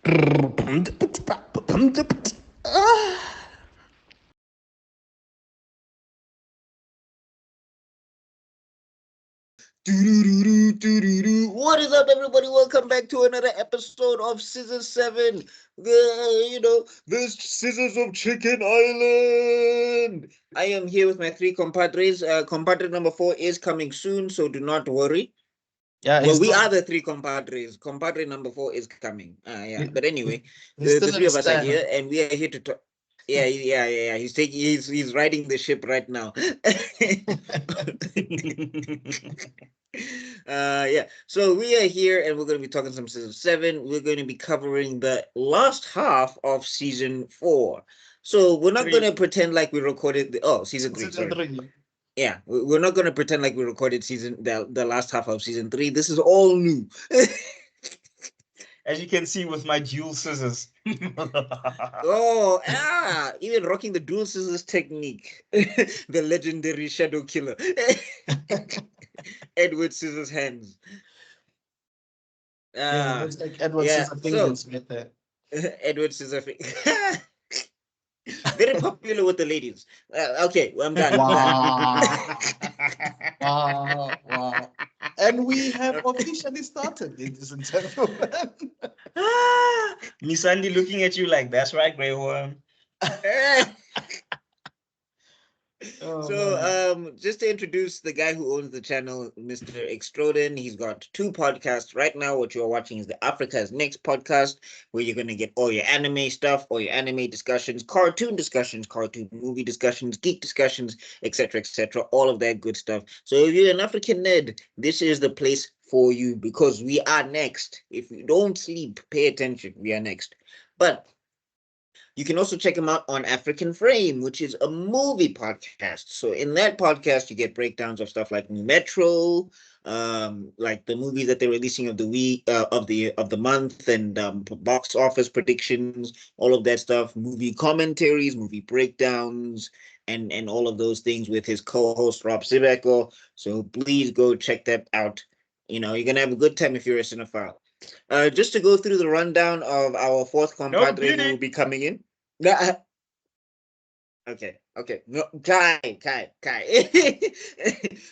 What is up, everybody? Welcome back to another episode of Scissor Seven. The Scissors of Chicken Island. I am here with my three compadres. Compadre number 4 is coming soon, so do not worry. Yeah, Well, we are the three compadres. Compadre number 4 is coming. But anyway, the three of us are here, and we are here to talk. Yeah. He's riding the ship right now. So we are here and we're going to be talking some Season 7. We're going to be covering the last half of Season 4. So we're not going to pretend like we recorded Season 3. Yeah, we're not going to pretend like we recorded the last half of Season 3. This is all new. As you can see with my dual scissors. Even rocking the dual scissors technique. The legendary shadow killer. Edward Scissors Hands. It's like Edward Scissor Fingers right there. Edward Scissor Fingers. Very popular with the ladies. Okay, I'm done. Wow. And we have officially started, ladies and gentlemen. Miss Andy looking at you like, that's right, Grey Worm. Just to introduce the guy who owns the channel, Mr. Extroden, he's got 2 podcasts right now. What you're watching is the Africa's Next podcast, where you're going to get all your anime stuff, all your anime discussions, cartoon movie discussions, geek discussions, etc., all of that good stuff. So if you're an African nerd, this is the place for you, because we are next. If you don't sleep, pay attention, we are next. But you can also check them out on African Frame, which is a movie podcast. So in that podcast, you get breakdowns of stuff like New Metro, like the movies that they're releasing of the week, of the month, and box office predictions, all of that stuff, movie commentaries, movie breakdowns, and all of those things with his co-host Rob Sibeko. So please go check that out. You're gonna have a good time if you're a cinephile. Just to go through the rundown of our 4th compadre who will be coming in. Okay. No, Kai.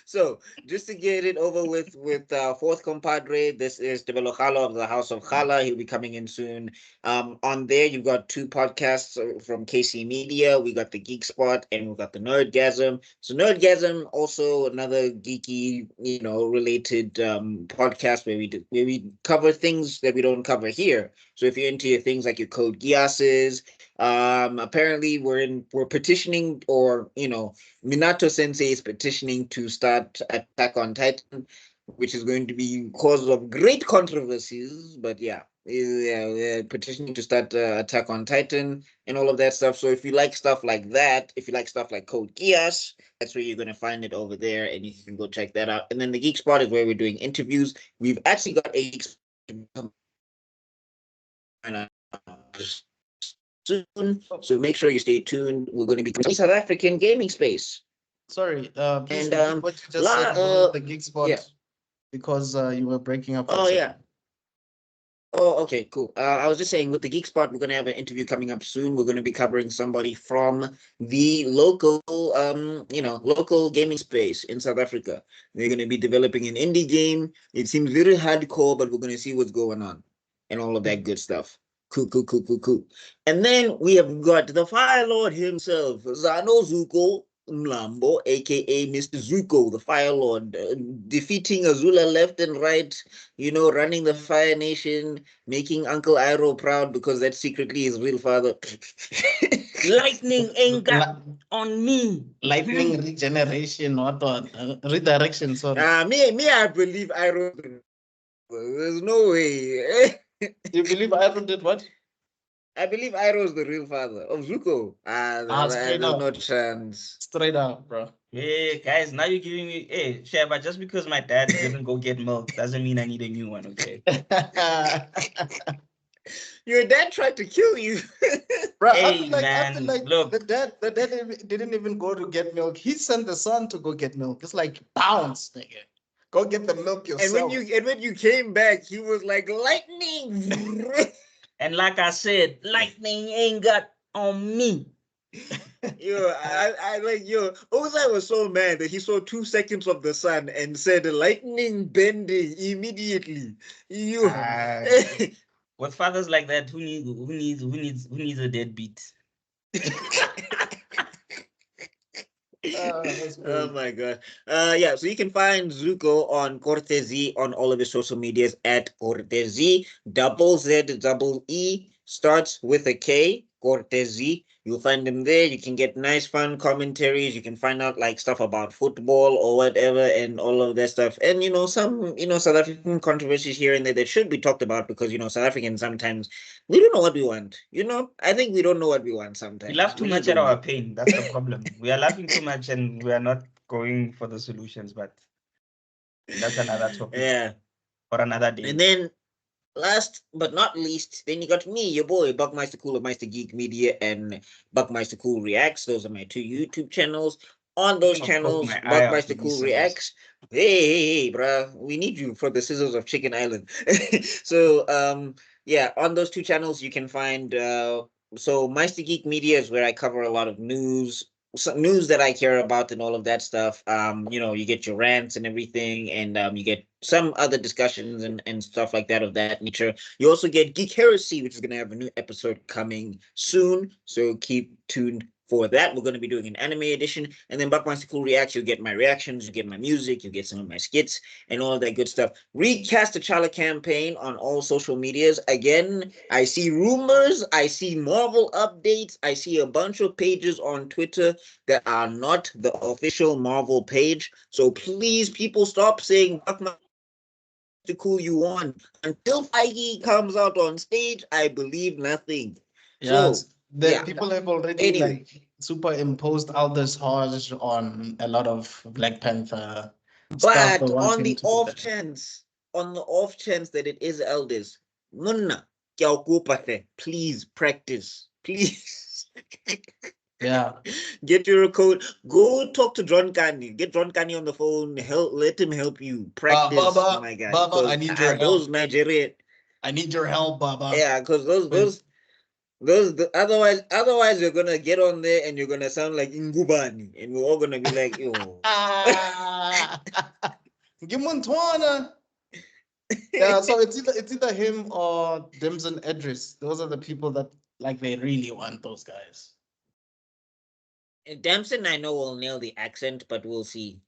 So, just to get it over with 4th compadre, this is Tebelo Khala of the House of Khala. He'll be coming in soon. On there, you've got 2 podcasts from KC Media. We got the Geek Spot and we got the Nerdgasm. So, Nerdgasm, also another geeky, related podcast where we cover things that we don't cover here. So, if you're into your things like your Code Geasses, apparently we're petitioning, or Minato Sensei is petitioning to start Attack on Titan, which is going to be cause of great controversies, but we're petitioning to start Attack on Titan and all of that stuff. So if you like stuff like that, if you like stuff like Code Geass, that's where you're going to find it over there, and you can go check that out. And then the Geek Spot is where we're doing interviews. We've actually got a soon, so make sure you stay tuned. We're going to be in South African gaming space. Sorry, please repeat what you just said about the Geek Spot, because you were breaking up. Okay, cool. I was just saying, with the Geek Spot, we're going to have an interview coming up soon. We're going to be covering somebody from the local, local gaming space in South Africa. They're going to be developing an indie game. It seems very hardcore, but we're going to see what's going on and all of that good stuff. Cool. And then we have got the Fire Lord himself, Zano Zuko Mlambo, aka Mr. Zuko, the Fire Lord, defeating Azula left and right, running the Fire Nation, making Uncle Iroh proud, because that's secretly his real father. Lightning anger on me. Lightning regeneration, what redirection, sorry. Me, I believe Iroh. There's no way. You believe Iroh did what? I believe Iroh is the real father of Zuko. There's no chance. Straight up, bro. Hey, guys, now you're giving me... Hey, but just because my dad didn't go get milk doesn't mean I need a new one, okay? Your dad tried to kill you. Bro, I feel like look, the dad didn't even go to get milk. He sent the son to go get milk. It's like, bounce, nigga. Go get the milk yourself. And when you came back, he was like lightning. And like I said, lightning ain't got on me. Ozai was so mad that he saw 2 seconds of the sun and said lightning bending immediately. With fathers like that, who needs a deadbeat? Oh my god. Yeah, so you can find Zuko on Cortezi on all of his social medias at Cortezi. ZZE starts with a K, Cortezi. You'll find him there. You can get nice, fun commentaries. You can find out like stuff about football or whatever and all of that stuff. And some South African controversies here and there that should be talked about because South Africans sometimes we don't know what we want. I think we don't know what we want sometimes. We laugh too much at our pain. That's the problem. We are laughing too much and we are not going for the solutions, but that's another topic. Yeah. For another day. And then last but not least, then you got me, your boy, Buckmeister Cool of Meister Geek Media and Buckmeister Cool Reacts. Those are my 2 YouTube channels. On those channels, Buckmeister Cool Reacts. Hey, bruh, we need you for the Scissors of Chicken Island. So, yeah, on those 2 channels, you can find, so Meister Geek Media is where I cover a lot of news that I care about and all of that stuff. You get your rants and everything, and you get some other discussions and stuff like that of that nature. You also get Geek Heresy, which is going to have a new episode coming soon, so keep tuned for that. We're going to be doing an anime edition, and then Buckmaster Cool Reacts, you'll get my reactions, you get my music, you get some of my skits, and all of that good stuff. Recast the Chala campaign on all social medias. Again, I see rumors, I see Marvel updates, I see a bunch of pages on Twitter that are not the official Marvel page. So please, people, stop saying Buckmaster Cool you won. Until Feige comes out on stage, I believe nothing. Yes. People have already superimposed Aldous Hodge on a lot of Black Panther stuff. But on the off chance that it is Aldous, Munna, please practice. Please. Yeah. Get your code. Go talk to John Kani. Get John Kani on the phone. Let him help you. Practice. Baba, my guy. Baba, I need your help. Those Nigerian. I need your help, Baba. Yeah, because otherwise you're gonna get on there and you're gonna sound like Ingubani, and we're all gonna be like, yo. Gimuntwana. Yeah, so it's either him or Dimson Edris. Those are the people that they really want those guys. Damson, I know, will nail the accent, but we'll see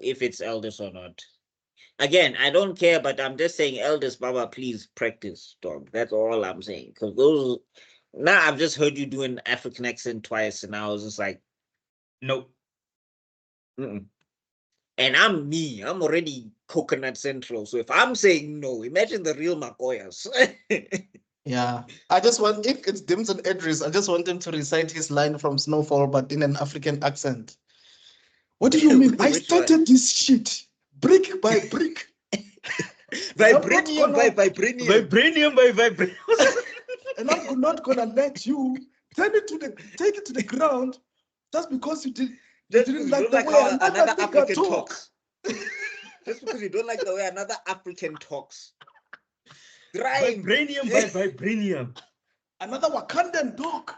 if it's Elders or not. Again, I don't care, but I'm just saying, Elders, Baba, please practice, dog. That's all I'm saying. Because now I've just heard you do an African accent twice, and I was just like, nope. And I'm already Coconut Central. So if I'm saying no, imagine the real Makoyas. Yeah, I just want, if it's Dimson Edris, I just want him to recite his line from Snowfall, but in an African accent. What do you mean? I started this shit brick by brick. Vibranium by vibranium. Vibranium by vibranium. And I'm not gonna let you take it to the ground just because you didn't like the way another African talks. Just because you don't like the way another African talks. Vibranium by vibranium. Another Wakandan dog.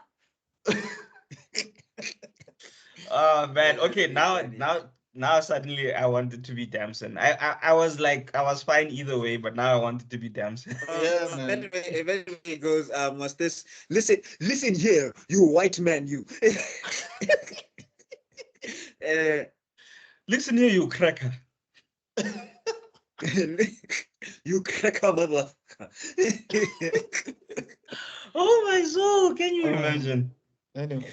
Oh man, okay, now suddenly I wanted to be Damson. I was fine either way, but now I wanted to be Damson. Yeah, man. Eventually it goes, must this listen here, you white man, you. Listen here, you cracker. You cracker mother. Oh my soul, can you imagine? Anyway.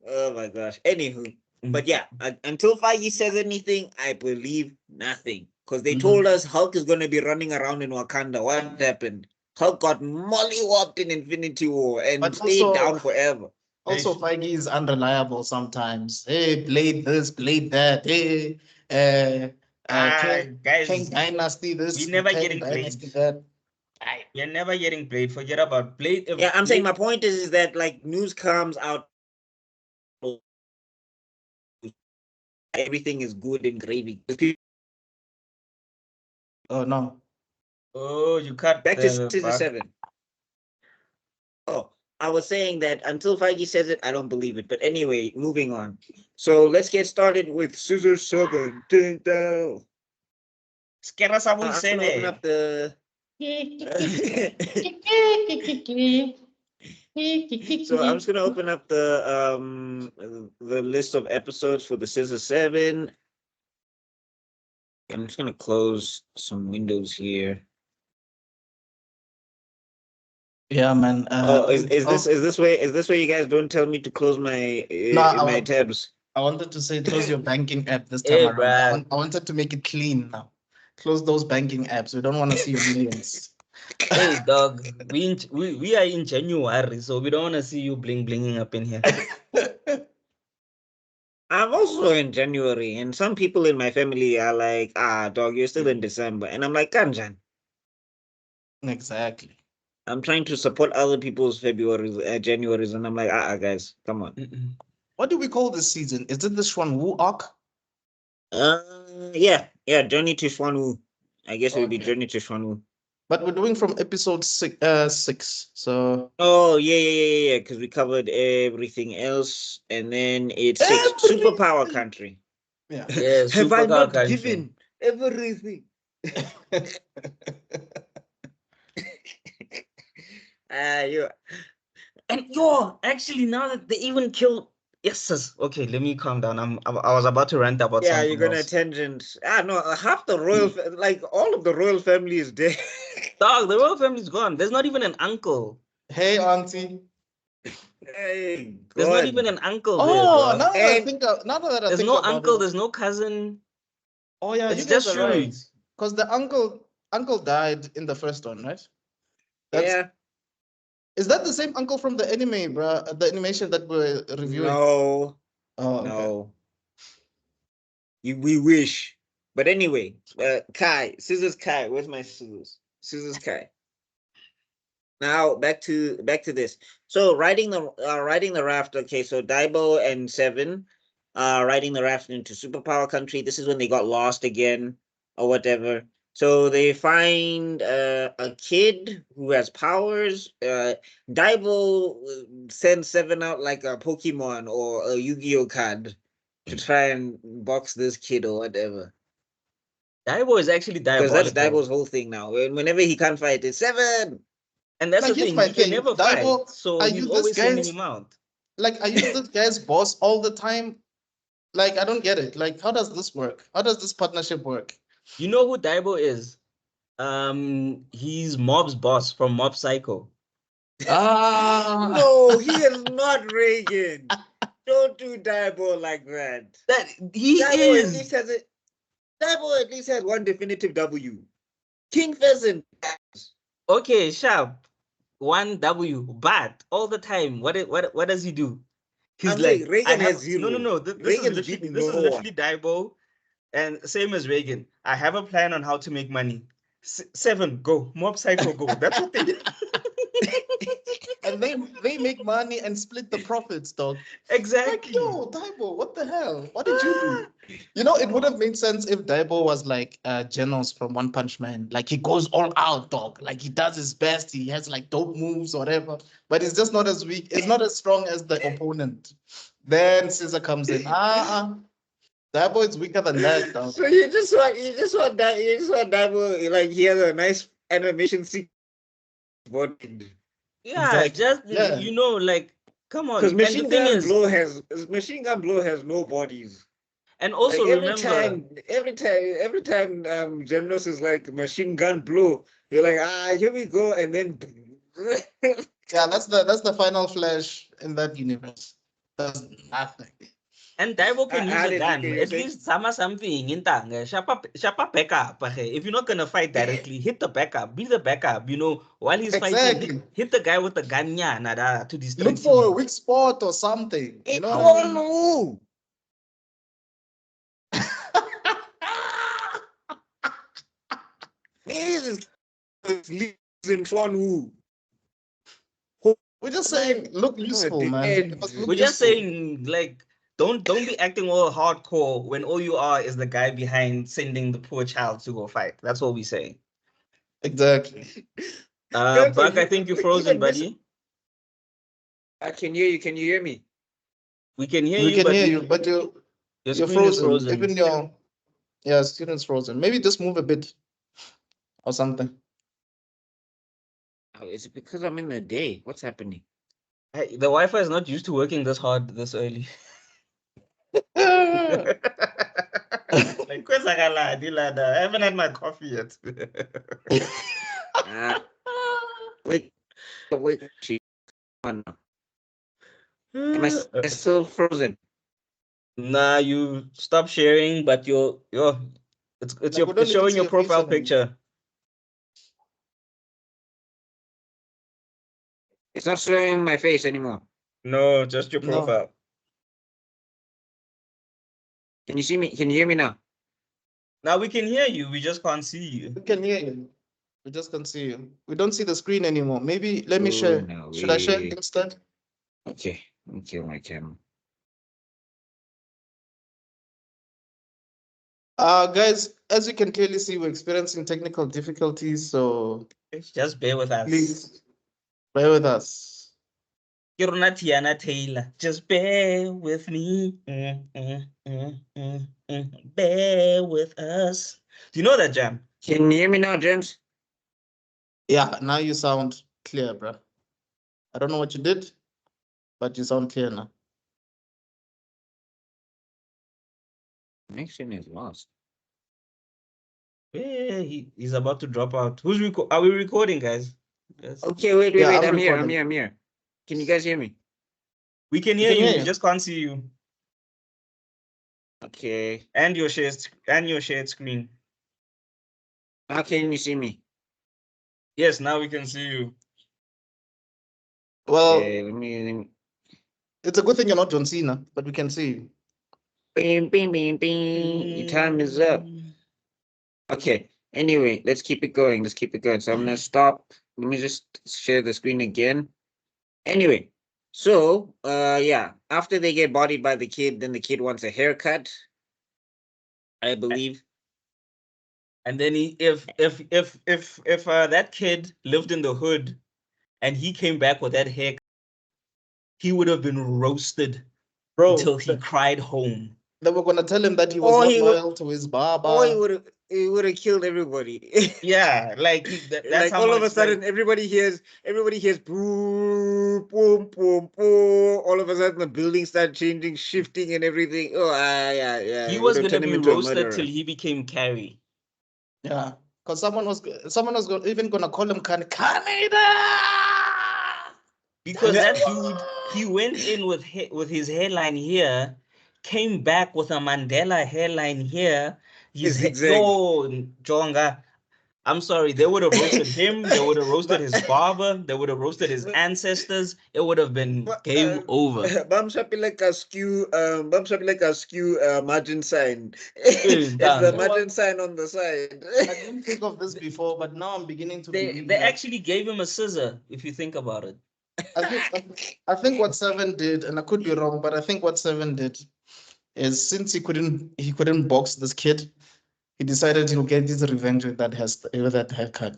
Oh my gosh. Anywho, but yeah, until Feige says anything, I believe nothing. Because they told us Hulk is going to be running around in Wakanda. What happened? Hulk got mollywopped in Infinity War and stayed down forever. Also, Feige is unreliable sometimes. Hey, Blade this, Blade that. Hey, guys, King Dynasty this. We never getting Blade. You're never getting Blade. Forget about Blade. Yeah, I'm saying my point is that news comes out. Everything is good and gravy. Oh no. Oh, you cut back to Scissor Seven. Oh, I was saying that until Feige says it, I don't believe it. But anyway, moving on. So let's get started with Scissor Seven. Ding, dong. Skera sabun I'm gonna open sebe. up the. So I'm just gonna open up the list of episodes for the Scissor Seven. I'm just gonna close some windows here. Yeah, man. Oh, is this where you guys don't tell me to close my my No, tabs? I wanted to say close your banking app this time Hey, around. bruh. I wanted to make it clean now. Close those banking apps. We don't want to see your millions. Hey, dog. We are in January, so we don't want to see you blinging up in here. I'm also in January, and some people in my family are like, dog, you're still in December. And I'm like, Kanjan. Exactly. I'm trying to support other people's February's, January's, and I'm like, guys, come on. What do we call this season? Is it the Schwan Wu arc? Yeah, Journey to Shwanwu. I guess it would be Okay. Journey to Shwanwu. But we're doing from episode six. So Oh, yeah, because we covered everything else, and then it's six. Everything. Superpower country. Yeah. Yeah, Have I supercar not country. given everything? You And yo, actually, now that they even killed, yes. Okay, let me calm down. I was about to rant about yeah, something you're gonna else. tangent. No, half the like all of the royal family is dead. Dog, the royal family's gone. There's not even an uncle. Hey, auntie. Hey, There's not God. even an uncle there, Oh, bro. now that I There's think no about uncle. it. There's no cousin. Oh yeah, It's you guys just are right. Shuri. Because the uncle died in the first one, right? Yeah. Is that the same uncle from the anime, bro? The animation that we're reviewing? No. Oh, okay. No. We wish. But anyway, Kai, scissors Kai. Where's my scissors? Scissors Kai. Now back to this. So riding the raft. Okay, so Daibo and Seven, riding the raft into superpower country. This is when they got lost again or whatever. So they find a kid who has powers. Daibo sends Seven out like a Pokemon or a Yu-Gi-Oh card to try and box this kid or whatever. Daibo is actually Because that's diabolical. Daibo's whole thing now. Whenever he can't fight, it's Seven. And that's Like, the here's thing. my He can thing. never Daibo, fight. So are he's you this always sending guy's him out. are you this guy's boss all the time? Like, I don't get it. Like, how does this work? How does this partnership work? You know who Daibo is? He's Mob's boss from Mob Psycho. No, he is not Reagan. Don't do Daibo like that. That he Daibo at is. least has it. Daibo at least has one definitive W. King Pheasant. Okay, sharp. 1W, but all the time, what does he do? He's I'm like, saying Reagan I have has zero. no. This Reagan's is beating this is no literally Daibo, and same as Reagan. I have a plan on how to make money. Seven, go. Mob Psycho, go. That's what they do. And they make money and split the profits, dog. Exactly. Like, yo, Daibo, what the hell? What did you do? You know, it would have made sense if Daibo was like Genos from One Punch Man. Like, he goes all out, dog. Like, he does his best. He has like dope moves or whatever. But it's just not as weak. It's not as strong as the opponent. Then Scissor comes in. Daibo is weaker than that, dog. So you just want Daibo, like he has a nice animation sequence. Yeah, just Yeah. you know, like, come on. Because And the thing is, Machine Gun Blow has no bodies. and also Like remember, every time Genos is like Machine Gun Blow, you're like, here we go, and then Yeah, that's the final flash in that universe. Does nothing. and Daibo can use How a did gun. you At say? least something in tang. Shapa backup. If you're not gonna fight directly, hit the backup. Be the backup. You know, while he's fighting, Exactly. hit the guy with the gun. Yeah, nada to distract Look for a him. weak spot or something. You know It's what I one mean? move. Jesus, in one move. We're just saying, look useful, man. It must look We're just useful. saying, like, don't be acting all hardcore when all you are is the guy behind sending the poor child to go fight. That's what we say. Exactly. Buck, I think you're frozen, buddy. I can hear you. Can you hear me? We can hear We you, can but hear you, but your you're screen is frozen. frozen. Even your screen is frozen. Maybe just move a bit or something. Oh, is it because I'm in the day? What's happening? Hey, the Wi-Fi is not used to working this hard this early. Like, I haven't had my coffee yet. Wait, wait, on. Am I still frozen? Nah, you stop sharing, but it's Like, we don't it's even showing see your your face profile anymore. picture. It's not showing my face anymore. No, just your No. profile. Can you see me? Can you hear me now? Now we can hear you. We just can't see you. We can hear you. We just can't see you. We don't see the screen anymore. Maybe let me Oh, share. no, Should I share it instead? Okay, let me kill my camera. Guys, as you can clearly see, we're experiencing technical difficulties, so Just bear with us. please bear with us. Ke rona Tiana Taylor. Just bear with me. Bear with us. Do you know that jam? Can you hear me now, James? Yeah, now you sound clear, bro. I don't know what you did, but you sound clear now. Connection is lost. Hey, he's about to drop out. Are we recording, guys? Yes. Okay, wait, Yeah, wait. I'm I'm here. recording. I'm here. Can you guys hear me? We can hear can you. hear We you. just can't see you. Okay. And your shared screen. How can you see me? Yes, now we can see you. Well, Okay, let me. it's a good thing you're not John Cena, but we can see you. Bing, bing, bing, bing. Your time is up. Okay. Anyway, let's keep it going. Let's keep it going. So I'm gonna stop. Let me just share the screen again. Anyway, so yeah, after they get bodied by the kid, then the kid wants a haircut, I believe. And then if that kid lived in the hood and he came back with that hair, he would have been roasted until he cried home. They were gonna tell him that he was not loyal to his barber. Or he would have killed everybody. Yeah, like that's like how all of a much, sudden everybody hears boom, boom, boom, boom. All of a sudden the buildings start changing, shifting and everything. Oh yeah. he It was would have gonna turned him be into a roasted murderer. till he became Carrie. Yeah, because someone was even gonna call him Canada. Because that dude, he went in with his hairline here, came back with a Mandela hairline here. Yo, Jonga, I'm sorry, they would have roasted him, they would have roasted his barber, they would have roasted his ancestors. It would have been game over. Bum shopping like a skew, margin sign. Dang. It's the margin sign on the side. I didn't think of this before, but now I'm beginning to believe They that. actually gave him a scissor, if you think about it. I think what Seven did, and I could be wrong, but I think what Seven did is since he couldn't box this kid, he decided he'll get his revenge with that haircut.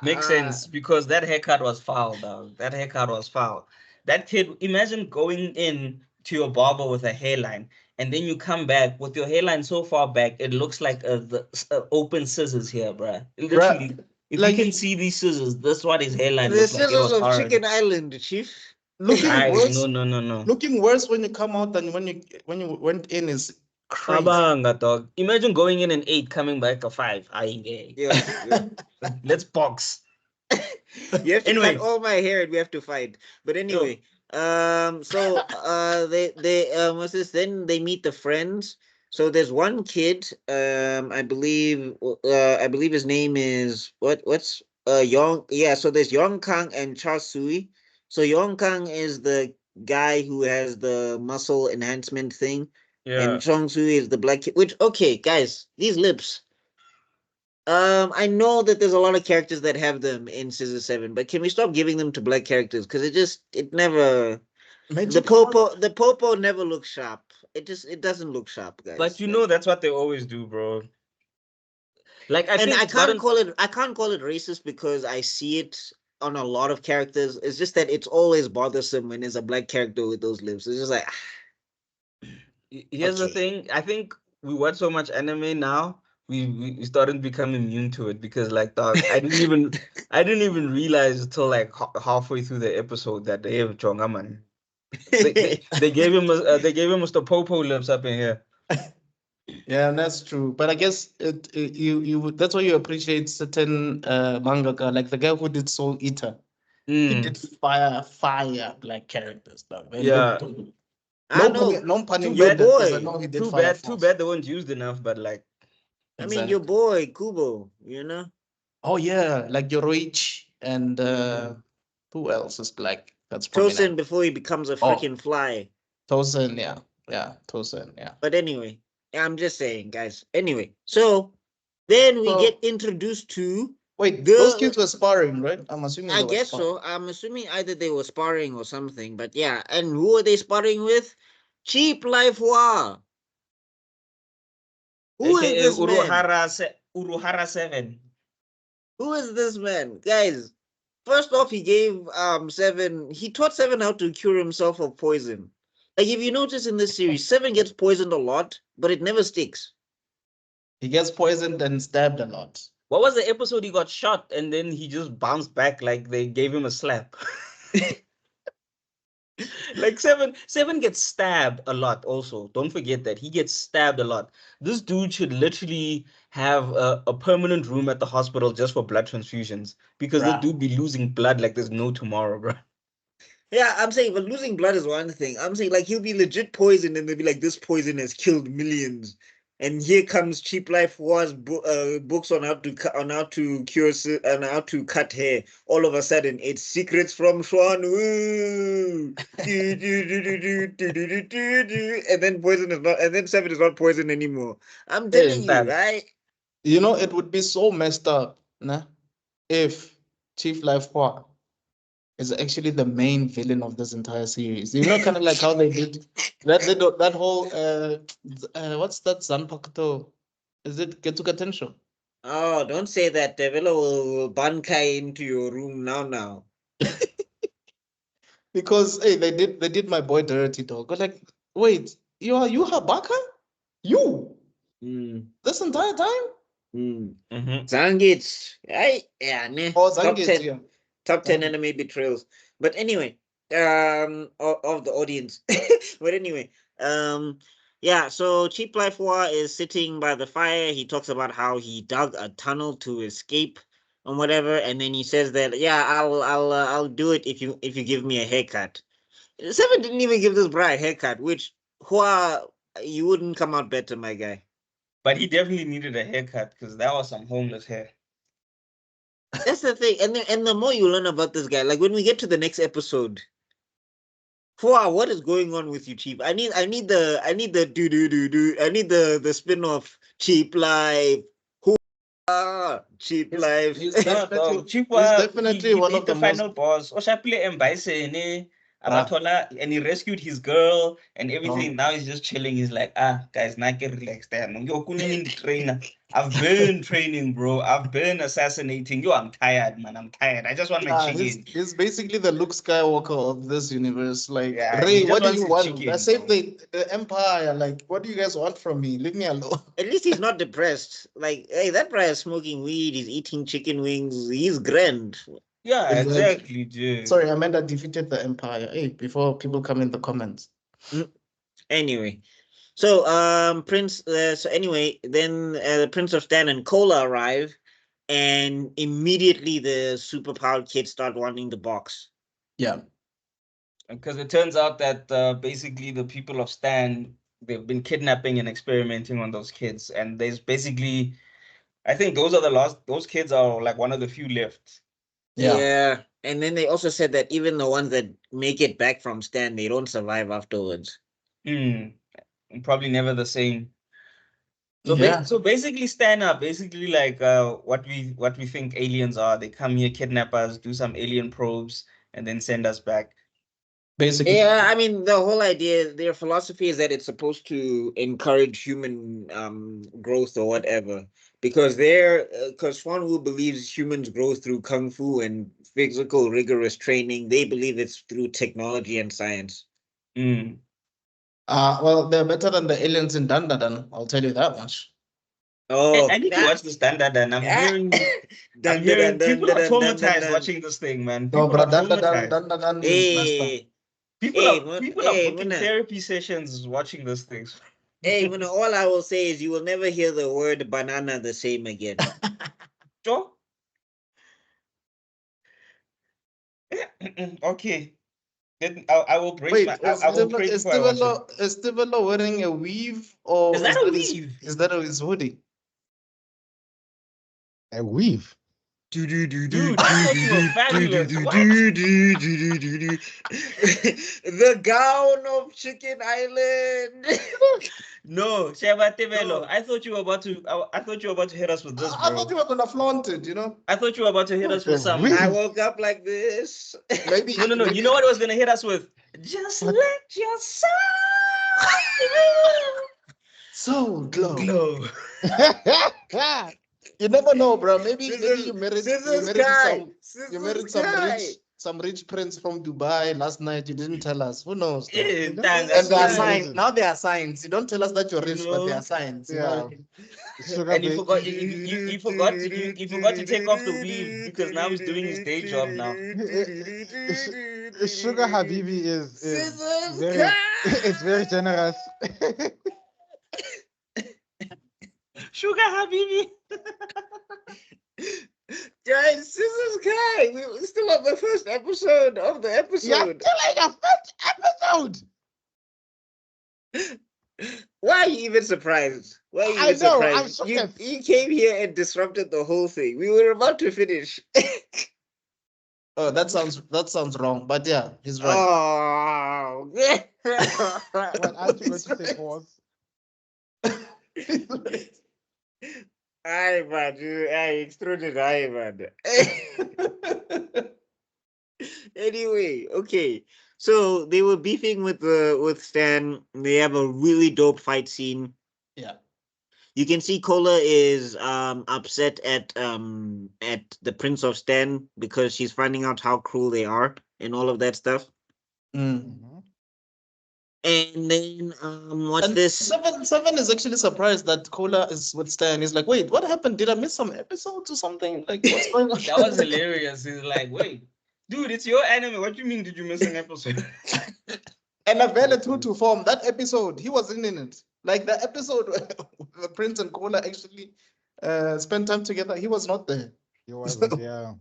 Makes sense, because that haircut was foul, dog. That haircut was foul. That kid, imagine going in to your barber with a hairline, and then you come back with your hairline so far back, it looks like the open scissors here, bruh. Literally, if like you can see these scissors, that's what his hairline The looks like. It scissors was of hard. Chicken Island, Chief. looking Guys, worse. no. Looking worse when you come out than when you went in is crazy. Abanga, dog. Imagine going in an 8, coming back a 5. Yeah. Let's box. You have to Anyway. cut all my hair and we have to fight. But anyway, so they what's this? Then they meet the friends. So there's one kid, I believe his name is what's Yong, yeah, so there's Yong Kang and Charles Sui. So Yong Kang is the guy who has the muscle enhancement thing, and Chong Sui is the black kid, which okay, guys, these lips. I know that there's a lot of characters that have them in Scissor Seven, but can we stop giving them to black characters? Because it never the popo never looks sharp. It doesn't look sharp, guys. But you know that's what they always do, bro. Like I and think I can't call it racist because I see it on a lot of characters. It's just that it's always bothersome when there's a black character with those lips. It's just like, Here's the okay. thing. I think we watch so much anime now. We started to become immune to it because like dog, I didn't even realize until like halfway through the episode that they have Chonga man. They gave him Mr. Popo lips up in here. Yeah, that's true. But I guess you that's why you appreciate certain mangaka, like the guy who did Soul Eater. He did fire black characters, dog. They Yeah. look good. I know. No pun Too intended, bad, because I know he did Too fire bad Force. they weren't used enough, but like I mean, your boy Kubo, you know. Oh yeah, like Yoroich and who else is black? That's prominent. Tosin before he becomes a freaking fly. Tosin, Tosin, yeah. But anyway, I'm just saying, guys. Anyway, so then we get introduced to. Wait, those kids were sparring, right? I'm assuming. I guess so. I'm assuming either they were sparring or something. But yeah, and who are they sparring with? Cheap Life War. Who is this man? Uruhara 7. Who is this man, guys? First off, he gave Seven. He taught Seven how to cure himself of poison. Like if you notice in this series, Seven gets poisoned a lot, but it never sticks. He gets poisoned and stabbed a lot. What was the episode he got shot and then he just bounced back like they gave him a slap? Like Seven gets stabbed a lot also. Don't forget that. He gets stabbed a lot. This dude should literally have a permanent room at the hospital just for blood transfusions because the dude be losing blood like there's no tomorrow, bro. Yeah, I'm saying, but losing blood is one thing. I'm saying, like, he'll be legit poisoned and they'll be like, this poison has killed millions. And here comes Cheap Life War's books on how to cure and how to cut hair. All of a sudden, it's secrets from Swan. Woo! And then poison is not, and then Seven is not poison anymore. I'm telling you, right? You know, it would be so messed up, nah, if Chief Life War is actually the main villain of this entire series. You know, kind of like how they did that whole what's that Zanpakuto? Is it Getsuga Tensho? Oh, don't say that. Devil will bankai into your room now. Because hey, they did my boy dirty, dog. But like, wait, you Habaka? You this entire time? Zangits. Yeah, ne. Oh, Zangits, yeah. Top 10 anime betrayals. But anyway, of the audience. But anyway, yeah, so Cheap Life War is sitting by the fire. He talks about how he dug a tunnel to escape and whatever, and then he says that, yeah, I'll do it if you give me a haircut. Seven didn't even give this bra a haircut, which Hua, you wouldn't come out better, my guy. But he definitely needed a haircut because that was some homeless hair. That's the thing, and the more you learn about this guy, like when we get to the next episode, wow, what is going on with you, Cheap? I need the spin-off Cheap Life. Cheap Life. He's definitely one of the final boss. And he rescued his girl and everything. Now he's just chilling. He's like, guys, not get relaxed. Trainer. I've been training, bro. I've been assassinating. I'm tired, man. I'm tired. I just want my chicken. He's basically the Luke Skywalker of this universe. Like, yeah, Ray, what do you want? I saved the Empire. Like, what do you guys want from me? Leave me alone. At least he's not depressed. Like, hey, that guy is smoking weed. He's eating chicken wings. He's grand. Yeah, exactly, dude. Sorry, Amanda defeated the Empire. Hey, before people come in the comments. Anyway, so Prince. So anyway, then the Prince of Stan and Cola arrive, and immediately the superpowered kids start wanting the box. Yeah, because it turns out that basically the people of Stan, they've been kidnapping and experimenting on those kids, and there's basically, I think those kids are like one of the few left. Yeah. And then they also said that even the ones that make it back from Stan, they don't survive afterwards. Probably never the same. So, so basically Stan are basically like what we think aliens are. They come here, kidnap us, do some alien probes, and then send us back. basically. Yeah, I mean the whole idea, their philosophy is that it's supposed to encourage human growth or whatever. Because Swan Wu believes humans grow through kung fu and physical rigorous training. They believe it's through technology and science. Mm. Well, they're better than the aliens in Dandadan, I'll tell you that much. Oh, I need to watch this standard, and I'm hearing people are traumatized watching this thing, man. No, People are but traumatized. Dandadan is messed up. Hey, People are booking Muna. therapy sessions watching this thing. Hey, Muna, all I will say is you will never hear the word banana the same again. Sure. Okay. Then I will brace Wait, my. I will pray is before I watch it. Stevelo wearing a weave or Is that a weave? Is that his hoodie? A weave. Dude, I thought you were fabulous. What? The gown of Chicken Island. No, Sheba Tevelo. No. I thought you were about to. I thought you were about to hit us with this, I bro. thought you were gonna flaunt it, you know? I thought you were about to hit us with some. weave? I woke up like this. Maybe No. maybe, You know what it was gonna hit us with? Just What? let your soul so glow. glow. You never know, bro. Maybe Scissors- you married Scissors Sky. some rich prince from Dubai last night. You didn't tell us. Who knows? Though? Eh, know, tanga, that's And there are the tanga. signs. reason. Now there are signs. You don't tell us that you're You rich, but there know? are signs. You Yeah. know? Sugar And you babe. forgot you forgot you forgot to take off the weave because now he's doing his day job now. Sugar Habibi is Scissors very Sky. it's very generous. Sugar Habibi. Guys, Scissors Sky. We're still on the first episode of the You're episode. killing a first episode. Why are you even surprised? Why are you I even know, I'm surprised? You, shocked. you came here and disrupted the whole thing. We were about to finish. Oh, that sounds wrong. But yeah, he's right. Oh. What aren't you going to say pause? Aye, man. I extruded. Aye, man. Anyway, okay. So they were beefing with Stan. They have a really dope fight scene. Yeah. You can see Cola is upset at the Prince of Stan because she's finding out how cruel they are and all of that stuff. Mm. And then what's And this? Seven is actually surprised that Cola is with Stan. He's like, wait, what happened? Did I miss some episodes or something? Like, what's going on? That was hilarious. He's like, wait, dude, it's your anime. What do you mean did you miss an episode? And a very true to form, that episode, he wasn't in it. Like the episode where the Prince and Cola actually spent time together, he was not there. He wasn't, yeah.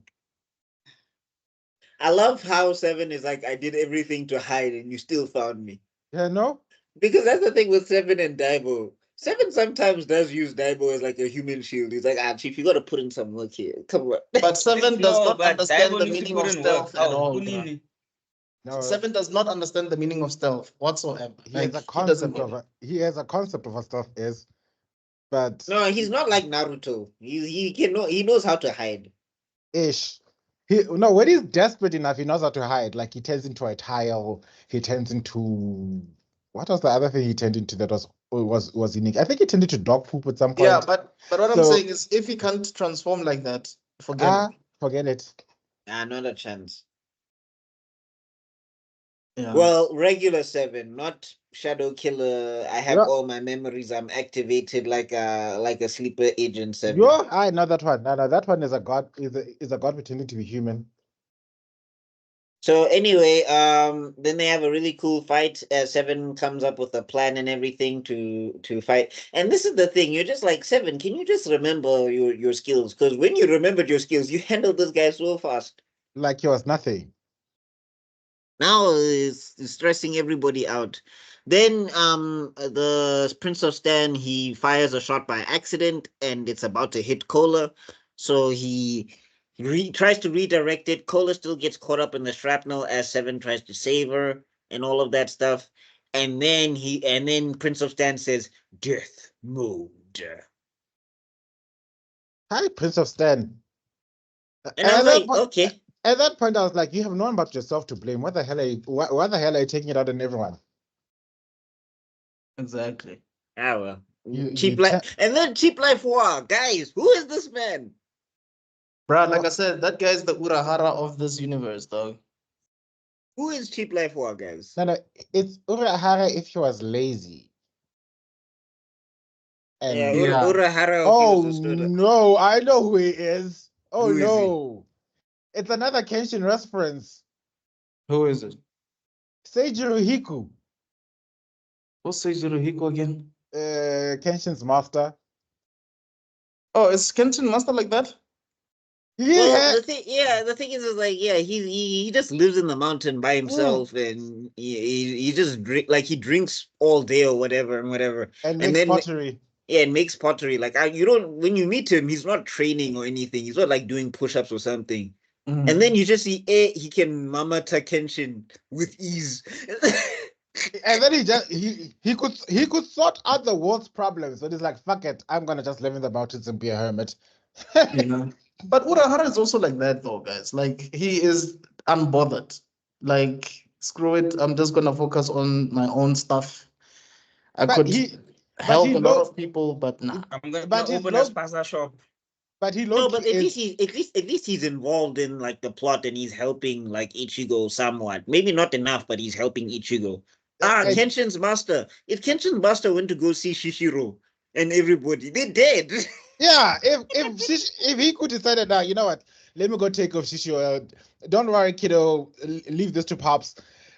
I love how Seven is like, I did everything to hide and you still found me. Yeah, no? Because that's the thing with Seven and Daibo. Seven sometimes does use Daibo as like a human shield. He's like, Chief, you got to put in some work here. Come on. But Seven does No, not but understand Daibo the needs to meaning put of in stealth work. at Oh, all. bruh. Kunini. No. Seven does not understand the meaning of stealth whatsoever. He Like, has a he doesn't concept get of it. he has a concept of what stuff is, but No, he's not like Naruto. He knows how to hide. ish. No, when he's desperate enough, he knows how to hide. Like he turns into a tile. He turns into what was the other thing he turned into that was unique? I think he turned into dog poop at some point. Yeah, but what I'm So- saying is, if he can't transform like that, forget it. Forget it. Not a chance. Yeah. Well, regular Seven, not Shadow Killer. I have Yeah. all my memories. I'm activated like a sleeper agent Seven. Yo, I know that one. No, that one is a god. Is a god pretending to be human. So anyway, then they have a really cool fight. Seven comes up with a plan and everything to fight. And this is the thing, you're just like, Seven, can you just remember your skills? Because when you remembered your skills, you handled this guy so fast. Like he was nothing. Now it's stressing everybody out. Then the Prince of Stan, he fires a shot by accident and it's about to hit Cola. So he tries to redirect it. Cola still gets caught up in the shrapnel as Seven tries to save her and all of that stuff. And then Prince of Stan says, "Death mode." Hi, Prince of Stan. And I was like, okay. At that point, I was like, you have no one but yourself to blame. What the hell are you? Why the hell are you taking it out on everyone? Exactly. Ah, well. You Cheap life. And then cheap life war. Guys, who is this man? Bruh, like I said, that guy is the Urahara of this universe, dog. Who is cheap life war, guys? No, it's Urahara if he was lazy. And Yeah, Yeah. Urahara. oh no, I know who he is. Oh Who is he? no, it's another Kenshin reference. Who is it? Seijiro Hiku, What's Seijiro Hiko again? Kenshin's master. Oh, is Kenshin Master like that? Well, the thing is like, yeah, he just lives in the mountain by himself, and he just he drinks all day or whatever and whatever, and makes then pottery. yeah, and makes pottery. Like you don't when you meet him, he's not training or anything. He's not like doing push-ups or something. Mhm. And then you just see he can Mamata Kenshin with ease. And then he could sort out the world's problems. So he's like, fuck it, I'm gonna just live in the mountains and be a hermit. Yeah. But Urahara is also like that though, guys. Like he is unbothered. Like, screw it, I'm just gonna focus on my own stuff. I But could he- help he a lot lo- of people, but nah. I'm gonna But he's open a spaza shop. But he No, but low-key at least is at least he's involved in like the plot and he's helping like Ichigo somewhat. Maybe not enough, but he's helping Ichigo. and- Kenshin's master. If Kenshin's master went to go see Shishiro and everybody, they're dead. yeah. If he could decided now, you know what? Let me go take off Shishio. Don't worry, kiddo. Leave this to Pops.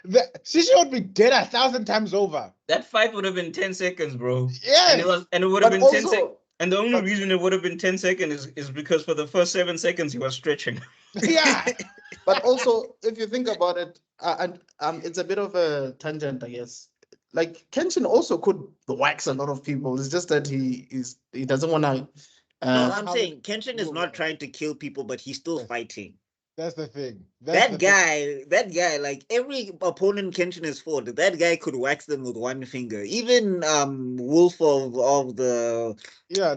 Shishio would be dead 1,000 times over. That fight would have been 10 seconds, bro. Yes. And it would But have been 10 seconds. also, And the only but- reason it would have been 10 seconds is because for the first 7 seconds he was stretching. Yeah. but also, if you think about it, and it's a bit of a tangent, I guess. Like Kenshin also could wax a lot of people. It's just that he doesn't want to. No, I'm how saying many- Kenshin is not trying to kill people, but he's still fighting. That's the thing. That guy, like every opponent Kenshin has fought, that guy could wax them with one finger. Even Wolf of the Yeah,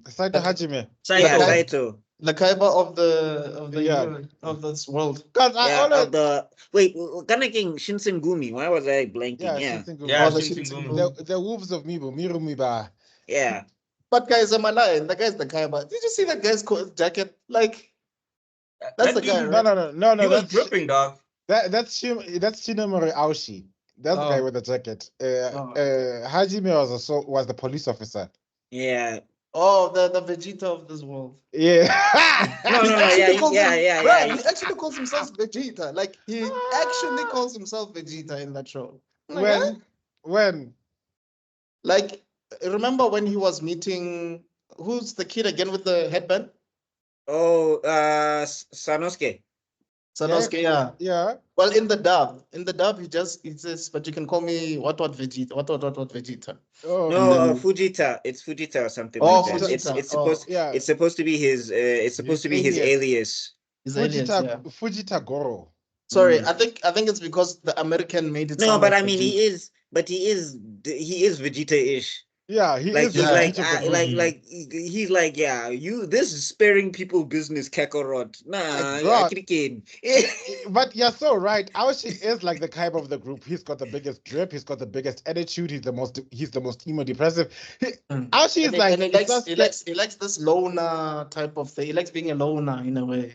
Saito Hajime. Saito. Saito. The Kaiba Yeah. of this world. Because Of the Kanaking Shinsengumi. Why was I blanking? Yeah. Yeah, Oh, the Shinsengumi. Shinsengumi. the wolves of Miru Miba. Yeah. But guys, am I lying? The guy's the Kaiba. Did you see that guy's jacket? Like, that's the guy, dude- right? No. He was dripping, dog. That's Shinomori Aoshi. That's the guy Oh. with the jacket. Oh. Hajime was the police officer. Yeah. Oh, the Vegeta of this world. Yeah. No, He actually calls yeah. He actually calls himself Vegeta. Like, he actually calls himself Vegeta in that show. Like, huh? when Like, remember when he was meeting, who's the kid again with the headband? Oh, Sanosuke. Sanosuke, yeah. Well, in the dub, he says, but you can call me what Vegeta, what Vegeta. Oh No, then- Fujita. It's Fujita or something Oh, like that. Fujita. It's supposed yeah. it's supposed to be his it's supposed to be his alias. His alias, yeah. Fujita Goro. Sorry, I think it's because the American made it. No, sound but like I mean Vegeta. he is Vegeta-ish. Yeah, he Like is. he's the like Bleach of the movie. he's like, yeah, this is sparing people business, Kakarot. Nah, God. Krikin. But you're so right. Aoshi is like the Kaiba of the group. He's got the biggest drip. He's got the biggest attitude. He's the most emo depressive. Aoshi is like, and he likes this loner type of thing. He likes being a loner in a way.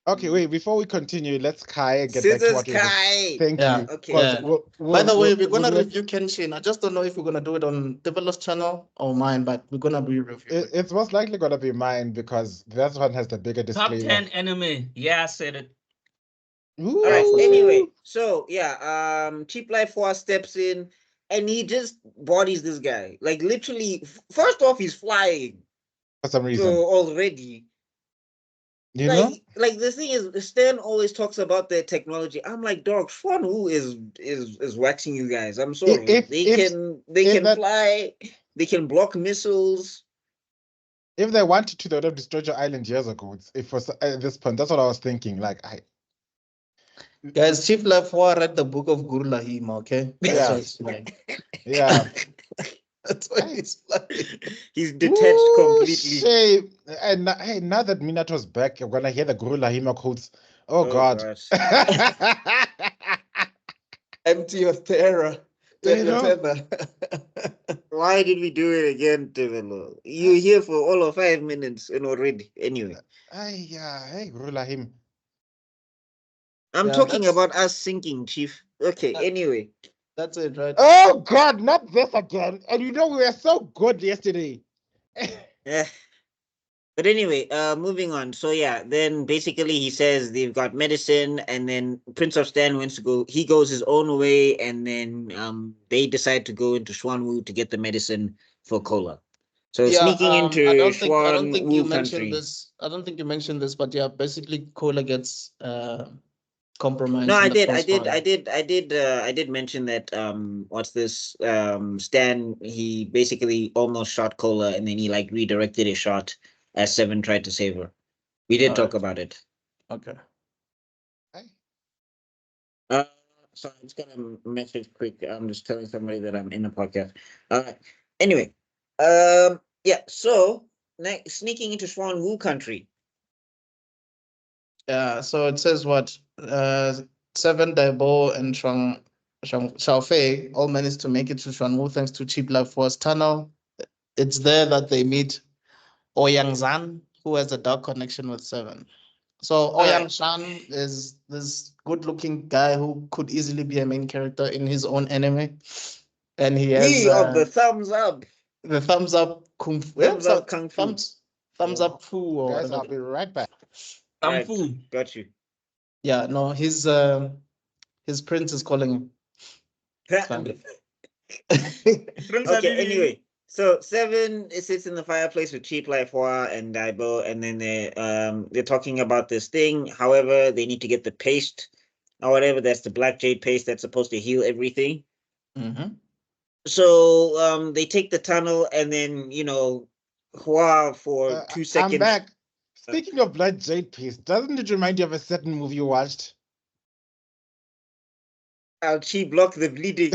Okay, wait. Before we continue, let's Kai and get back to Scissors what we were. Kai. Thank Yeah. you. Okay. 'Cause Yeah. we'll- By the way, we're we'll gonna do it- review Kenshin. I just don't know if we're gonna do it on Developer's channel or mine, but we're gonna be reviewing. It's most likely gonna be mine because that one has the bigger Top disclaimer. 10 anime. Yeah, I said it. Ooh. All right. Anyway, so yeah, Cheap Life 4 steps in and he just bodies this guy. Like literally, first off, he's flying. For some reason, So already, you know. like the thing is, Stan always talks about their technology. I'm like, dog, Schwan who is waxing you guys. I'm sorry. They can fly. They can block missiles. If they wanted to, they would have destroyed your island years ago. If was at this point, that's what I was thinking. Like, Guys, Chief Life 4 read the book of Guru Lahima, okay? That's Yeah. what it's like. yeah. That's why he's flying. He's detached Ooh, completely. Shame. And hey, now that Minato's back, when I hear the Guru Lahima quotes, oh God. gosh. Empty your terror. You know? Tether. Why did we do it again, Tevelo? You're here for all of 5 minutes and already. Anyway, Hey, Guru Lahim. I'm Yeah, talking that's- about us sinking, Chief. Okay, anyway. That's it, right? Oh God, not this again. And you know, we were so good yesterday. Eh. But anyway, moving on. So yeah, then basically he says they've got medicine, and then Prince of Stan wants to go. He goes his own way, and then they decide to go into Schwanwu to get the medicine for Kola. So sneaking into I don't think you Schwanwu mentioned country. this. I don't think you mentioned this, but yeah, basically Cola gets compromised. No, in I the did, I crossfire. did mention that. What's this? Stan. He basically almost shot Kola, and then he like redirected his shot as Seven tried to save her. We did talk Alright. about it. Okay. So I'm just gonna message quick. I'm just telling somebody that I'm in a podcast. Anyway, yeah. So sneaking into Swan Wu country. Yeah. So it says what? Seven Daibo and Xiaofei all managed to make it to Shuanwu thanks to Cheap Life Force Tunnel. It's there that they meet Ouyang Zan, who has a dark connection with Seven. So Ouyang Shan is this good-looking guy who could easily be a main character in his own anime, and he has He of the thumbs up. the thumbs up kung fu. Thumbs up kung fu. Thumbs up fu or Guys, whatever. I'll be right back. Right, Fu. got you. Yeah, no, his prince is calling him. Fine. Okay, anyway. So Seven sits in the fireplace with Cheap Life Hua and Daibo, and then they're talking about this thing. However, they need to get the paste or whatever. That's the black jade paste that's supposed to heal everything. Mm-hmm. So they take the tunnel, and then Hua for 2 seconds. I'm back. Speaking of blood jade paste, doesn't it remind you of a certain movie you watched? I'll chi block the bleeding.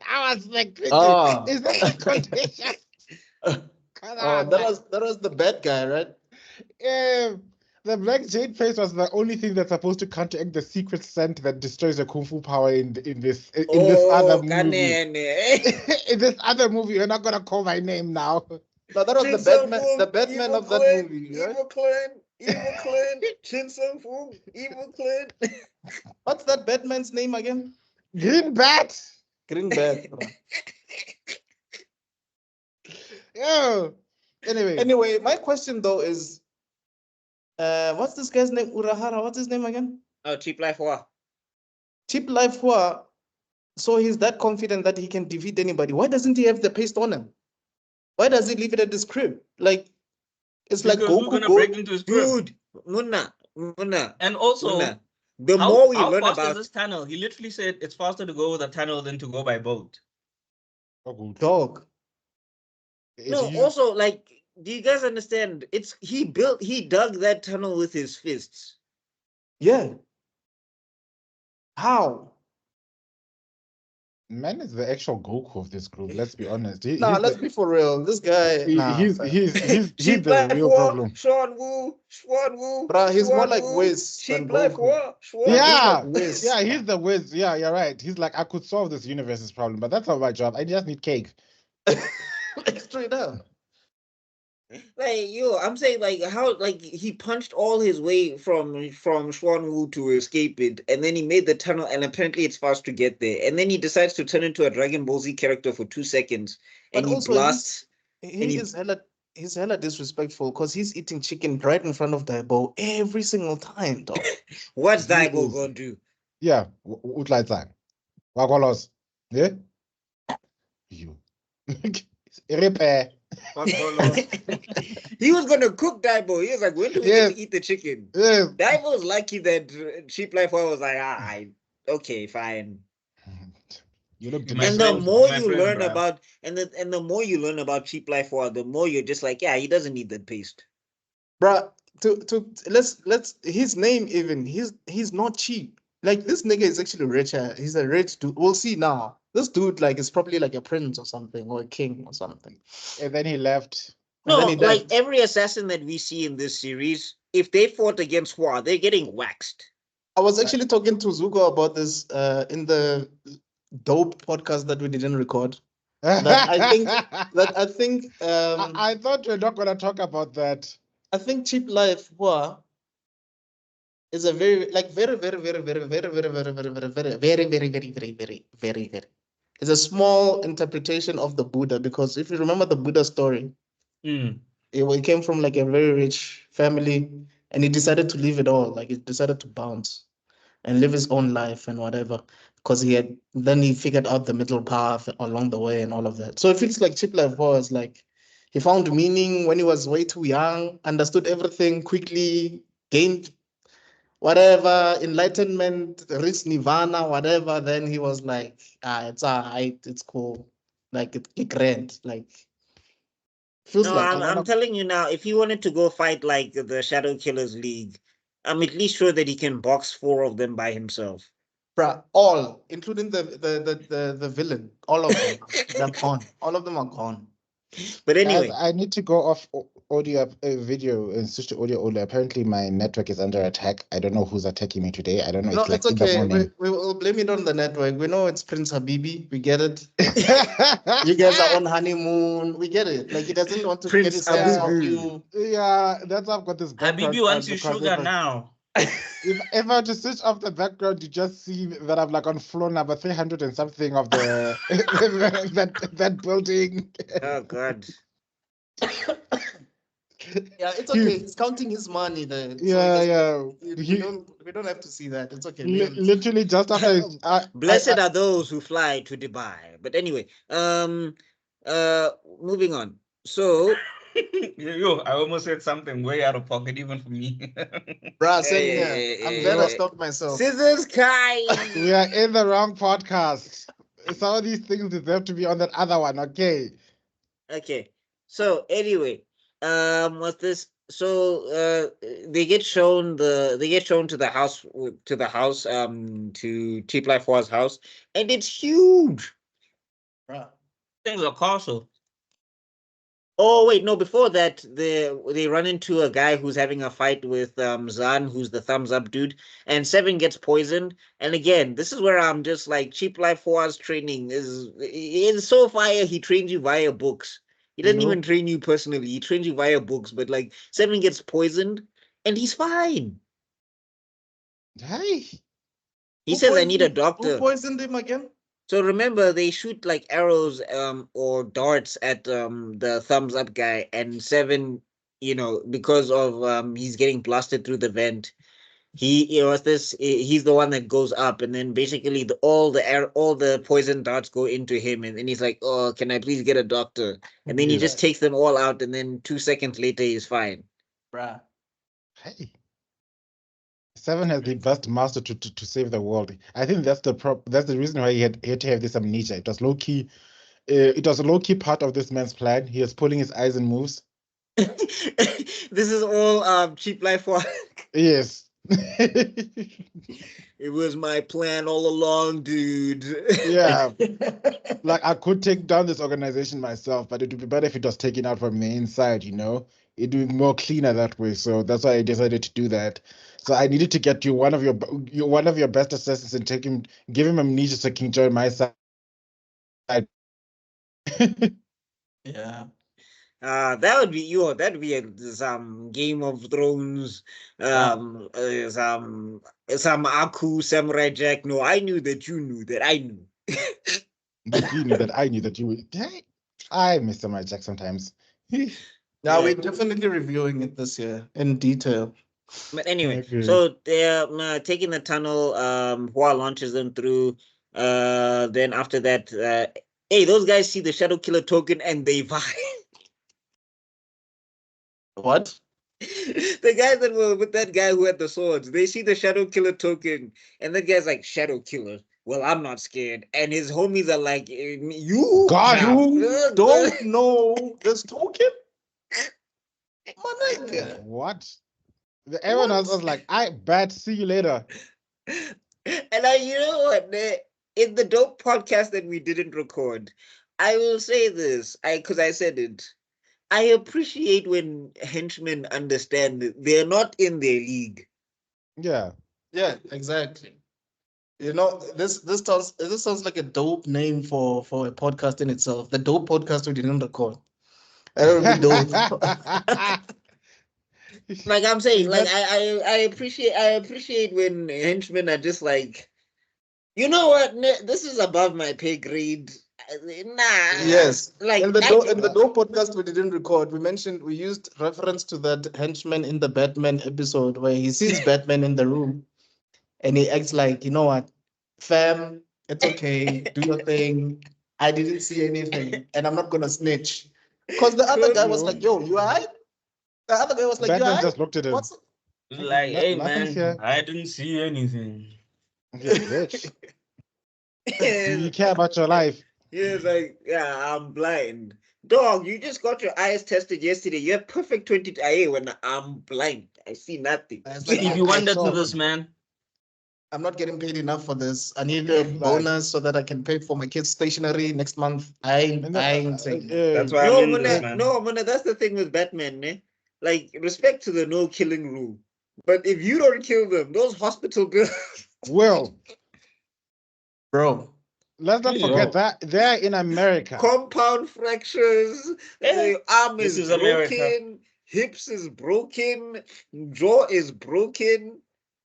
I was like, Oh. is that contagious? That was the bad guy, right? Yeah, the black jade paste was the only thing that's supposed to counteract the secret scent that destroys your kung fu power in this other movie. In this other movie, you're not gonna call my name now. No, that was the Batman of that movie, right? Evil clan, Chin Sung Fu, evil clan. What's that Batman's name again? Green Bat. Green Bat. Yeah. Anyway, my question though is, what's this guy's name? Urahara. What's his name again? Oh, Cheap Life Hua. Cheap Life Hua. So he's that confident that he can defeat anybody. Why doesn't he have the paste on him? Why does he leave it at his crib? Like, it's because like we're gonna break into his crib. Dude, Munna. And also, Munna, the more we how learn fast about is this tunnel? He literally said it's faster to go with a tunnel than to go by boat. dog. no, also like, do you guys understand? He dug that tunnel with his fists. Yeah. How? Man is the actual Goku of this group. Let's be honest. Let's be for real. This guy, he's Cheap the Life real Hua, problem. Swan Wu. Bruh, he's more Swan like Wu, Wiz than Cheap Life Goku. Hua, Swan Yeah, Wu. Wiz. yeah, he's the Wiz. Yeah, you're right. He's like, I could solve this universe's problem, but that's not my job. I just need cake. Like, straight up. Like, I'm saying, like, how, like, he punched all his way from Schwanwu to escape it, and then he made the tunnel, and apparently it's fast to get there, and then he decides to turn into a Dragon Ball Z character for 2 seconds, and But he also blasts. he's hella disrespectful because he's eating chicken right in front of Daibo every single time, dog. What's He Daibo is- gonna do? Yeah, utlaitsang. Wakolos. Yeah? You. Repair. He was gonna cook Daibo. He was like, when do we get to eat the chicken? Yes. Daibo's lucky that Cheap Life was like, okay, fine. You look My And friend- the more my you friend, learn bruh. about the more you learn about Cheap Life War, the more you're just like, yeah, he doesn't need that paste. Bruh, let's his name even, he's not cheap. Like, this nigga is actually richer. He's a rich dude. We'll see now. This dude like is probably like a prince or something, or a king or something. And then he left. And No, then he like left. every assassin that we see in this series, if they fought against Hua, they're getting waxed. I was actually talking to Zuko about this in the dope podcast that we didn't record. That I think I thought we're not gonna talk about that. I think Cheap Life Hua is a very it's a small interpretation of the Buddha, because if you remember the Buddha story, it came from like a very rich family and he decided to leave it all. Like he decided to bounce and live his own life and whatever. Because he figured out the middle path along the way and all of that. So it feels like Cheap Life was like he found meaning when he was way too young, understood everything quickly, gained whatever enlightenment, reached nirvana, whatever. Then he was like, it's alright, it's cool, like it's grand, like feels No, like I'm telling you now, if he wanted to go fight like the Shadow Killers League, I'm at least sure that he can box 4 of them by himself. bruh, all, including the villain, all of them, they're gone. All of them are gone. But anyway, Guys, I need to go off audio, video, and switch to audio only. Apparently, my network is under attack. I don't know who's attacking me today. I don't know. No, It's like it's in the okay. morning. We will blame it on the network. We know it's Prince Habibi. We get it. You guys are on honeymoon. We get it. Like he doesn't want to get Prince his hands off Habibi. you. Yeah, that's why I've got this background. Habibi wants on, you because sugar now. if I were to switch off the background, you just see that I'm like on floor number 300 and something of the that building. Oh God. Yeah, it's okay. He's counting his money then. Yeah. We don't have to see that. It's okay. Literally just after his, Blessed are those who fly to Dubai. But anyway, moving on. So Yo, I almost said something way out of pocket, even for me. Bruh, same here. I'm glad I stopped myself. Scissors Kai. we are in the wrong podcast. Some of these things deserve to be on that other one, okay? Okay. So anyway, what's this? So they get shown to the house to Cheap Life War's house, and it's huge. Bruh. Things are castle. Oh wait, no, before that, they run into a guy who's having a fight with Zan, who's the thumbs up dude, and Seven gets poisoned. And again, this is where I'm just like, Cheap Life War's training is so fire. He trains you via books. He doesn't even train you personally. He trains you via books, but like Seven gets poisoned and he's fine. Hey. He says, I need a doctor. Who poisoned him again? So remember, they shoot like arrows or darts at the thumbs up guy, and Seven, because of he's getting blasted through the vent. He's the one that goes up, and then basically all the poison darts go into him, and then he's like, oh, can I please get a doctor? And then he just takes them all out, and then 2 seconds later he's fine. Bruh. Hey. Seven has the best master to save the world. I think that's the reason why he had to have this amnesia. It was low key. It was a low key part of this man's plan. He was pulling his eyes and moves. This is all Cheap Life War. Yes. It was my plan all along, dude. Yeah. Like I could take down this organization myself, but it would be better if it was taken out from the inside, It would be more cleaner that way. So that's why I decided to do that. So I needed to get you one of your best assassins and give him amnesia so he can join my side. Yeah. That would be some Game of Thrones, some Aku Samurai Jack. No, I knew that you knew that I knew. But you knew that I knew that you would. I miss Samurai Jack sometimes. Now we're definitely reviewing it this year in detail. But anyway, Okay. so they're taking the tunnel. Hua launches them through. Then after that, hey, those guys see the Shadow Killer token and they vibe. What? The guys that were with that guy who had the swords, they see the Shadow Killer token, and that guy's like, Shadow Killer. Well, I'm not scared. And his homies are like, you don't know this token? My nigga. What? Everyone else was like, I bet, see you later. And you know what? in the dope podcast that we didn't record, I will say this, because I said it. I appreciate when henchmen understand that they're not in their league. Yeah. Yeah, exactly. You know, this sounds like a dope name for a podcast in itself. The dope podcast we didn't record. That would be dope. Like I'm saying, like That's- I appreciate when henchmen are just like, you know what? This is above my pay grade. Nah. Yes. Like In the dope podcast we didn't record, we used reference to that henchman in the Batman episode where he sees Batman in the room and he acts like, you know what, fam, it's okay, do your thing. I didn't see anything, and I'm not gonna snitch. Because the other guy was like, yo, you alright? The other guy was like, you Batman alright? just looked at him. What's Like, hey Nothing's man, here. I didn't see anything. Yeah, bitch. Do you care about your life? He's like, yeah, I'm blind. Dog, you just got your eyes tested yesterday. You have perfect 20 eye when I'm blind. I see nothing. It's like, If you wonder saw- to this man, I'm not getting paid enough for this. I need a bonus so that I can pay for my kids' stationery next month. I ain't saying that. that's why No, I'm in this, Muna, man. no, Muna, that's the thing with Batman, ne? Like, respect to the no killing rule. But if you don't kill them, those hospital bills. Well, Bro, let's not Yeah. forget that they're in America. Compound fractures, Yeah, the arm this is is broken, America. hips is broken, jaw is broken.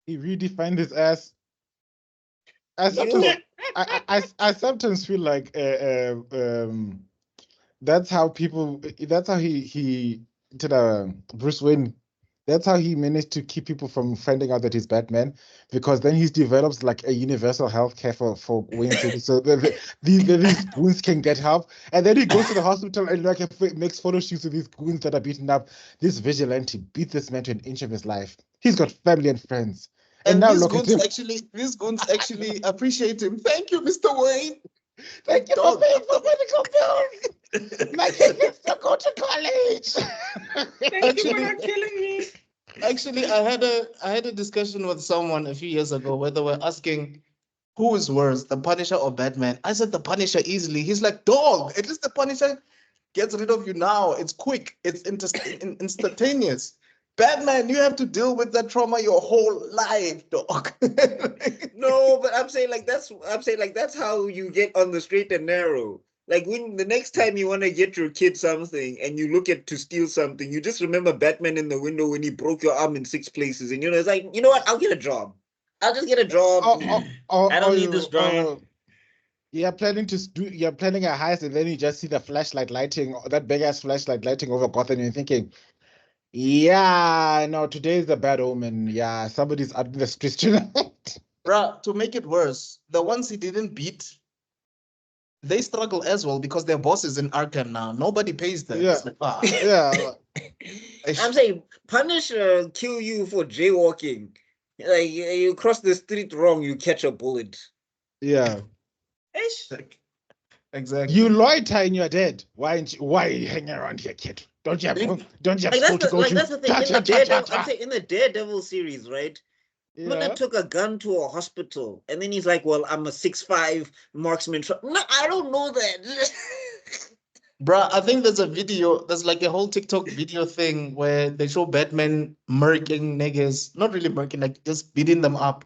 He redefined his ass. I sometimes feel like that's how people. That's how he to the Bruce Wayne. That's how he managed to keep people from finding out that he's Batman, because then he develops like a universal health care for Wayne City, so these goons can get help. And then he goes to the hospital and like makes photo shoots with these goons that are beaten up. This vigilante beat this man to an inch of his life. He's got family and friends. And now these look at goons him. actually appreciate him. Thank you, Mr. Wayne. Thank you for Dog. paying for medical bills. My kid needs to go to college. Thank you for not killing me. Actually, I had a discussion with someone a few years ago where they were asking who is worse, the Punisher or Batman. I said the Punisher easily. He's like, dog, at least the Punisher gets rid of you now. It's quick. It's instantaneous. Batman, you have to deal with that trauma your whole life, dog. No, but I'm saying that's how you get on the straight and narrow. Like when the next time you want to get your kid something and you look at to steal something, you just remember Batman in the window when he broke your arm in 6 places, and it's like, you know what? I'll get a job. I'll just get a job. I don't need this drama. You're planning a heist, and then you just see the flashlight lighting, that big ass flashlight lighting over Gotham, and you're thinking, yeah, no, today is the bad omen. Yeah, somebody's out in the streets tonight. Bruh, to make it worse, the ones he didn't beat, they struggle as well because their boss is in Arkham now. Nobody pays them. Yeah. It's like, Yeah. I'm saying Punisher kill you for jaywalking. Like you cross the street wrong, you catch a bullet. Yeah. Exactly. You loiter and you're dead. Why are you hanging around here, kid? Don't you have school to go to? That's the thing. In the Daredevil, I'm saying in the Daredevil series, right? Muna Yeah. took a gun to a hospital, and then he's like, "Well, I'm a 6'5" marksman." No, I don't know that. Bruh, I think there's like a whole TikTok video thing where they show Batman murking niggas, not really murking, like just beating them up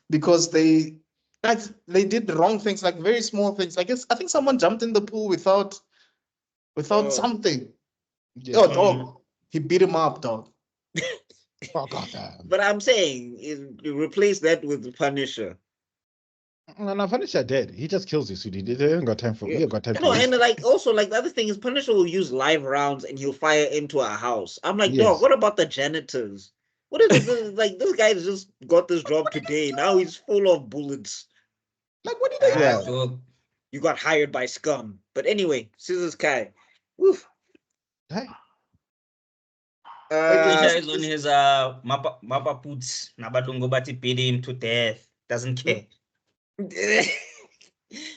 because they did the wrong things, like very small things. I think someone jumped in the pool without something. Yeah. Oh, dog, he beat him up, dog. Fuck off that. But I'm saying, you replace that with the Punisher. No, Punisher dead. He just kills you, sweetie. They haven't got time for. Yeah. We have got time No, for. and like also like the other thing is Punisher will use live rounds and he'll fire into a house. I'm like, Yes. dog, what about the janitors? What is this? Like this guy just got this job today. Now he's full of bullets. Like, what did I do? Yeah. So, You got hired by scum. But anyway, Scissors Kai. Woof. Hey. Punisher is on his mapa puts Nabadongo Bati beat him to death. Doesn't care.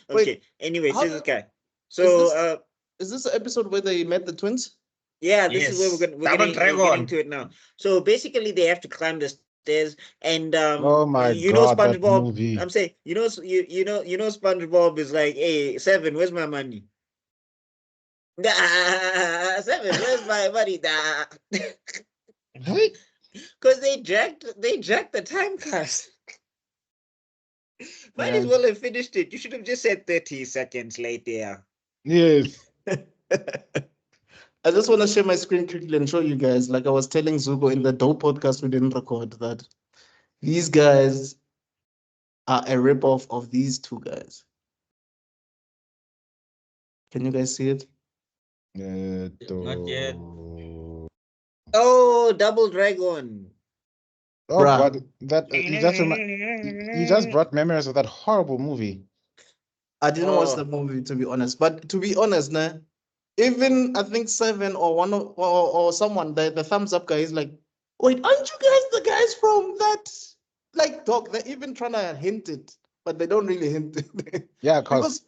Okay. Anyway, how Scissors did- Kai. So Is this the episode where they met the twins? yeah, this is where we're Double getting dragon. to it now. So basically, they have to climb this stairs, and Oh my you know God, that SpongeBob. movie. I'm saying, you know SpongeBob is like, hey, Seven, where's my money? Nah, Seven, where's my money? Nah. Hey, Because they jacked the time cast. Might as Yeah. well have finished it. You should have just said 30 seconds later. yes. I just want to share my screen quickly and show you guys. Like I was telling Zugo in the Dope podcast we didn't record, that these guys are a ripoff of these two guys. Can you guys see it? Not yet. Oh, Double Dragon. Oh Bruh. God, that you just brought memories of that horrible movie. I didn't watch Oh. the movie, to be honest. But to be honest, nah, even I think Seven or one of, or someone, the thumbs up guy is like, wait, aren't you guys the guys from that? Like, dog, they're even trying to hint it, but they don't really hint it. Yeah, because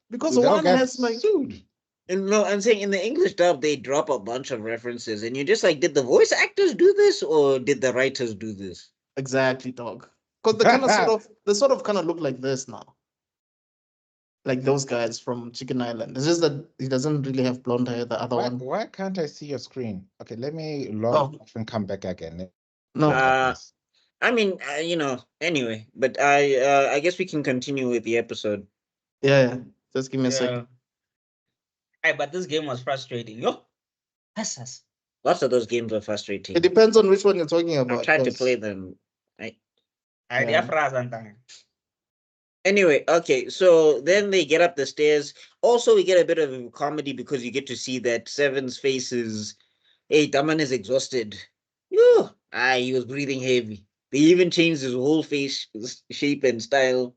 because they'll one get has like, sued. And no, I'm saying in the English dub, they drop a bunch of references, and you're just like, did the voice actors do this, or did the writers do this? exactly, dog. Because they kind of sort of kind of look like this now. Like those guys from Chicken Island. It's just that he doesn't really have blonde hair, the other one. Why can't I see your screen? Okay, let me log off and come back again. No. I mean, anyway, but I guess we can continue with the episode. Yeah. Just give me a second. Hey, but this game was frustrating. Yo, yes. Lots of those games are frustrating. It depends on which one you're talking about. I've tried to 'cause- play them. Yeah. Anyway, okay, so then they get up the stairs. Also, we get a bit of comedy because you get to see that Seven's face is, hey, Daman is exhausted. He was breathing heavy. They even changed his whole face shape and style.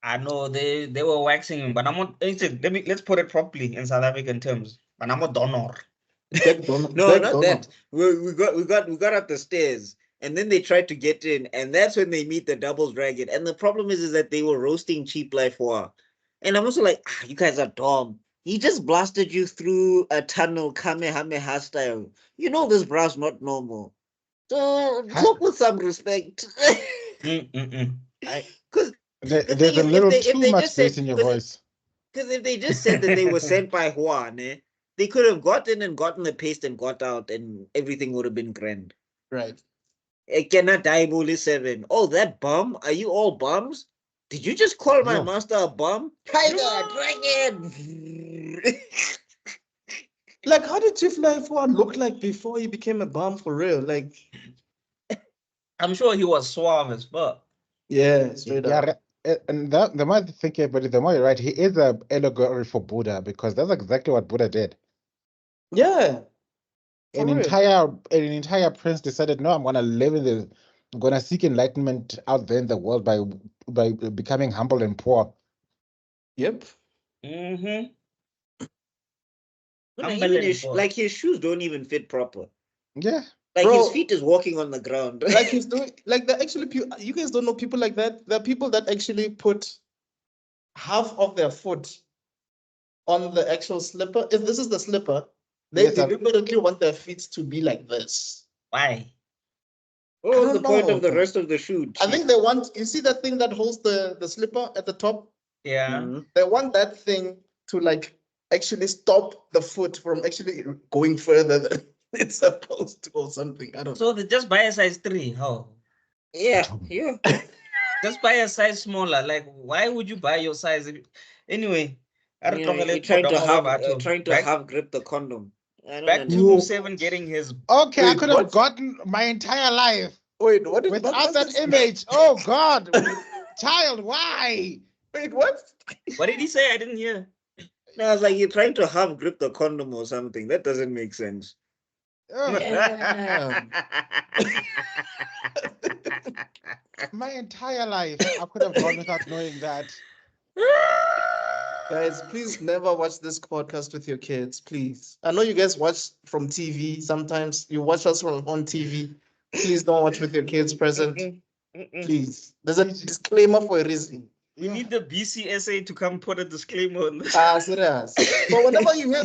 I know they were waxing him, but I'm not. Let's put it properly in South African terms. But I'm a donor. No, not that. We got up the stairs, and then they tried to get in, and that's when they meet the double dragon. And the problem is that they were roasting Cheap Life War. And I'm also like, you guys are dumb. He just blasted you through a tunnel, Kamehameha style. You know this brow's not normal. So talk with some respect. Because There's a little too much bass in your voice. Because if they just said that they were sent by Juan, they could have gotten the paste and got out, and everything would have been grand. Right. Cannot die, Bully 7. Oh, that bum? Are you all bums? Did you just call my master a bum? Tiger, dragon! Like, how did Chief Life One look like before he became a bum for real? Like, I'm sure he was suave as fuck. Yeah, straight up. And the more I think about it, the more you're right. He is an allegory for Buddha, because that's exactly what Buddha did. Yeah. An entire prince decided, no, I'm gonna seek enlightenment out there in the world by becoming humble and poor. Yep. Mm-hmm. Even his shoes don't even fit proper. Yeah. Like, Bro, his feet is walking on the ground. Like he's doing, like the actually, you guys don't know people like that. There are people that actually put half of their foot on the actual slipper. If this is the slipper, they Yes, deliberately want their feet to be like this. Why? What was the point of the rest of the shoe? I think they want, you see that thing that holds the slipper at the top? Yeah. They want that thing to like actually stop the foot from actually going further than it's supposed to, or something. I don't know. So they just buy a size 3. How? Yeah. Just buy a size smaller. Like, why would you buy your size? Anyway, You're trying to half grip the condom. Back to 7 getting his. Okay, I could have gotten my entire life. Wait, what? Without that image. Oh God, child, why? Wait, what? What did he say? I didn't hear. No, I was like, you're trying to half grip the condom or something. That doesn't make sense. Yeah. My entire life, I could have gone without knowing that. Guys, please never watch this podcast with your kids, please. I know you guys watch from TV. Sometimes you watch us on TV. Please don't watch with your kids present. Please. There's a disclaimer for a reason. We need the BCSA to come put a disclaimer on this. Serious. But whenever you hear,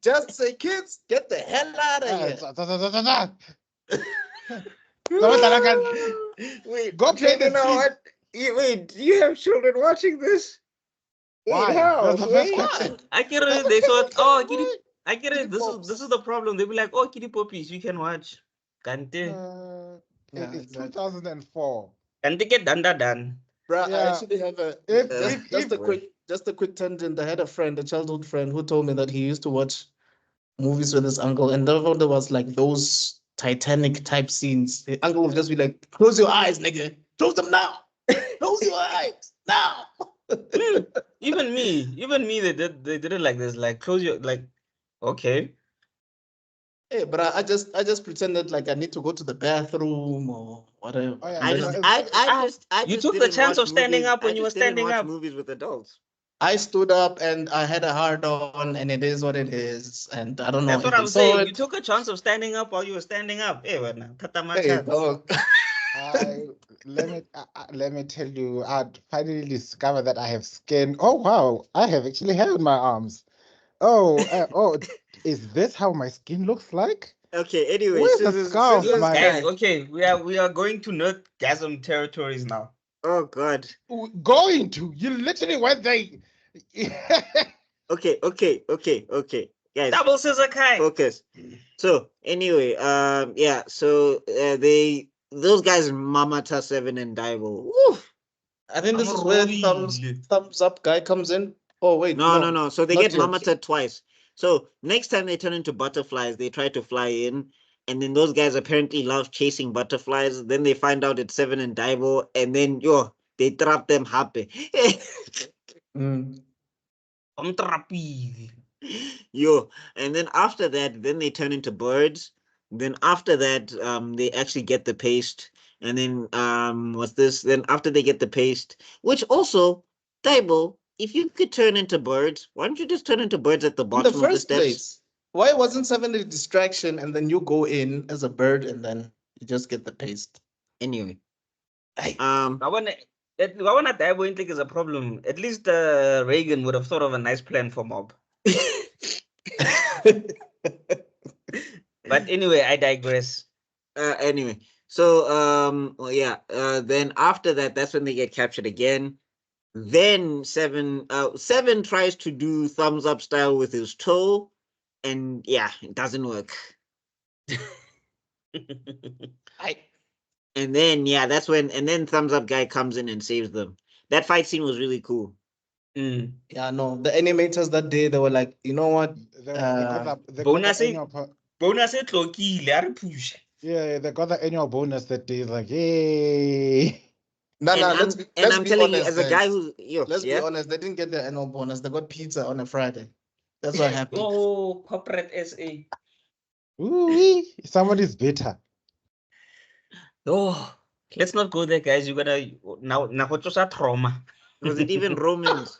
just say, kids, get the hell out of here. Wait, Go play the children are scene. what? Wait, do you have children watching this? Wait, Why? how? That's the first Wait. question. I get it. They thought, oh, kitty. Wait. I get it. This is the problem. They'll be like, oh, kitty poppies, you can watch. Kante. Yeah, It's exactly. 2004. Kante get done. Bruh, I Yeah. actually have a If just a quick tangent. I had a friend, a childhood friend, who told me that he used to watch movies with his uncle, and there was like those Titanic type scenes. The uncle would just be like, "Close your eyes, nigga. Close them now. Close your eyes now." Even me, they did it like this. Like close your okay. Hey, but I just pretended like I need to go to the bathroom or whatever. Oh, yeah, I no, just You took the didn't chance watch of standing movies- up when I you were just didn't standing watch up. movies with adults. I stood up and I had a hard on, and it is what it is. And I don't know That's if what they I'm saw saying. it. You took a chance of standing up while you were standing up. Hey, what now? Hey, dog. let me tell you, I'd finally discovered that I have skin. Oh wow, I have actually hair on my arms. Oh, is this how my skin looks like? Okay, anyway, Where's the scissors, scarf, scissors man? Guys, guy. okay, we are going to nerdgasm territories now. Oh God. Going to you literally went there. Okay. Guys, Double scissor Kai. focus. So anyway, yeah, so those guys Mamata 7 and Daibo. Woo! I think this I'm is where rolling. thumbs up guy comes in. Oh wait, No. So they not get yet. Mamata twice. So next time they turn into butterflies, they try to fly in, and then those guys apparently love chasing butterflies. Then they find out it's 7 and Daibo, and then they trap them happy. Mm. I'm trappy. And then after that, then they turn into birds. Then after that, they actually get the paste. And then what's this? Then after they get the paste, which also, Taibo, if you could turn into birds, why don't you just turn into birds at the In the bottom of the first steps? place, why wasn't 7 a distraction and then you go in as a bird and then you just get the paste? Anyway. Hey. I want to die when is a problem. At least Reagan would have thought of a nice plan for Mob. But anyway, I digress. Anyway, so well, yeah. Then after that, that's when they get captured again. Then Seven tries to do thumbs up style with his toe, and yeah, it doesn't work. And then that's when thumbs up guy comes in and saves them. That fight scene was really cool. Yeah, no, the animators that day, they were like, you know what? They got the bonus annual push. yeah, they got the annual bonus that day. Like, yay. No, I'm telling you, as a guy who's let's be honest, they didn't get their annual bonus. They got pizza on a Friday. That's what happened. Oh, corporate SA. Ooh, somebody's bitter. Oh, let's not go there, guys. You gotta now what's your trauma? Was it even Romans?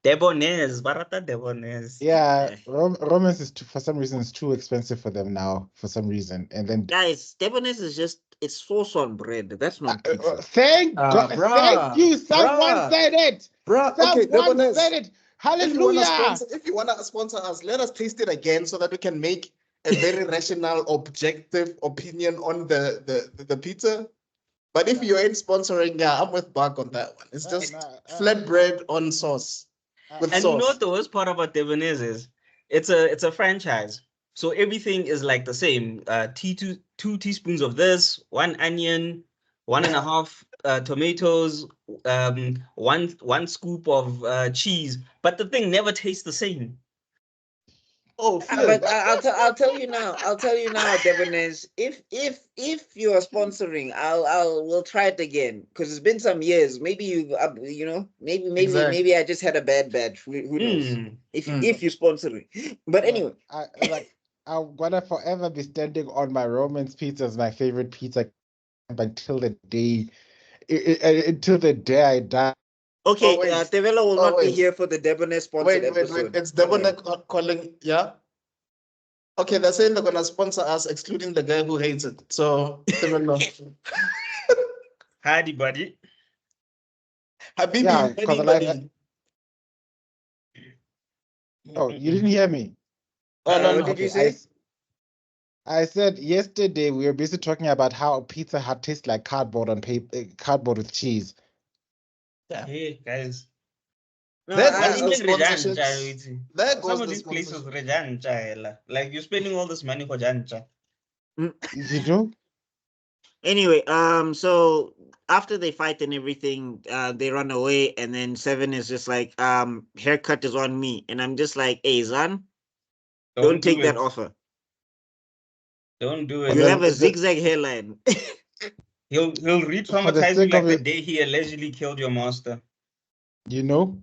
Debonaise, barata Debonaise. Yeah, Romans is for some reason it's too expensive for them now. For some reason, and then guys, Debonaise is just sauce on bread. That's not pizza. Thank God, thank you. Someone said it, bruh. Okay, someone said it. Hallelujah. If you wanna sponsor us, let us taste it again so that we can make a very rational, objective opinion on the pizza. But if you ain't sponsoring, yeah, I'm with Buck on that one. It's just flatbread on sauce. With And sauce. you know what the worst part about Debonaise is? It's a franchise. So everything is like the same. 2 teaspoons of this, 1 onion, 1.5 tomatoes, 1 scoop of cheese. But the thing never tastes the same. Oh, but I'll tell you now. Debonaise, if you are sponsoring, we'll try it again because it's been some years. Maybe you maybe Exactly. maybe I just had a bad batch. Who knows? If you're sponsoring, but anyway, I'm gonna forever be standing on my Romans pizza as my favorite pizza until the day I die. Okay, Tevelo will not be here for the Debonaise sponsored episode. Wait. It's Debonaise calling, yeah? Okay, they're saying they're going to sponsor us, excluding the guy who hates it. So, Tevelo. Hardy buddy. Habibi, Yeah, 'cause anybody. Oh, you didn't hear me? Oh, no. What did you say? I said yesterday we were busy talking about how Pizza Hut tastes like cardboard on paper, cardboard with cheese. Yeah. Hey guys, No, There but goes in the the Rejan sponsorships. There some goes of the these places sponsorship. Rejan like you're spending all this money for Jancha. You know? anyway, so after they fight and everything, they run away, and then Seven is just like, haircut is on me, and I'm just like, hey, Zan, don't do take that it. offer. Don't do But it. You'll then have a is it- zigzag hairline. He'll For the re-traumatize you sake like of the it, day he allegedly killed your master. you know?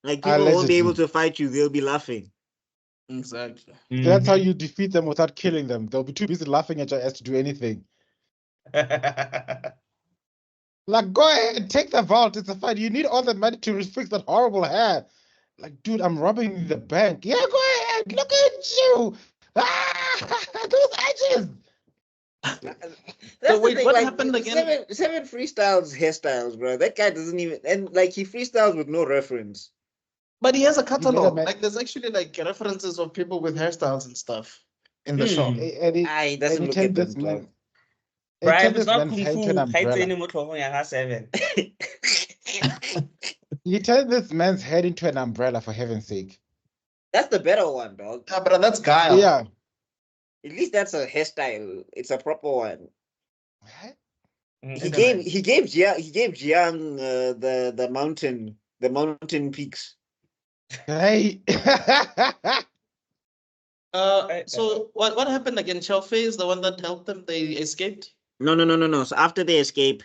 Like people won't be able Allegedly. to fight you; they'll be laughing. Exactly. That's how Mhm. you defeat them without killing them. They'll be too busy laughing at your ass to do anything. Like, go ahead, take the vault. It's a fight. You need all the money to fix that horrible hair. Like, dude, I'm robbing the bank. Yeah, go ahead. Look at you. Ah, those edges. That's the wait, thing. what Like happened again? seven freestyles hairstyles, bro. That guy doesn't even, and like he freestyles with no reference. But he has a You better catalog. man. Like there's actually like references of people with hairstyles and stuff in the shop. And He and doesn't he look at turned them, this bro. man. He Bro, if turned it's this not man's kung hair into an fu, hi umbrella. any mo tlhogong ya ga 7. He turned this man's head into an umbrella, for heaven's sake. That's the better one, dog. Yeah, but that's Guile. Yeah. At least that's a hairstyle. It's a proper one. What? He gave Jiang the mountain peaks. Hey. So what happened again? Xiaofei is the one that helped them. They escaped. No. So after they escape,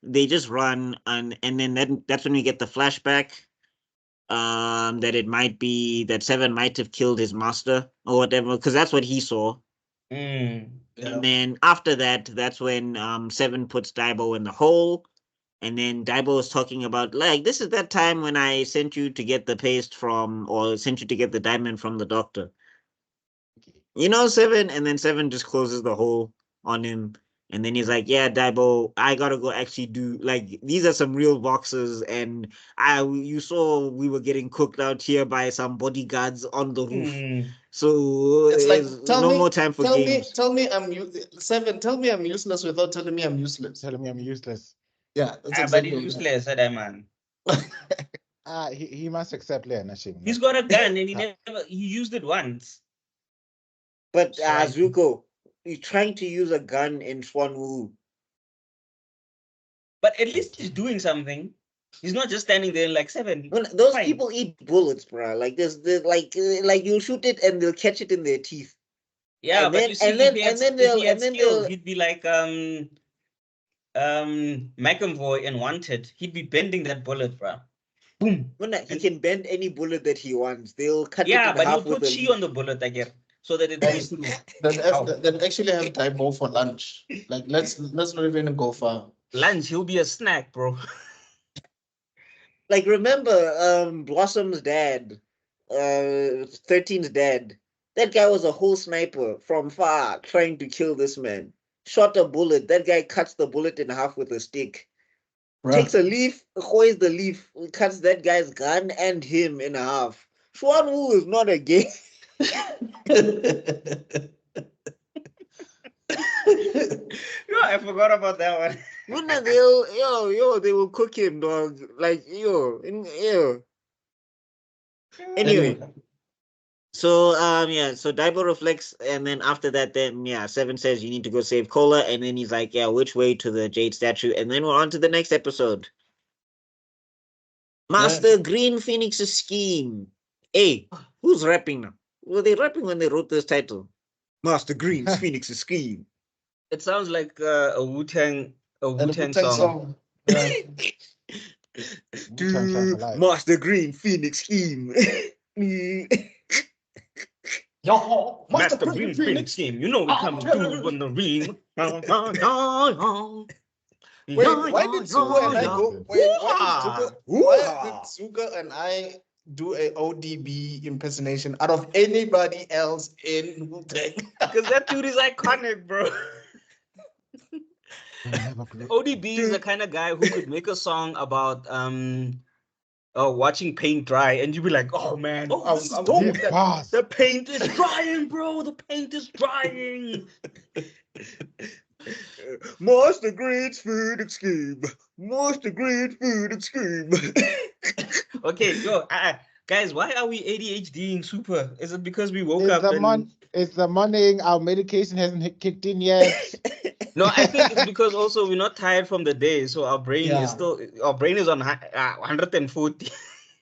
they just run, and then that's when we get the flashback. That it might be that Seven might have killed his master or whatever, because that's what he saw. Mm. Yeah. And then after that, that's when Seven puts Daibo in the hole. And then Daibo is talking about, like, this is that time when I sent you to get the paste from, or sent you to get the diamond from the doctor. You know, Seven? And then Seven just closes the hole on him. And then he's like, yeah, Daibo, I gotta go actually do, like, these are some real boxes. And you saw we were getting cooked out here by some bodyguards on the roof. Mm. So It's like there's no more time for games. Tell me Seven. Tell me I'm useless without telling me I'm useless. Telling me I'm useless. Yeah, that's But exactly he's what useless, that man. He must accept Leon. He's got a gun and he used it once. But So I- Zuko, you're trying to use a gun in Swan Wu. But at least he's doing something. He's not just standing there like 7. When those Fine. people eat bullets, bro. Like there's like you'll shoot it and they'll catch it in their teeth. Yeah, And but then- you see, and then- if he had, and then if they'll- he had and then skill, they'll- he'd be like McAvoy in Wanted. He'd be bending that bullet, bro. Boom. When he can bend any bullet that he wants. They'll cut Yeah, it in but he'll half with put a chi leaf. on the bullet again, so that it goes through. Then actually have Daibo for lunch. Like let's not even go far. Lunch, he'll be a snack, bro. Like remember Blossom's dad, 13's dad. That guy was a whole sniper from far trying to kill this man. Shot a bullet. That guy cuts the bullet in half with a stick. Takes a leaf, hoists the leaf, cuts that guy's gun and him in half. Swan Wu is not a game. No, I forgot about that one. Wouldn't they they will cook him, dog. Like yo. Anyway, so so Daibo reflects, and then after that, then Seven says you need to go save Cola, and then he's like, yeah, which way to the Jade statue? And then we're on to the next episode. Master Green Phoenix's scheme. Hey, who's rapping now? Were they rapping when they wrote this title? Master Green's Phoenix's scheme. It sounds like a Wu-Tang Wu-Tang song. Yeah. Master Green Phoenix scheme. Yo, Master Green Phoenix scheme. You know we come through on the ring. Wait, why did Zuga and I go? Why did Zuga and I do a ODB impersonation out of anybody else in Wu-Tang? Because that dude is iconic, bro. ODB is the kind of guy who could make a song about watching paint dry, and you'd be like, "Oh man, this is dope. Deep pass. The paint is drying, bro. The paint is drying." Master Green's food scheme. Master Green's food scheme. Okay, yo, guys, why are we ADHDing super? Is it because we woke It's up and... It's the morning. Our medication hasn't kicked in yet. No, I think it's because also we're not tired from the day, so our brain is still on 140.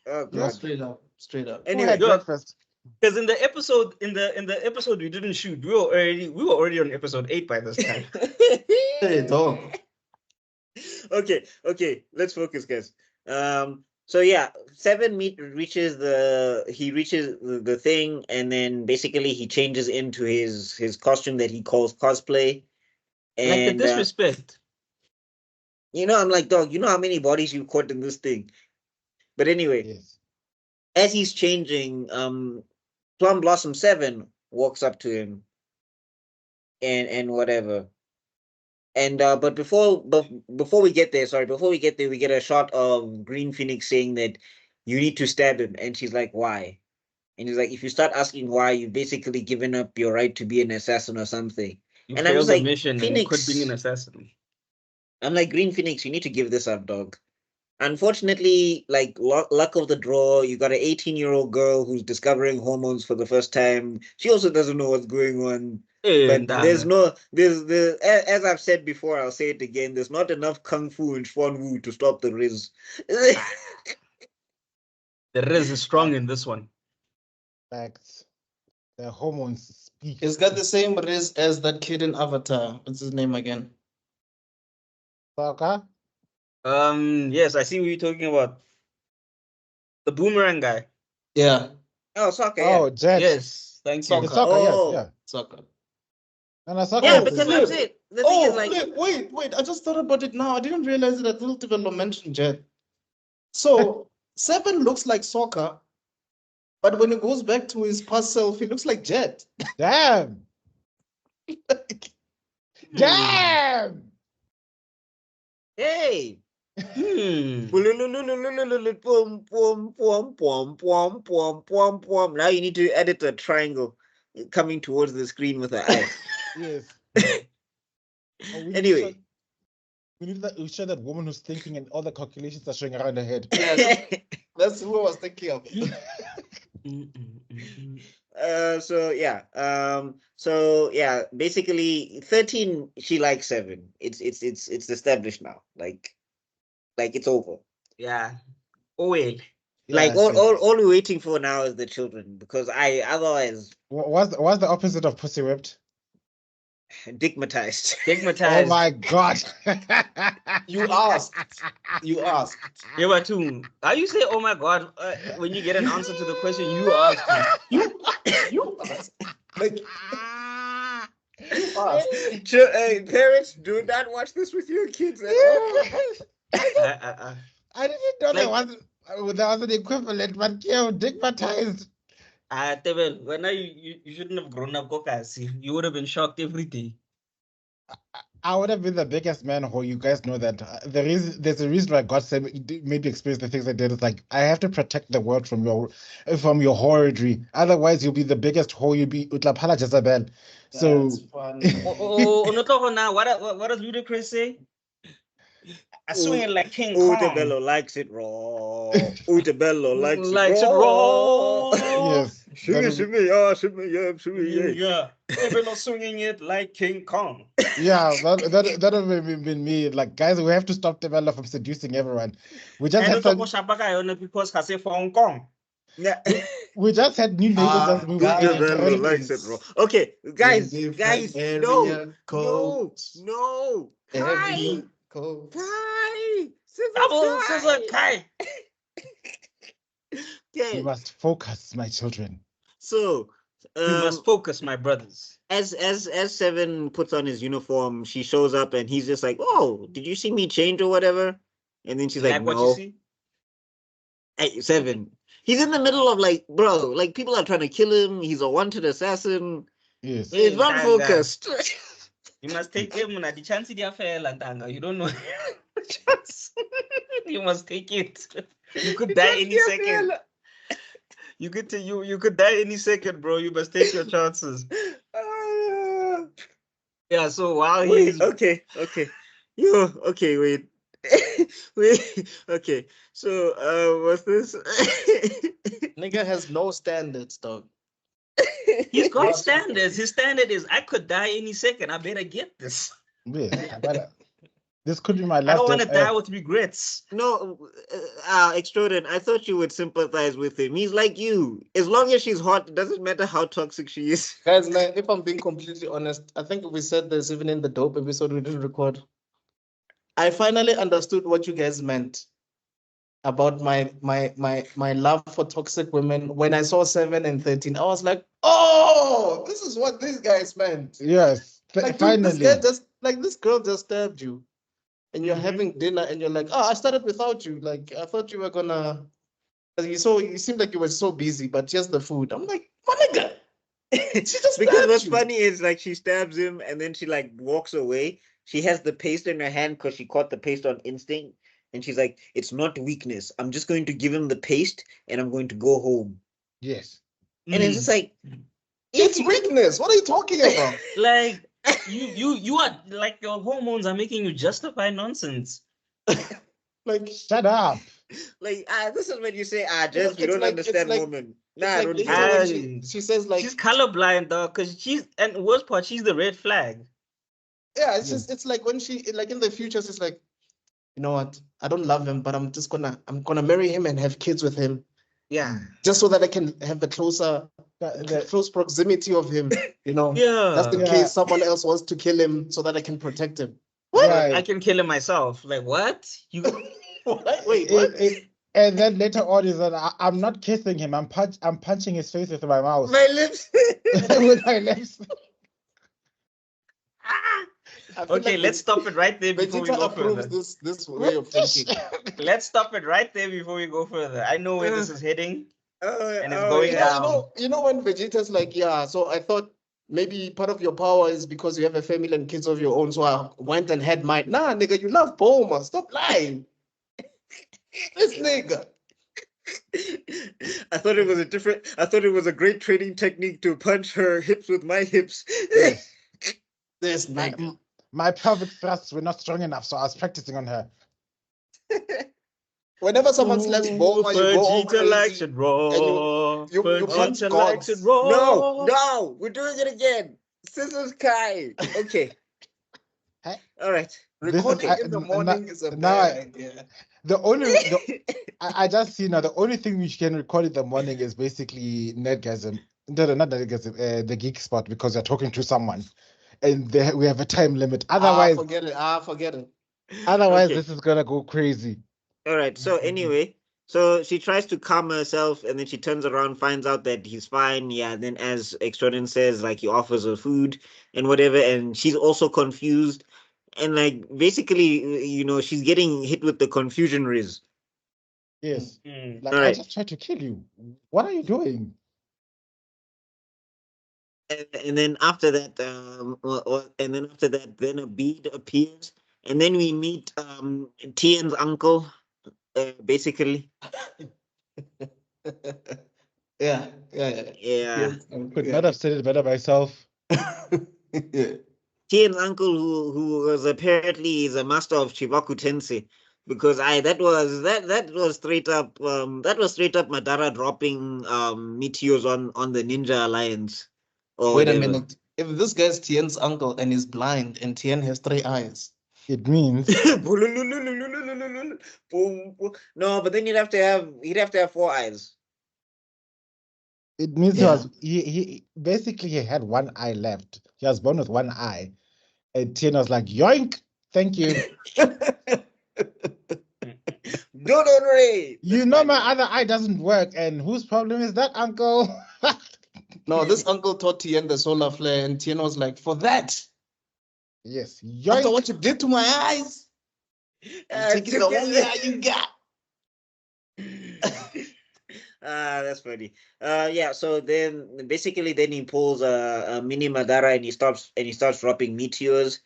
Oh, Yeah, God. straight up. Who Anyway, had breakfast? Because in the episode we didn't shoot, we were already on episode 8 by this time. Hey, dog. Okay, let's focus, guys. So yeah, Seven reaches the thing, and then basically he changes into his costume that he calls cosplay. Like the And disrespect. I'm like, dog, you know how many bodies you caught in this thing? But anyway, Yes. as he's changing, Plum Blossom 7 walks up to him and whatever. And but before we get there, we get a shot of Green Phoenix saying that you need to stab him, and she's like, why? And he's like, if you start asking why, you've basically given up your right to be an assassin or something. You And I'm failed just the like, mission and you could be an assassin. I'm like, Green Phoenix, you need to give this up, dog. Unfortunately, like luck of the draw, you got an 18-year-old girl who's discovering hormones for the first time. She also doesn't know what's going on. But there's as I've said before, I'll say it again. There's not enough kung fu in Xuan Wu to stop the Riz. The Riz is strong in this one. Facts. The hormones speak. It's got the same riz as that kid in Avatar. What's his name again? Soccer? Yes, I see what you're talking about. The boomerang guy. Yeah. Oh, soccer. Oh, Yeah. Jet. Yes, thank you. Soccer. The soccer, Oh. yes, yeah. Soccer. And soccer Yeah, is- because that's it. The thing is, like, wait. I just thought about it now. I didn't realize that little development Jet. So, Seven looks like Soccer, but when he goes back to his past self, he looks like Jet. Damn. Damn. hey. Hmm. Now you need to edit a triangle coming towards the screen with an eye. Yes. Anyway. We need to show that woman who's thinking and all the calculations are showing around her head. Yeah, that's who I was thinking of. So yeah, basically 13 she likes 7. It's established now. Like it's over. Yeah. Oh wait. Like Yeah, all we're waiting for now is the children, because otherwise what's the opposite of pussy whipped? digmatized. Oh Stigmatized. my god. You asked. Yeah, but too. How you say, oh my god, when you get an answer to the question you asked? You asked. Like, you asked. Parents, do not watch this with your kids at all. I didn't know there was an equivalent, but yeah, digmatized. Tebel, when you shouldn't have grown up Kokasi. You would have been shocked every day. I would have been the biggest man whore. You guys know that. There's a reason why God said made me experience the things I did. It's like I have to protect the world from your whoredry. Otherwise, you'll be the biggest whore. You'll be Utlapala Jezebel. So That's fun. What does Ludacris say? I swing it like King Kong. Utabello likes it raw. Utabello likes it raw. yes, Shimmy, yeah. Yeah. Tebello swinging it like King Kong. yeah, that would have been me. Like, guys, we have to stop Tebello from seducing everyone. We just had because I say Hong Kong. Yeah. we just had new neighbors as we were Utabello likes it raw. Okay, guys, Different no, area codes. no. Every Kai, code. Kai, Double scissor Kai. we Okay, must focus, my children. so We must focus, my brothers. as Seven puts on his uniform, she shows up and he's just like, "Oh, did you see me change or whatever?" And then she's like, What "No." you see? Hey, Seven. He's in the middle of like, bro, like people are trying to kill him. He's a wanted assassin. Yes. He's not focused. You must take him the chance. You don't know. Chance. You must take it. You could die any second. You could die any second, bro. You must take your chances. Yeah, so while he's okay. Wait. Wait. Okay. So what's this? Nigga has no standards, dog. he's got standards. His standard is I could die any second. I better get this. Yes, but this could be my I last. don't want to die with regrets. No, Extraordin, I thought you would sympathize with him. He's like you. As long as she's hot, it doesn't matter how toxic she is. Guys, man, if I'm being completely honest, I think we said this even in the dope episode we didn't record. I finally understood what you guys meant about my love for toxic women. When I saw 7 and 13, I was like, oh, this is what these guys meant. Yes, Like, finally. dude, this girl just stabbed you. And you're having dinner and you're like, oh, I started without you. Like, I thought you were gonna, you seemed like you were so busy, but just the food. I'm like, my nigga. She just because what's funny is like she stabs him and then she like walks away. She has the paste in her hand because she caught the paste on instinct. And she's like, it's not weakness. I'm just going to give him the paste and I'm going to go home. Yes. And it's just like, it's weakness. What are you talking about? Like, you are like your hormones are making you justify nonsense. Like, shut up. Like, this is when you say, just you don't like, understand women. Nah, like, don't you do know, that. when she says like she's colorblind, dog, because and worst part, she's the red flag. Yeah, it's just it's like when she like in the future, she's like, you know what? I don't love him, but I'm gonna marry him and have kids with him. Yeah. Just so that I can have the close proximity of him, you know. Yeah. Just in case someone else wants to kill him so that I can protect him. What? Right. I can kill him myself. Like what? You what? Wait, what? And then later on is that I'm not kissing him. I'm punching his face with my mouth. My lips. With my lips. Okay, like let's stop it right there before we go further. This way of thinking. Let's stop it right there before we go further. I know where this is heading, and it's going down. You know when Vegeta's like, yeah, so I thought maybe part of your power is because you have a family and kids of your own, so I went and had mine. Nah, nigga, you love Boma. Stop lying. This nigga. I thought it was a great training technique to punch her hips with my hips. This nigga. My pelvic thrusts were not strong enough, so I was practicing on her. Whenever someone slaps Boma, you go all crazy. Likes it raw. You punch likes it raw. No, we're doing it again. Scissors Kai. Okay. All right. Recording in the morning is a bad idea. I just see now the only thing we can record in the morning is basically Nerdgasm. No, not Nerdgasm, the geek spot, because you're talking to someone. And we have a time limit. Otherwise, forget it. Otherwise, this is gonna go crazy. All right. So anyway, so she tries to calm herself, and then she turns around, finds out that he's fine. Yeah. Then, as Extraordin says, like he offers her food and whatever, and she's also confused, and like basically, you know, she's getting hit with the confusion riz. Yes. Like I just tried to kill you. What are you doing? And then after that, then a bead appears, and then we meet Tian's uncle, basically. Yeah. Could not have said it better myself. Tian's uncle, who was apparently is a master of Chibaku Tensei, because that was straight up Madara dropping meteors on the Ninja Alliance. Wait a minute. If this guy's Tien's uncle and he's blind and Tien has 3 eyes, it means no, but then he'd have to have 4 eyes. It means he basically he had 1 eye left. He was born with 1 eye. And Tien was like, yoink, thank you. Don't worry. You know my other eye doesn't work, and whose problem is that, uncle? No, this uncle taught Tien the solar flare, and Tien was like, for that. Yes. Yoink. After what you did to my eyes, take it the only eye you got. That's funny. Yeah, so then basically he pulls a mini Madara and he starts dropping meteors.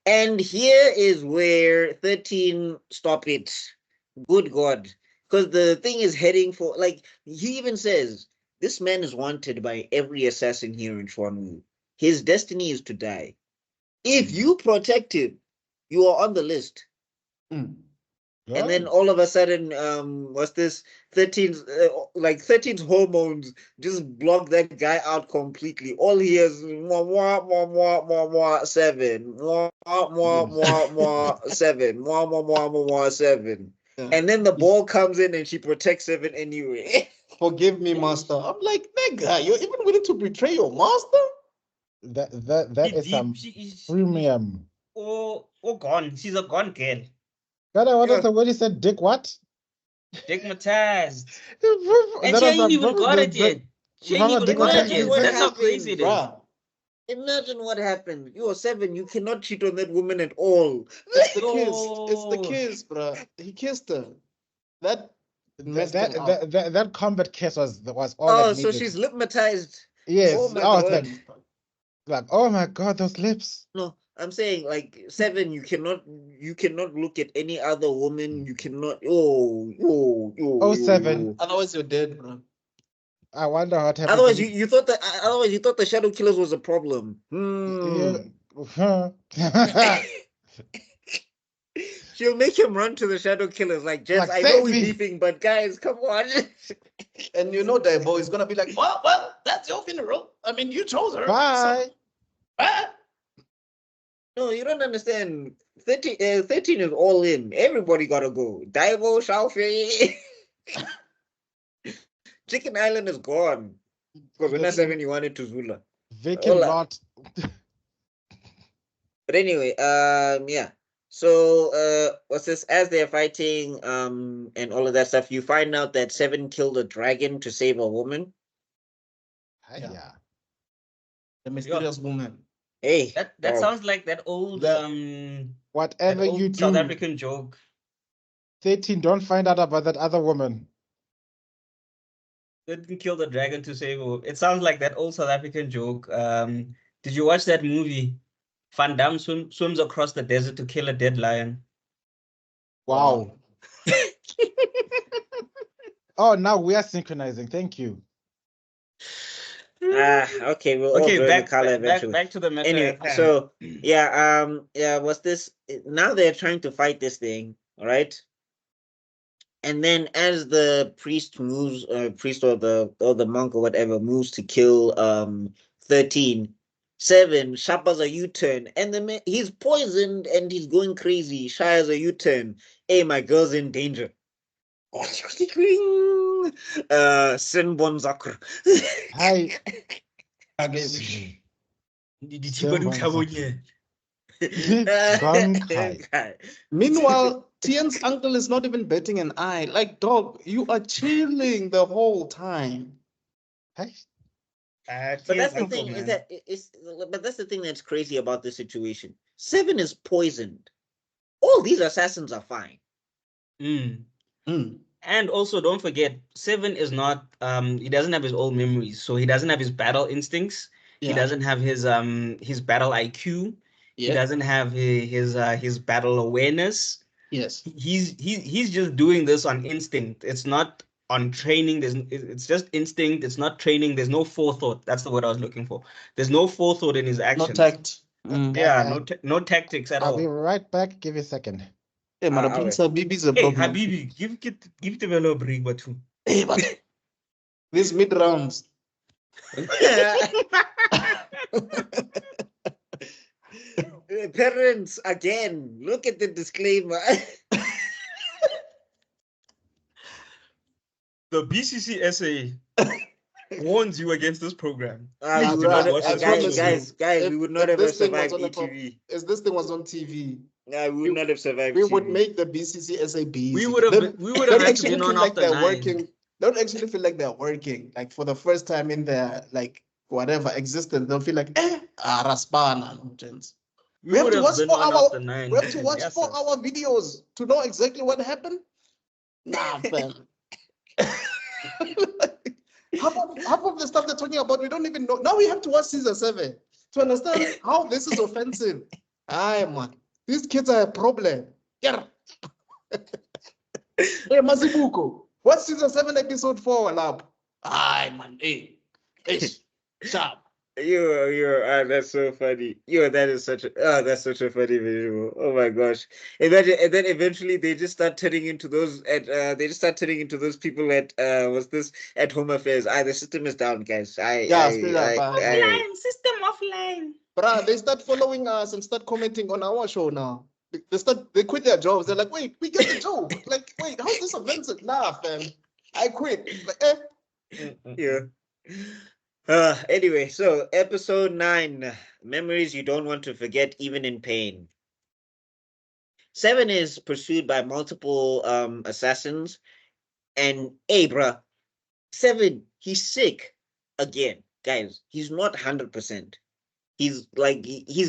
And here is where 13 stop it. Good God. because the thing is heading for, like, he even says this man is wanted by every assassin here in Chuanwu. His destiny is to die. If you protect him, you are on the list. And then all of a sudden, what's this? 13's, 13's hormones just block that guy out completely. All he hears is mwah, mwah, mwah, mwah, mwah, mwah, 7. Mwah, mwah, mwah, mwah, 7. Mwah, mwah, mwah, mwah, mwah, 7. Yeah. And then the ball comes in and she protects 7 anyway. Forgive me, master. I'm like, nigga, you're even willing to betray your master? That is some premium. Oh, gone. She's a gone girl. God, what is the word he said? Dick what? Stigmatized. And she ain't even got it yet. She ain't even got it yet. That's how crazy it is. Imagine what happened. You are 7. You cannot cheat on that woman at all. It's the kiss. It's the kiss, bro. He kissed her. That combat kiss was all. Oh, so she's lipmatized. Yes. Oh my God. God. Oh my God, those lips. No, I'm saying like 7. You cannot look at any other woman. You cannot. Oh 7. Otherwise, you're dead, bro. I wonder what happened. Otherwise, you thought the shadow killers was a problem. She'll make him run to the shadow killers like, Jets, I know we're beefing, but guys, come on. And you know that boy is gonna be like, well, that's your funeral. I mean, you chose her. Bye. So, bye. No, you don't understand. 13 is all in. Everybody gotta go. Daivo, Shaofi. Chicken Island is gone. Because when I 7, you wanted to Zula. Vacant lot. But anyway, yeah. So what's this? As they're fighting and all of that stuff, you find out that 7 killed a dragon to save a woman. Yeah. The mysterious woman. Hey. That sounds like that old whatever that old you do, South African joke. 13, don't find out about that other woman. Didn't kill the dragon to save her. It sounds like that old South African joke. Did you watch that movie? Van Damme swims across the desert to kill a dead lion. Wow. Oh, now we are synchronizing. Thank you. Okay, we'll all join the color eventually. Back to the meta. Anyway, so yeah, what's this? Now they're trying to fight this thing, all right? And then as the priest moves, priest or the monk or whatever moves to kill 13, 7 shapas a U-turn, and he's poisoned and he's going crazy. Shires a U-turn. Hey, my girl's in danger. Sinbon Zakr. Hi. Meanwhile, Tien's uncle is not even batting an eye. Like, dog, you are chilling the whole time. Hey. But that's the thing, but that's the thing that's crazy about this situation. 7 is poisoned. All these assassins are fine. And also, don't forget, 7 is not. He doesn't have his old memories, so he doesn't have his battle instincts. Yeah. He doesn't have his battle IQ. Yeah. He doesn't have his battle awareness. Yes. He's just doing this on instinct. It's not on training. It's just instinct. It's not training. There's no forethought. That's the word I was looking for. There's no forethought in his actions. No tact. Yeah, no tactics at all. I'll be right back. Give me a second. Hey, man, Habibi's a problem. Hey, Habibi, give the fellow a break, but too. Hey, but these mid rounds. Parents, again, look at the disclaimer. The BCCSA warns you against this program. Guys, we would not have survived ETV. If this thing was on TV, we would not have survived. We would make the BCCSA busy. We would have actually been on after 9. Working. Don't actually feel like they're working. Like for the first time in their whatever existence, they'll feel like Raspana. We have to watch 4 hour. We have to watch 4 hour videos to know exactly what happened. Nah, man. half of the stuff they're talking about, we don't even know. Now we have to watch Scissor 7 to understand how this is offensive. Aye, man. These kids are a problem. Yeah. Hey, Mazibuko. What's Scissor 7 episode 4 lab? Aye, man. Hey. Sharp. That's so funny. That is that's such a funny visual. Oh my gosh. Imagine, and then eventually they just start turning into those people at what's this at home affairs. The system is down, guys. Straight up. Offline, system offline. Bruh, they start following us and start commenting on our show now. They quit their jobs. They're like, wait, we get the job. Like, wait, how's this offensive? Nah, fam. I quit. Like, Yeah. Anyway, so episode 9, memories you don't want to forget even in pain. 7 is pursued by multiple assassins, and hey, bruh, 7, he's sick again, guys. He's not 100%. He's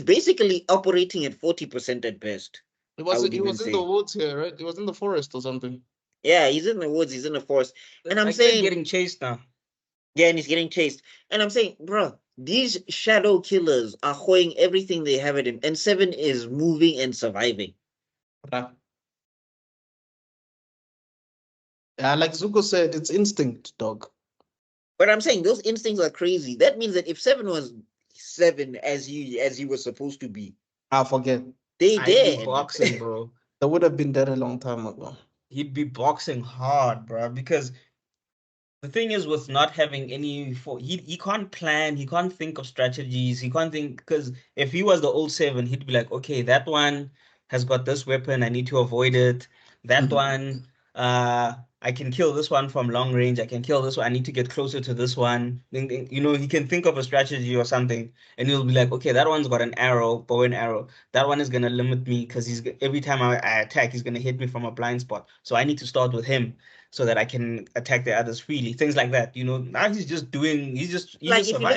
basically operating at 40% at best. he was in the woods here, right? He was in the forest or something. Yeah, he's in the woods. He's in the forest, and I'm Like saying getting chased now. Yeah, and he's getting chased. And I'm saying, bro, these shadow killers are hoeing everything they have at him. And 7 is moving and surviving. Yeah, like Zuko said, it's instinct, dog. But I'm saying those instincts are crazy. That means that if 7 was 7 as he was supposed to be, I forget. They I'd dead. be boxing, bro. That would have been dead a long time ago. He'd be boxing hard, bro, because the thing is with not having any he can't plan, he can't think of strategies, he can't think, because if he was the old 7, he'd be like, okay, that one has got this weapon, I need to avoid it. That one, I can kill this one from long range, I can kill this one, I need to get closer to this one. You know, he can think of a strategy or something, and he'll be like, okay, that one's got an arrow, bow and arrow. That one is gonna limit me because every time I attack, he's gonna hit me from a blind spot. So I need to start with him so that I can attack the others freely. Things like that. You know, now he's just surviving. If you look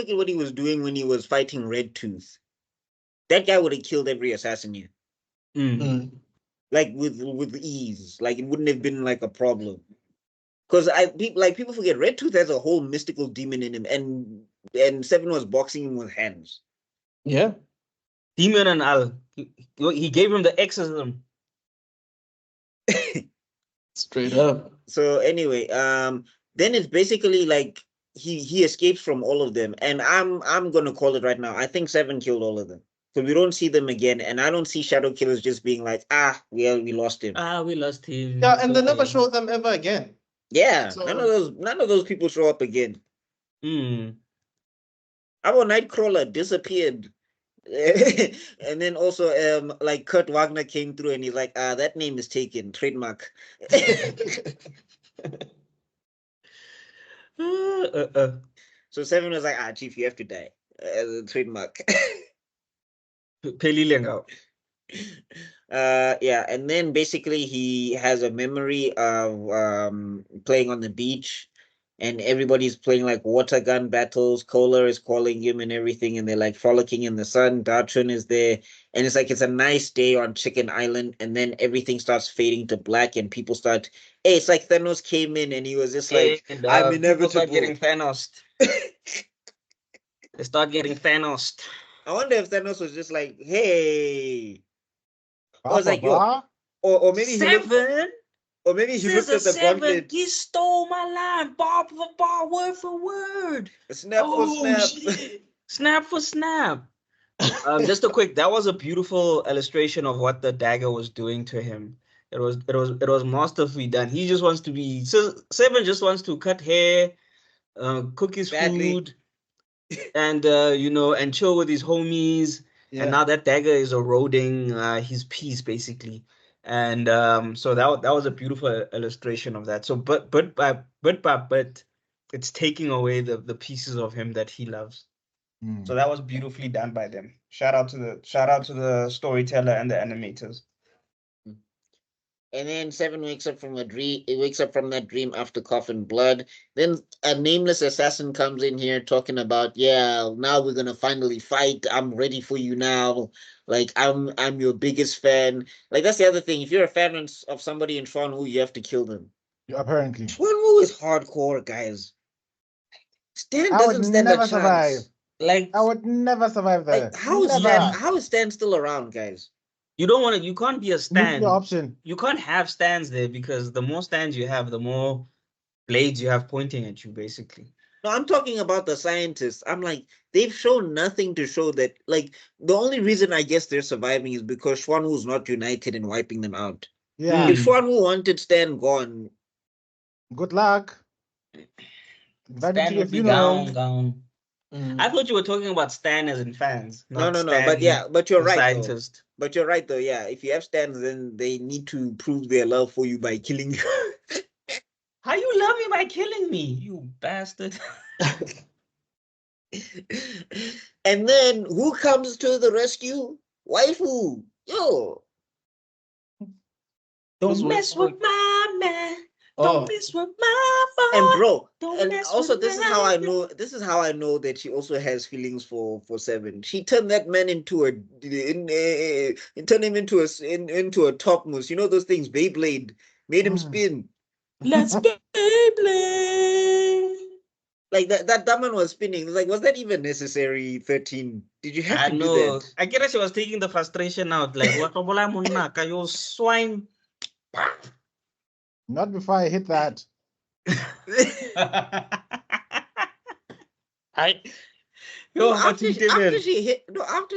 at what he was doing when he was fighting Red Tooth, that guy would have killed every assassin here. Like with ease. Like it wouldn't have been like a problem. Because people forget Red Tooth has a whole mystical demon in him, and 7 was boxing him with hands. Yeah. Demon and all. He gave him the exorcism. Straight up. So anyway, then it's basically like he escapes from all of them, and I'm gonna call it right now. I think 7 killed all of them. So we don't see them again, and I don't see shadow killers just being like, we lost him. We lost him. Yeah, and they never show them ever again. Yeah, So- none of those people show up again. Our Nightcrawler disappeared. And then also like Kurt Wagner came through and he's like, that name is taken, trademark. So 7 was like, Chief, you have to die. Trademark. Yeah, and then basically he has a memory of playing on the beach, and everybody's playing like water gun battles. Kohler is calling him and everything, and they're like frolicking in the sun. Dartron is there, and it's like it's a nice day on Chicken Island, and then everything starts fading to black, and people start. Hey, it's like Thanos came in, and he was just like, "I'm inevitable." Start getting Thanos. They start getting Thanos. I wonder if Thanos was just like, "Hey," or was like, "Yo," or maybe 7. Or maybe he looked at the Scissor gauntlet. 7, he stole my line, bar for bar, word for word. Snap for snap. Shit. Snap for snap. Just a quick. That was a beautiful illustration of what the dagger was doing to him. It was masterfully done. He just wants to be. 7 just wants to cut hair, cook his food, and and chill with his homies. Yeah. And now that dagger is eroding his peace, basically. And so that was a beautiful illustration of that. So but it's taking away the pieces of him that he loves. So that was beautifully done by them. Shout out to the storyteller and the animators. And then 7 wakes up from a dream. He wakes up from that dream after coughing blood. Then a nameless assassin comes in here talking about, now we're gonna finally fight. I'm ready for you now. Like I'm your biggest fan. Like that's the other thing. If you're a fan of somebody in Sean, you have to kill them. Apparently. Sean is hardcore, guys. Stan doesn't stand a chance. Survive. Like I would never survive that. Like how is Stan still around, guys? You don't want to. You can't be a Nuclear stand. option. You can't have stands there because the more stands you have, the more blades you have pointing at you, basically. No, I'm talking about the scientists. I'm like, they've shown nothing to show that. Like, the only reason I guess they're surviving is because Schwanwu's not united in wiping them out. Yeah. If Schwanwu wanted Stan gone, Good luck. Invite him to Stan your would be funeral. gone. I thought you were talking about Stan as in fans, no, not no. But Stan, yeah, but you're the right scientist. though. But you're right though. Yeah, if you have Stans, then they need to prove their love for you by killing you. How you love me by killing me, you bastard? And then who comes to the rescue? Waifu. Yo. Don't mess with my man. Oh. Don't mess with my boy. And bro, Don't and mess also with this is my how I man. know. This is how I know that she also has feelings for Seven. She turned that man into turned him into a top moose. You know those things, Beyblade, made him spin. Let's Beyblade. Like that man was spinning. Like, was that even necessary? 13. Did you have I to know. do that? I guess she was taking the frustration out. Like, what you swine. Not before I hit that. After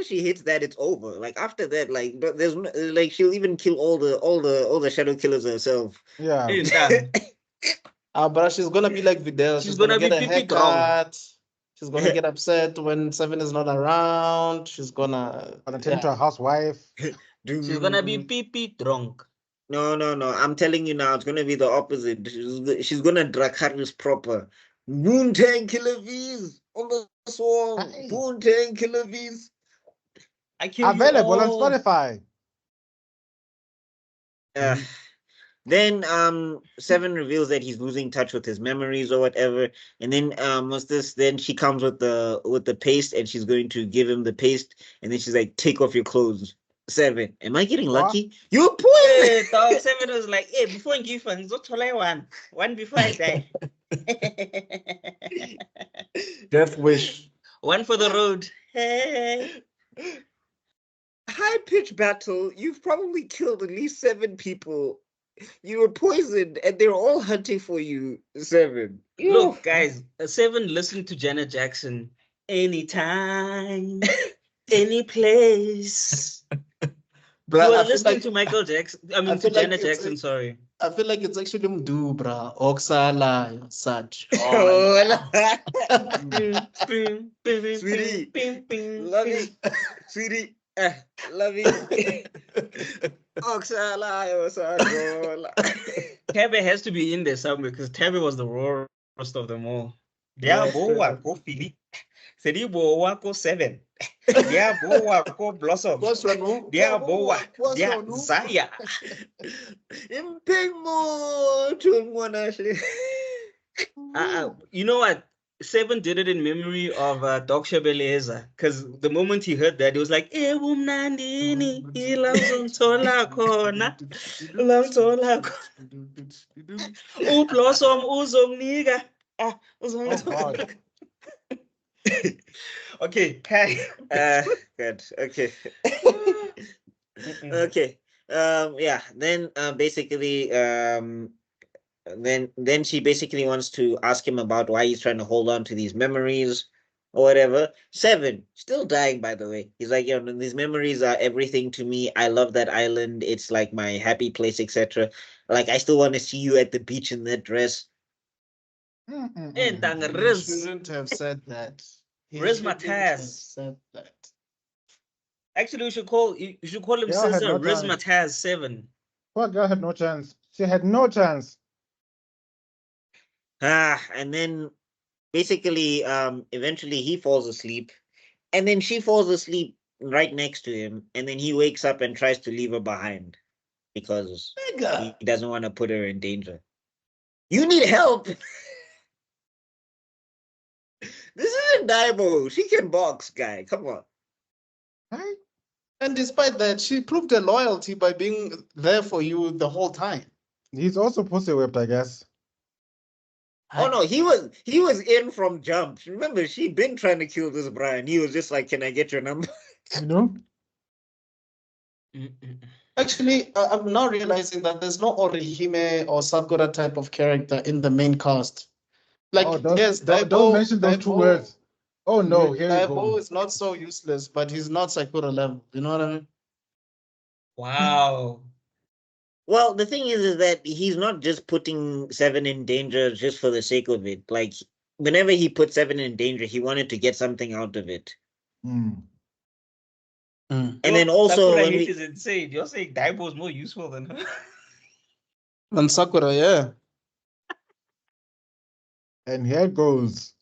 she hits that, it's over. Like after that, like there's like she'll even kill all the shadow killers herself. Yeah. But she's gonna be like Videl. She's gonna get a haircut. She's gonna get upset when Seven is not around. She's gonna turn to a housewife. She's gonna be pee drunk. No. I'm telling you now, it's gonna be the opposite. She's gonna Dracarys proper. Boontang killer V's on the swarm. Boontang killer V's. Available on Spotify. Then Seven reveals that he's losing touch with his memories or whatever, and then then she comes with the paste and she's going to give him the paste, and then she's like, take off your clothes. Seven, am I getting lucky? You're poison. Dog. Seven was like, hey, before I give one before I die. Death wish. One for the road. Hey. High pitch battle. You've probably killed at least 7 people. You were poisoned, and they're all hunting for you. Seven. Look, guys, Seven listened to Janet Jackson anytime, any place. Bro, you were listening to Michael Jackson. I mean, to Janet Jackson. Sorry. I feel like it's actually Mdu, bro. Oksala, such. Sweetie, love you, sweetie. Love you. Tebe has to be in there somewhere because Tebe was the rawest of them all. Diabo go Philip. Sedibo wako 7. Diabo wako Blossom. Diabo dia Zaya. You know what? 7 did it in memory of Doc Shebeleza, because the moment he heard that, he was like, Blossom uzomnika. Okay, good. Okay. Okay. Yeah. Then basically then she basically wants to ask him about why he's trying to hold on to these memories or whatever. 7 still dying, by the way. He's like, these memories are everything to me. I love that island. It's like my happy place, etc. Like, I still want to see you at the beach in that dress. He shouldn't have said that. Riz Mataz said that. Actually, you should call him Scissor Riz Mataz 7. Poor girl had no chance. She had no chance. And then basically, eventually he falls asleep, and then she falls asleep right next to him, and then he wakes up and tries to leave her behind because he doesn't want to put her in danger. You need help. This isn't Daibo. She can box, guy. Come on. Right? And despite that, she proved her loyalty by being there for you the whole time. He's also pussy whipped, I guess. Oh no, he was in from jump. Remember, she'd been trying to kill this Brian. He was just like, "Can I get your number?" You know? Actually, I'm now realizing that there's no Orihime or Sakura type of character in the main cast. Like, Oh, yes, don't mention those two words. Oh no, here you Daibo go. is not so useless, but he's not Sakura level. You know what I mean? Wow. Well, the thing is that he's not just putting Seven in danger just for the sake of it. Like, whenever he put Seven in danger, he wanted to get something out of it. And then also, Sakura when hate we, is insane. You're saying Daibo is more useful than her? And Sakura, yeah. And here it goes.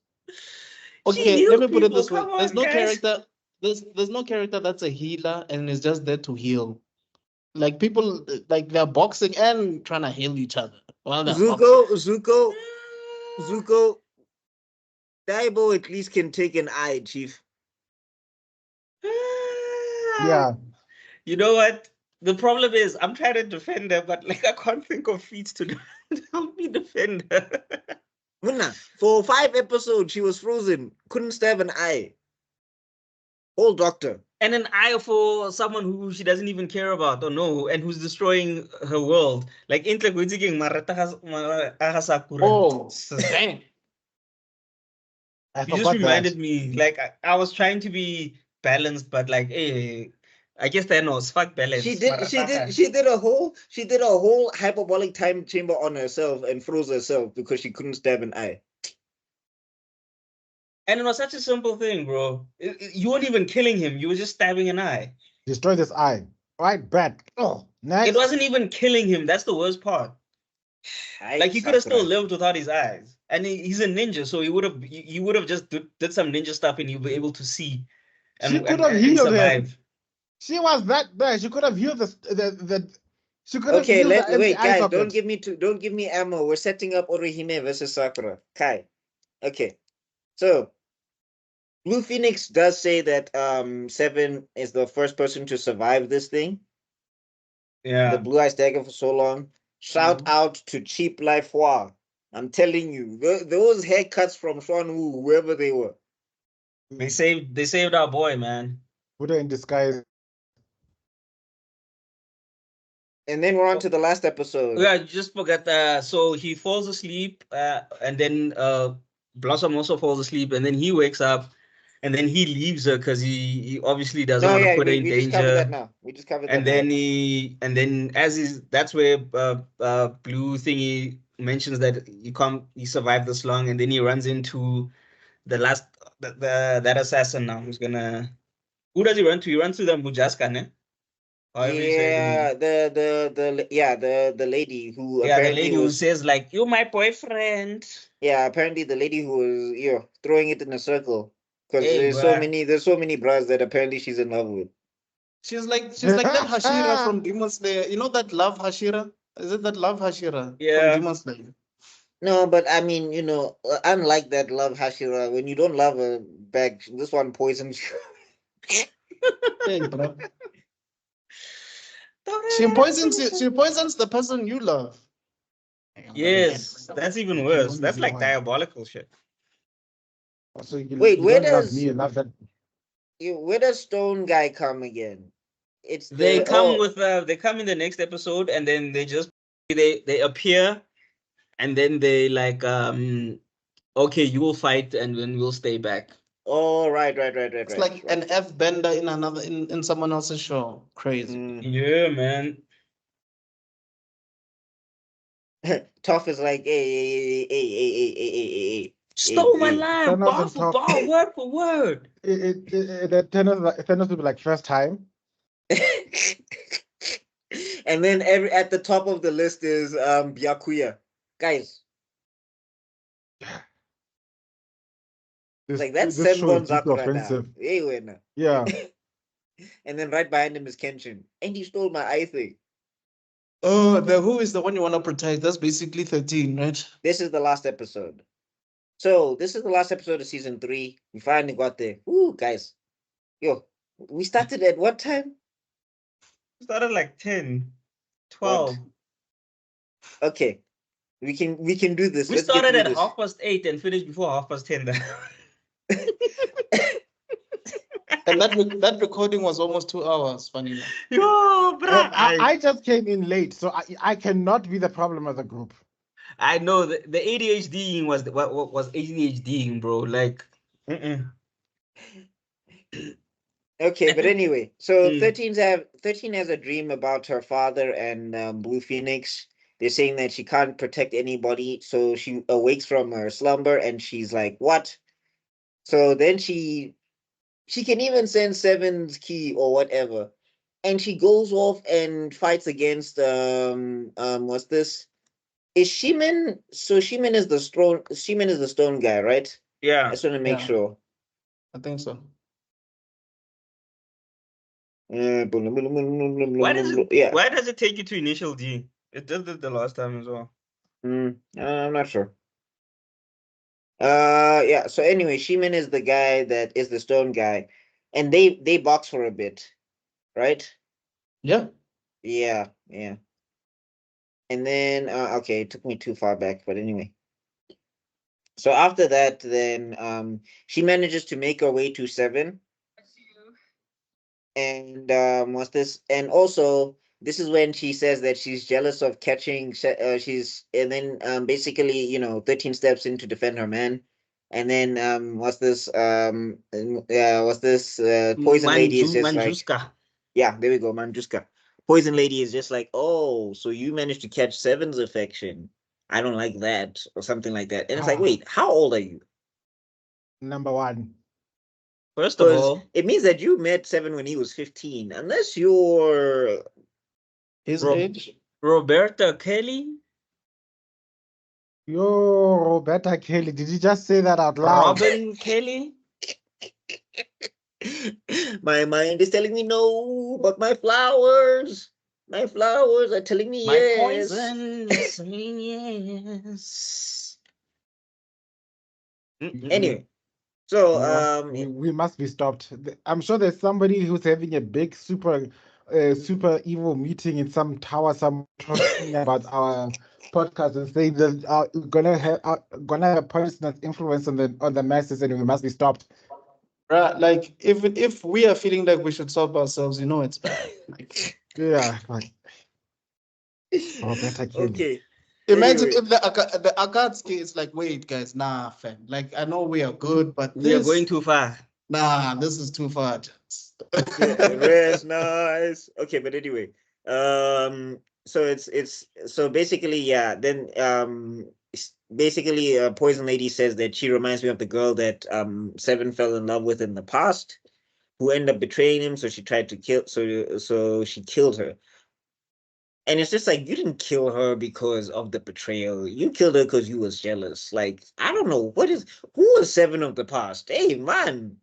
Okay, let me put it this way. Come There's on, no guys. character. There's no character that's a healer and is just there to heal. Like people, like they're boxing and trying to heal each other while they're boxing. Zuko, Daibo at least can take an eye, Chief. Yeah. You know what? The problem is I'm trying to defend her, but like I can't think of feats to help me defend her. Muna, for 5 episodes, she was frozen, couldn't stab an eye. Whole doctor. And an eye for someone who she doesn't even care about or know, and who's destroying her world. Like Intle Guitiging Sakura. Oh, dang. You just reminded me, like I was trying to be balanced, but like, hey, I guess Thanos, fuck balance. She did a whole hyperbolic time chamber on herself and froze herself because she couldn't stab an eye. And it was such a simple thing, bro. You weren't even killing him. You were just stabbing an eye. Destroy this eye. Right, Brad. Oh, nice. It wasn't even killing him. That's the worst part. Like he could have still lived without his eyes. And he's a ninja, so he would have just did some ninja stuff and he'd be able to see. And, she could have healed survive. him. She was that bad. She could have healed the she could have okay, healed the wait, guys, socket. don't give me ammo. We're setting up Orihime versus Sakura. Kai. Okay. So Blue Phoenix does say that Seven is the first person to survive this thing. Yeah. The Blue Eyes Dagger for so long. Shout out to Cheap Life Hua. I'm telling you, those haircuts from Xuan Wu, whoever they were. They saved our boy, man. Buddha in disguise. And then we're on to the last episode. Yeah, just forgot so he falls asleep, and then Blossom also falls asleep, and then he wakes up, and then he leaves her because he obviously doesn't want to put her in danger. We just covered that now. We just covered that. And then that's where Blue Thingy mentions that he survived this long, and then he runs into the last that assassin now who does he run to? He runs to the Mujaska, ne? Yeah, the lady who apparently who says like, "You're my boyfriend." Yeah, apparently the lady who was throwing it in a circle because there's so many bras that apparently she's in love with. She's like that Hashira from Demon Slayer. You know that Love Hashira? Is it that Love Hashira from Demon Slayer? No, but I mean, unlike that Love Hashira, when you don't love her back, this one poisons you. Hey, bro. She poisons the person you love. Yes, that's even worse. That's like diabolical shit. So wait, where does Stone Guy come again? They come in the next episode, and then they appear, and then they like okay, you will fight, and then we'll stay back. Oh, right. It's like an F bender in someone else's show. Crazy. Yeah, man. Toph is like, hey. Stole my line, bar for bar, word for word. Thanos will be like, first time. And then at the top of the list is Byakuya. Guys. Like that's Senbon Sakura now. Yeah. And then right behind him is Kenshin. And he stole my eye thing. Oh, who is the one you want to protect? That's basically 13, right? This is the last episode. So this is the last episode of season 3. We finally got there. Ooh, guys. Yo, we started at what time? We started like 10, 12. What? Okay. We can do this. We started at 8:30 and finished before 10:30. And that recording was almost 2 hours, funny enough. Yo, bruh. I just came in late, so I cannot be the problem of the group. I know the ADHD was what was ADHD, bro. Like, Okay, but anyway, so Mm. 13 has a dream about her father and Blue Phoenix. They're saying that she can't protect anybody, so she awakes from her slumber and she's like, "What?" So then she can even send Seven's key or whatever, and she goes off and fights against what's this? Is Sheeman? So Sheeman is the stone guy, right? I Yeah. just want to make Yeah. sure. I think so. Why does it? Yeah. Why does it take you to initial D? It did it the last time as well. I'm not sure. Yeah. So anyway, Sheeman is the guy that is the stone guy, and they box for a bit, right? Yeah. Yeah. Yeah. And then okay, it took me too far back, but anyway. So after that, then she manages to make her way to Seven, and what's this? And also, this is when she says that she's jealous of catching. She's and then basically, 13 steps in to defend her man, and then what's this? What's this? Poison lady is just like, Manjuska. yeah, there we go, Manjuska. Poison lady is just like, oh, so you managed to catch Seven's affection. I don't like that, or something like that. And it's like, wait, how old are you? Number one. First of Because all, it means that you met Seven when he was 15, unless you're His age. Roberta Kelly, Yo, Roberta Kelly, did you just say that out loud? Robin Kelly. My mind is telling me no, but my flowers are telling me My yes. poison is saying yes. Anyway, so we must be stopped. I'm sure there's somebody who's having a big super evil meeting in some tower, some talking about our podcast and saying that gonna have a poisonous influence on the masses, and we must be stopped. Right, like if we are feeling like we should stop ourselves, it's bad. Like, Yeah, like Roberta Kelly. okay. imagine Anyway. if the Akatsuki is like, wait, guys, nah, fam. Like, I know we are good, but We are going too far. Nah, this is too far. Rest nice. Okay, but anyway, so it's so basically, yeah. Then basically, Poison Lady says that she reminds me of the girl that Seven fell in love with in the past, who ended up betraying him. So she tried to kill. So she killed her. And it's just like, you didn't kill her because of the betrayal. You killed her because you was jealous. Like, I don't know who is Seven of the past. Hey man,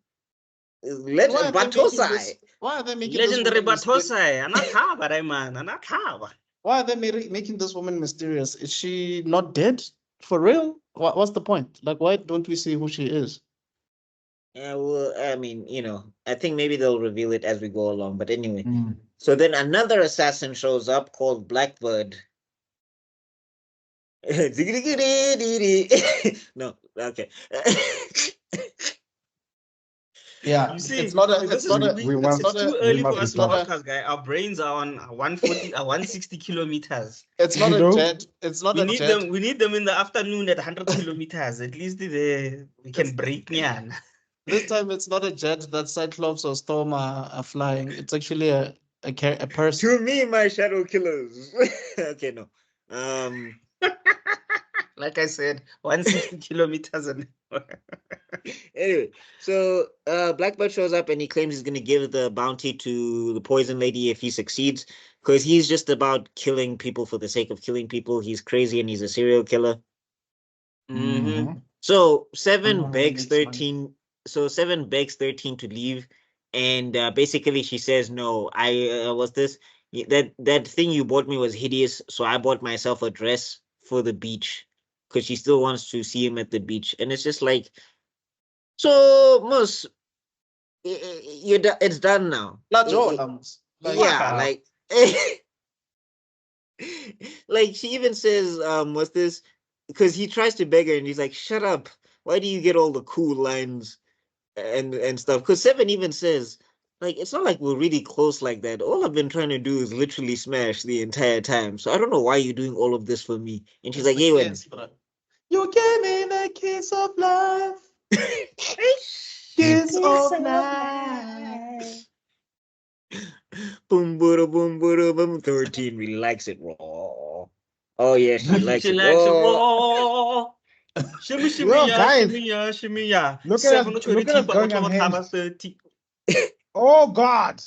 Legend Batosai. Why are they making Legendary this woman Batosai. Anakaba, man. Anakaba. Why are they making this woman mysterious? Is she not dead? For real? What's the point? Like, why don't we see who she is? Yeah, well, I mean, I think maybe they'll reveal it as we go along. But anyway, Mm. so then another assassin shows up called Blackbird. No, okay. Yeah, You see, it's not a. this It's not a. it's too early for us to not a- podcast, guy. Our brains are on 140, 160 kilometers. It's not You a know? jet. It's not We a need jet. them. We need them in the afternoon at 100 kilometers. At least we can break nyan. This time it's not a jet that Cyclops or Storm are flying. It's actually a person. To me, my shadow killers. Okay, no. Like I said, 160 kilometers an hour. Anyway, so Blackbird shows up and he claims he's gonna give the bounty to the Poison Lady if he succeeds, because he's just about killing people for the sake of killing people. He's crazy and he's a serial killer. Mm-hmm. So Seven makes begs 13. So Seven begs 13 to leave, and basically she says, "No, I what's this? That thing you bought me was hideous, so I bought myself a dress for the beach, because she still wants to see him at the beach." And it's just like, so Mus, it's done now. Yeah, like like she even says, what's this? Because he tries to beg her and he's like, "Shut up. Why do you get all the cool lines?" and stuff. Because Seven even says, like, it's not like we're really close like that. All I've been trying to do is literally smash the entire time. So I don't know why you're doing all of this for me. And she's like, yeah, when Yes, bro. You gave me the kiss of life. Kiss of life. boom, boom. 13 really likes it raw. Oh yeah, she likes She it likes it raw. raw. Shimmy, shimmy, Yo, yeah, guys, shimmy, yeah, shimmy, yeah. look at 7 us- 20 look at us but going what unhinged. about 30? Oh God.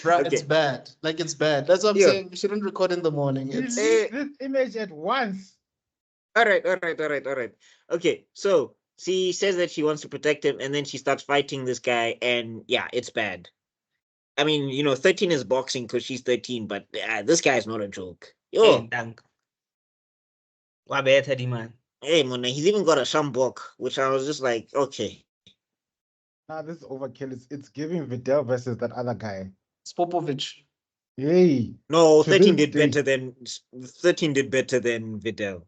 Bro, Okay. it's bad. Like, it's bad. That's what I'm Yeah. saying. You shouldn't record in the morning. It's Delete this image at once. All right. Okay, so she says that she wants to protect him, and then she starts fighting this guy, and yeah, it's bad. I mean, 13 is boxing because she's 13, but this guy's not a joke. Yo, Hey, dank. Wabetha di man. hey, Mona, he's even got a shambok, which I was just like, okay. Nah, this is overkill. It's giving Vidal versus that other guy. Popovich. Yay. No, To 13 this did day. better than Vidal.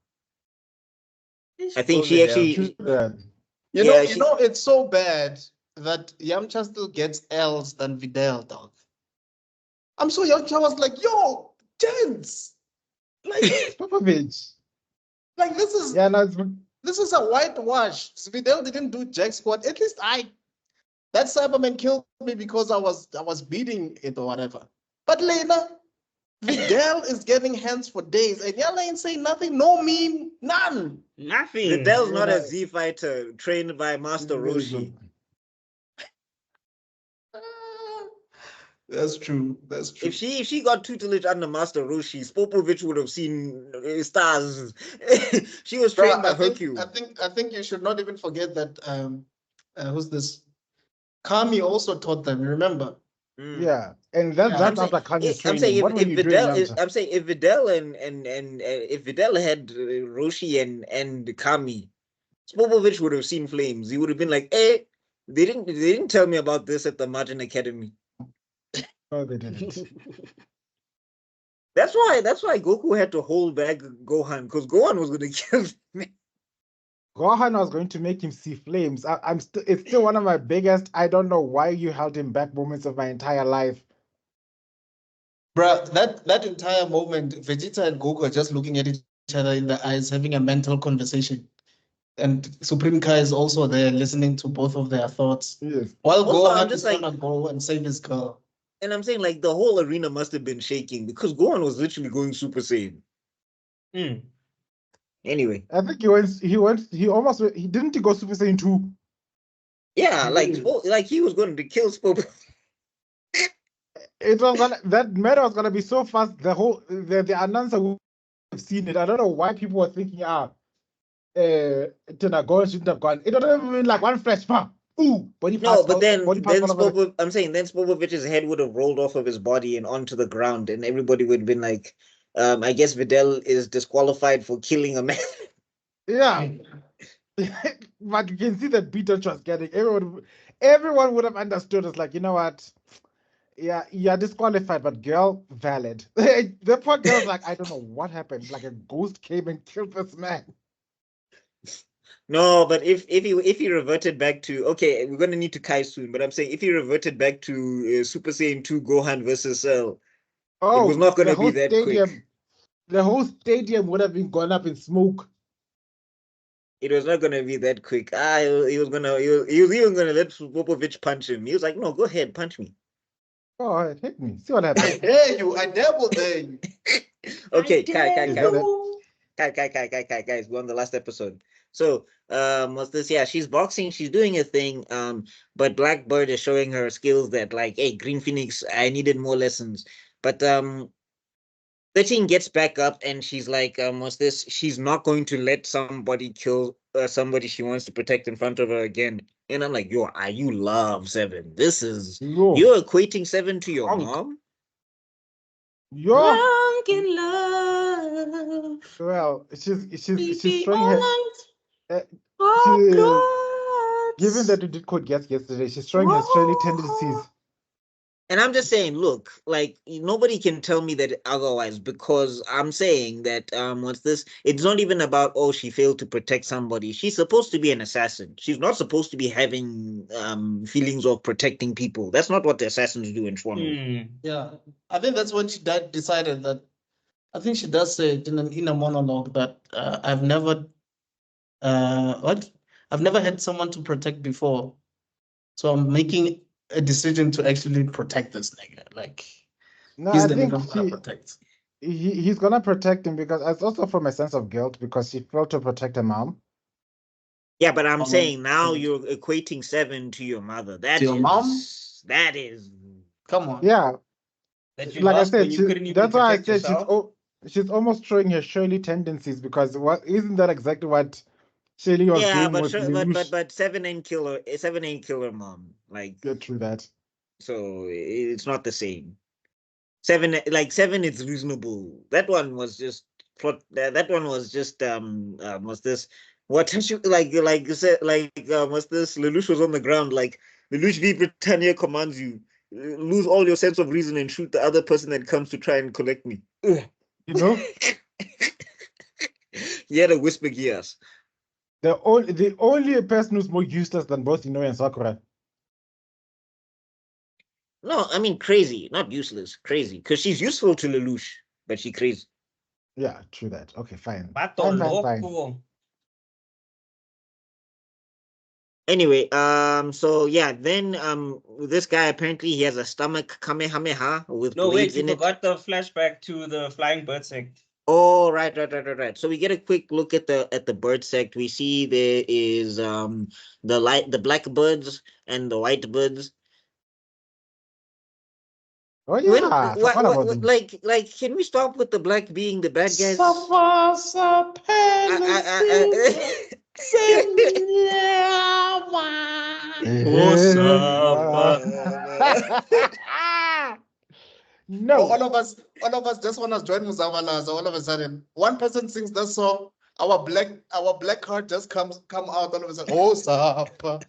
I think Oh, she Vidal. actually, You Yeah, know, it's so bad that Yamcha still gets L's than Vidal, dog. I'm so Yamcha was like, yo, gents. Like, Popovich. like this is Yeah, no, it's this is a whitewash. Vidal didn't do jack squat. At least that Cyberman killed me because I was beating it or whatever. But Lena, Vidal is getting hands for days, and y'all ain't saying nothing, no meme, none. Nothing. Vidal's not Yeah, a Z fighter trained by Master very Roshi. good. That's true. That's true. If she got tutelage under Master Roshi, Popovich would have seen stars. She was trained by Hercule. I think you should not even forget that who's this? Kami also taught them, remember? Yeah, and that's I'm after Kanye's I'm saying training. What were you doing, Yamcha? I'm saying if Vidal and if Vidal had Roshi and Kami, Popovich would have seen flames. He would have been like, "Hey, they didn't tell me about this at the Margin Academy." No, they didn't. That's why Goku had to hold back Gohan, because Gohan was gonna kill him. Gohan was going to make him see flames. It's still one of my biggest. I don't know why you held him back moments of my entire life. Bruh, that entire moment, Vegeta and Goku are just looking at each other in the eyes, having a mental conversation. And Supreme Kai is also there listening to both of their thoughts. Yes. While Also, I'm Gohan just is trying to go and save his girl. And I'm saying, like, the whole arena must have been shaking because Gohan was literally going Super Saiyan. Anyway, I think he didn't go Super Saiyan 2. yeah, like he was going to kill Spopo. It was that matter was gonna be so fast. The announcer would have seen it. I don't know why people were thinking, Gohan shouldn't have gone. It would have been like one flash, body No, parts. but then body parts all over I'm saying then Spopovich's head would have rolled off of his body and onto the ground, and everybody would have been like, I guess Videl is disqualified for killing a man. Yeah. But you can see that Peter was getting everyone would have understood. It's like, you know what? Yeah, you're disqualified, but girl, valid. The poor girl's like, I don't know what happened. Like a ghost came and killed this man. No, but if he reverted back to, okay, we're gonna need to Kai soon, but I'm saying if he reverted back to Super Saiyan 2 Gohan versus Cell, it was not gonna be that quick. The whole stadium would have been gone up in smoke. It was not gonna be that quick. He was even gonna let Popovich punch him. He was like, no, go ahead, punch me. Go ahead, hit me. See what happens. I dare you. I double dare you. Okay, guys, we're on the last episode. So, what's this? Yeah, she's boxing, she's doing a thing. But Blackbird is showing her skills that, like, hey, Green Phoenix, I needed more lessons. But 13 gets back up and she's like, what's this? She's not going to let somebody kill somebody she wants to protect in front of her again. And I'm like, you love Seven. You're equating Seven to your mom? Drunk in love. Well, she's showing her. Given that we did Code Geass yesterday, she's showing her Shirley tendencies. And I'm just saying, look, like nobody can tell me that otherwise, because I'm saying that what's this? It's not even about, oh, she failed to protect somebody. She's supposed to be an assassin. She's not supposed to be having feelings of protecting people. That's not what the assassins do in Schwan. Yeah, I think that's when she decided that. I think she does say it in a monologue that I've never I've never had someone to protect before, so I'm making a decision to actually protect this nigga. Like, No, he's I the think nigga I'm gonna protect. he's gonna protect him because it's also from a sense of guilt because she failed to protect her mom. Yeah, but I'm Oh, saying now okay. you're equating Seven to your mother. That To your mom? that is Come on. Yeah, That you like I lost when said, you couldn't even that's why I protect said yourself. she's almost showing her Shirley tendencies because what isn't that exactly what Shirley was yeah, doing but with sure, Lelouch? but Seven ain't killer mom. Like, Get through that. so it's not the same. Seven is reasonable. That one was just plot. That one was just was this what you like you said was this Lelouch was on the ground like Lelouch v Britannia commands you lose all your sense of reason and shoot the other person that comes to try and collect me. Ugh. You know, He had a whisper gears. the only person who's more useless than both Inoue and Sakura. No, I mean crazy, not useless, crazy. Because she's useful to Lelouch, but she crazy. Yeah, true that. Okay, fine. Bato Fine. loco. Anyway, so yeah, then this guy apparently he has a stomach kamehameha with No, wait, blades you in it. forgot the flashback to the flying bird sect. Oh, right. So we get a quick look at the bird sect. We see there is the black birds and the white birds. Oh When yeah, I forgot about them. like can we stop with the black being the bad guys? No. All of us just want to join Muzavala. So all of a sudden, one person sings that song. Our black heart just come out all of a sudden. Oh, Sapa.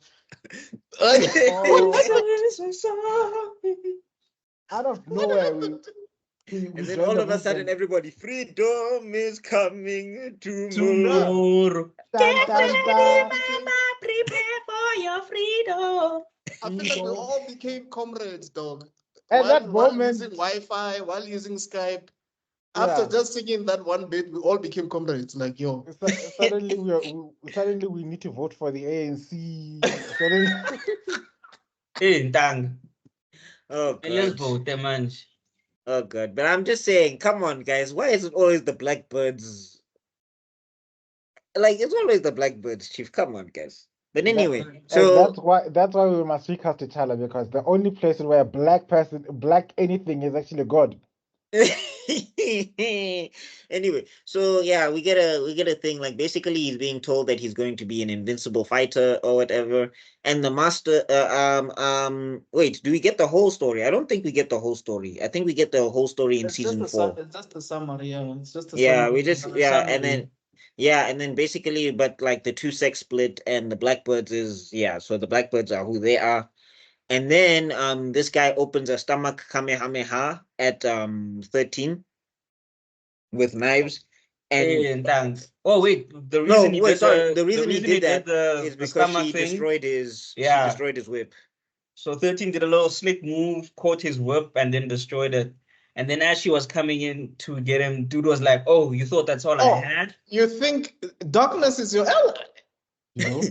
Out of nowhere, we And then joined all the of a sudden, movement. everybody, freedom is coming Tomorrow. Dun, dun, dun. Prepare for your freedom. I feel like we all became comrades, dog. At that While moment, using Wi-Fi, while using Skype. After yeah, just singing that one bit, we all became comrades. Like, yo, suddenly we need to vote for the ANC. Suddenly, Hey, Ntang. Oh Let's god. vote, man. Oh god. But I'm just saying, come on, guys. Why is it always the blackbirds? Like it's always the blackbirds, Chief. Come on, guys. But anyway, and so that's why we must recast each other because the only place where a black anything is actually God. anyway, so yeah, we get a thing like basically he's being told that he's going to be an invincible fighter or whatever, and the master wait, do we get the whole story? I don't think we get the whole story. I think we get the whole story in season 4. it's just a summary. Yeah, it's just a Yeah, summary. we just and then basically, but like the two sex split and the blackbirds is so the blackbirds are who they are. And then this guy opens a stomach kamehameha at 13 with knives. And Hey, Ntang. Oh, wait. The no, reason he wait, did sorry. the The reason he did that is the because stomach she thing. destroyed his Yeah. whip. So 13 did a little slick move, caught his whip, and then destroyed it. And then as she was coming in to get him, dude was like, "Oh, you thought that's all I had?" You think darkness is your ally? You know,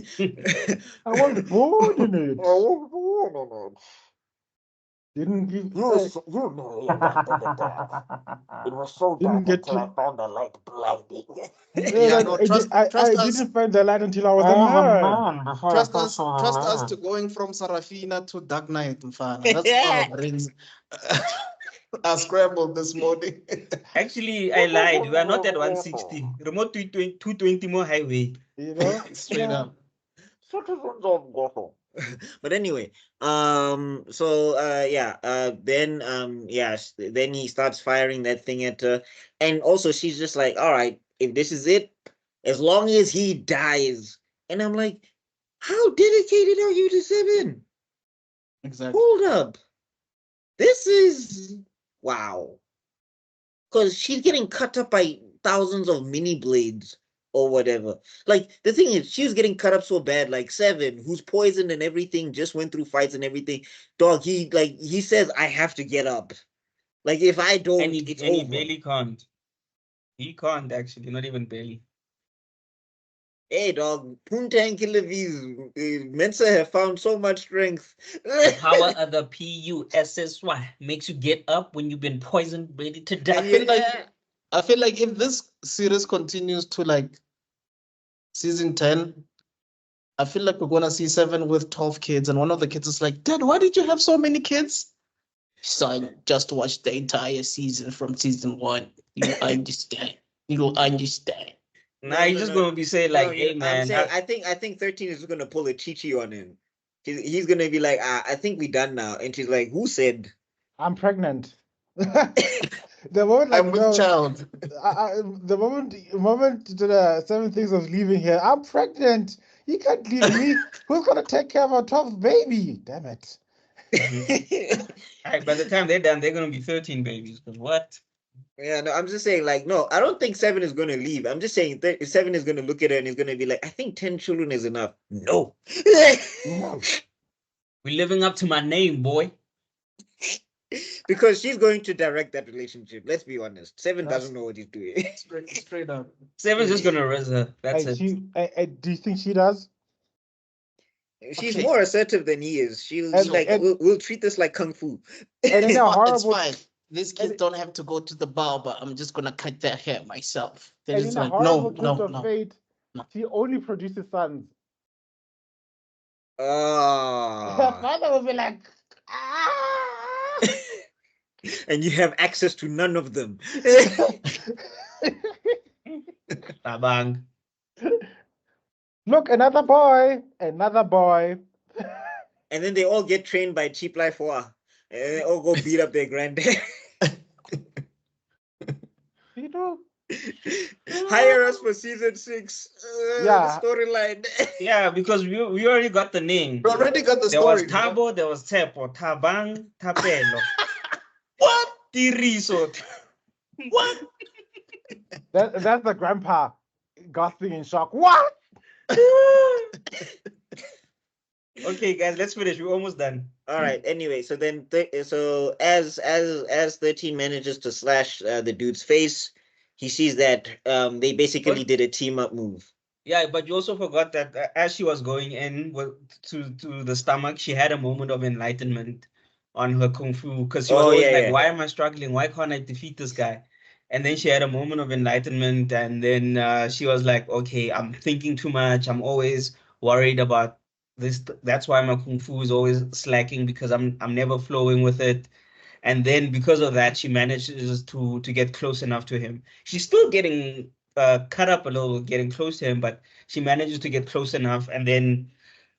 I was born in it. Didn't give. You know, it was so Didn't dark get until I to. found the light blinding. Yeah, no, trust I us. didn't find the light until I was a man. Trust us to going from Sarafina to Dark Knight. Mfana. That's why our brains are scrambled this morning. Actually, I lied. We are not at 160. Remote 220 more highway. You know, Straight up. But anyway, then he starts firing that thing at her, and also she's just like, all right, if this is it, as long as he dies. And I'm like, how dedicated are you to Seven? Exactly. Hold up. This is wow. Because she's getting cut up by thousands of mini blades or whatever. Like the thing is, she was getting cut up so bad. Like Seven, who's poisoned and everything, just went through fights and everything. Dog, he says, I have to get up. Like if I don't, it's and he over. barely can't. He can't actually, not even barely. Hey dog, Punta and Kilaviz, Mensa have found so much strength. The power of the PUSSY makes you get up when you've been poisoned, ready to die. I feel like if this series continues to like season 10, I feel like we're gonna see Seven with 12 kids, and one of the kids is like, Dad, why did you have so many kids? Son, just watch the entire season from season 1. You understand. You understand. Nah, he's just gonna be saying like, "Hey man, I think 13 is gonna pull a Chichi on him. He's gonna be like, I think we done now, and she's like, who said? I'm pregnant. The moment like I'm with child. the moment the Seven thinks of leaving here, I'm pregnant. You can't leave me. Who's gonna take care of our 12th baby? Damn it. by the time they're done, they're gonna be 13 babies. Because what? Yeah, no, I'm just saying, like, no, I don't think Seven is gonna leave. I'm just saying Seven is gonna look at her and he's gonna be like, I think 10 children is enough. No. No. We're living up to my name, boy. Because she's going to direct that relationship. Let's be honest. Seven doesn't know what he's doing. Straight up. Seven's just gonna raise her. That's it. Do you think she does? She's Okay. more assertive than he is. She'll And- be like, and- we'll treat this like kung fu. And in a It's horrible fine. These kids don't have to go to the barber. I'm just gonna cut their hair myself. Then and it's in a like, horrible no, twist of no. fate, no. she only produces sons. Her Ah. father will be like, ah. And you have access to none of them. Tabang. Look, another boy. And then they all get trained by Cheap Life War. And they all go beat up their granddad. You know, Hire us for season 6. Yeah. Storyline. Yeah, because we already got the name. We already got the There story. was Tabo, there was Tepo, Tabang, Tapelo. What? Tiriso. What? that's the grandpa gasping in shock. What? Okay, guys, let's finish. We're almost done. All right. Anyway, so then, as 13 manages to slash the dude's face, he sees that they basically did a team up move. Yeah, but you also forgot that as she was going in to the stomach, she had a moment of enlightenment on her kung fu because she was always like, "Why am I struggling? Why can't I defeat this guy?" And then she had a moment of enlightenment, and then she was like, "Okay, I'm thinking too much. I'm always worried about this. That's why my kung fu is always slacking because I'm never flowing with it." And then because of that, she manages to get close enough to him. She's still getting cut up a little, getting close to him, but she manages to get close enough. And then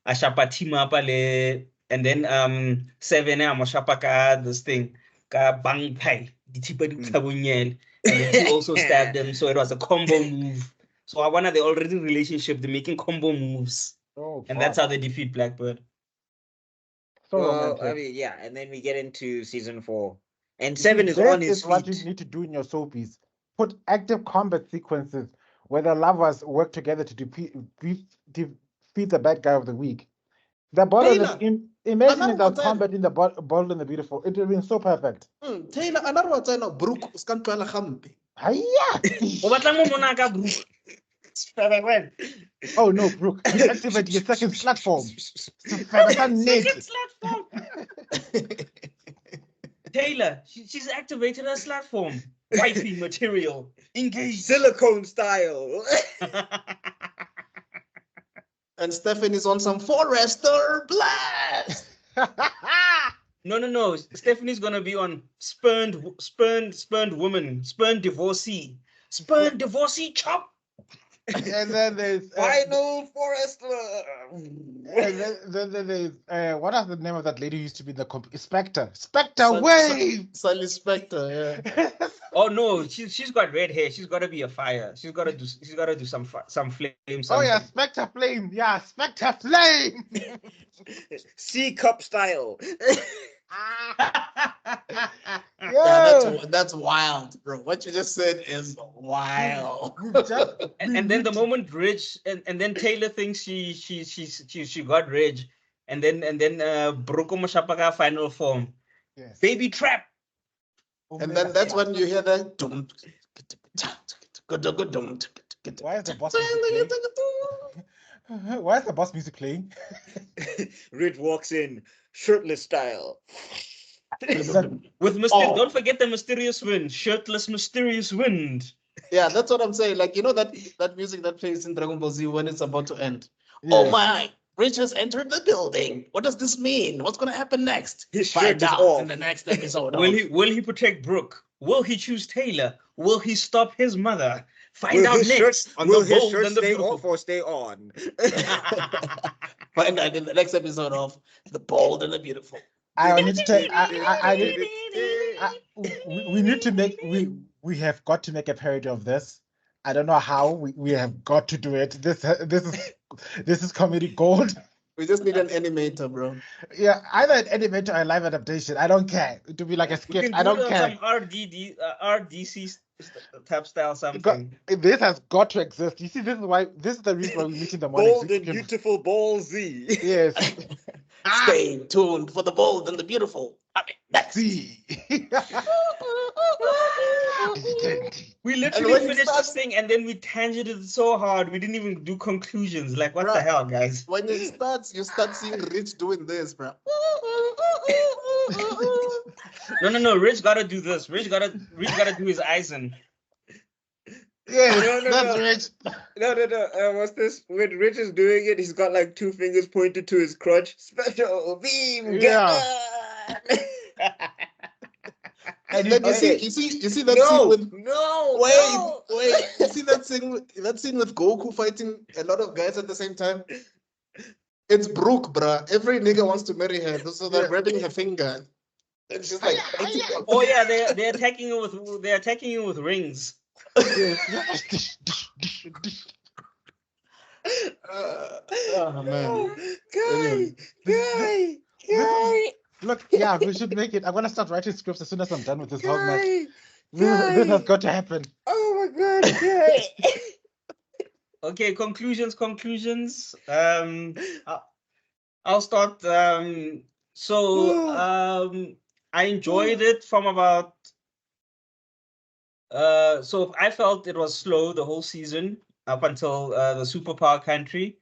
Ashapa team up and then Seven Ashapa ka this thing ka bang pai. And then she also stabbed him, so it was a combo move. So one of the already relationship, they're making combo moves, and that's how they defeat Blackbird. So Well, I romantic. mean, yeah, and then we get into season 4, and Seven is on his This is what feet. you need to do in your soapies. Put active combat sequences where the lovers work together to defeat the bad guy of the week. The Taylor, imagine the another combat in the Bold and the Beautiful. It would have been so perfect. Taylor, another one, Taylor, Brook, Scantuela Hampi. Hiya! Oh no, Brooke, he's activating his second slut form. Second slut form. Taylor, she's activated her slut form. Wifey material. Engaged. Silicone style. And Stephanie's on some Forester blast. No. Stephanie's gonna be on spurned woman, spurned divorcee chop. And then there's Final Forester. and then there's what is the name of that lady who used to be in the Spectre Wave. Sally Spectre, yeah. Oh no, she's got red hair. She's got to be a fire. She's got to do some flame. Oh yeah, Spectre Flame. Yeah, Spectre Flame. C cup style. Yeah, that's wild, bro. What you just said is wild. And then the moment Rich and then Taylor thinks she got Rich, and then Bruko Mashapaka final form. Yes. Baby trap. And then that's when you hear the Why is the boss music playing? Why is the boss music playing? Rich walks in, shirtless style. With don't forget the mysterious wind, shirtless mysterious wind. Yeah, that's what I'm saying. Like, you know that music that plays in Dragon Ball Z when it's about to end. Yeah. Oh my, Rich has entered the building. What does this mean? What's gonna happen next? His shirt is off in the next episode. Will he protect Brooke? Will he choose Taylor? Will he stop his mother? Find will out his next. Shirt, will his shirt stay off or stay on? Find out in the next episode of The Bold and the Beautiful. I need to take. We need to make. We have got to make a parody of this. I don't know how. We have got to do it. This is comedy gold. We just need an animator, bro. Yeah, either an animator or a live adaptation. I don't care. To be like a skit. I don't care. Some RDC type style something. This has got to exist. You see, this is the reason why we meet in the morning. Bold and beautiful Ball Z. Yes. Stay tuned for the bold and the beautiful. Next. We literally finished this thing and then we tangented so hard we didn't even do conclusions. Like, what the hell, guys? When it starts, you start seeing Rich doing this, bro. No. Rich gotta do this. Rich gotta do his Eisen. Yeah, that's Rich. No. What's this? When Rich is doing it, he's got like two fingers pointed to his crotch. Special beam. Yeah. And then you see that scene with wait. You see that scene with Goku fighting a lot of guys at the same time? It's Brooke, bruh. Every nigga wants to marry her, so they're grabbing her finger. And she's like, oh yeah, they're attacking you with rings. Oh man. Guy. Look, yeah, we should make it. I'm gonna start writing scripts as soon as I'm done with this whole match. This has got to happen. Oh my god, guy. Okay, conclusions. I'll start. I enjoyed it from about. So I felt it was slow the whole season up until the superpower country.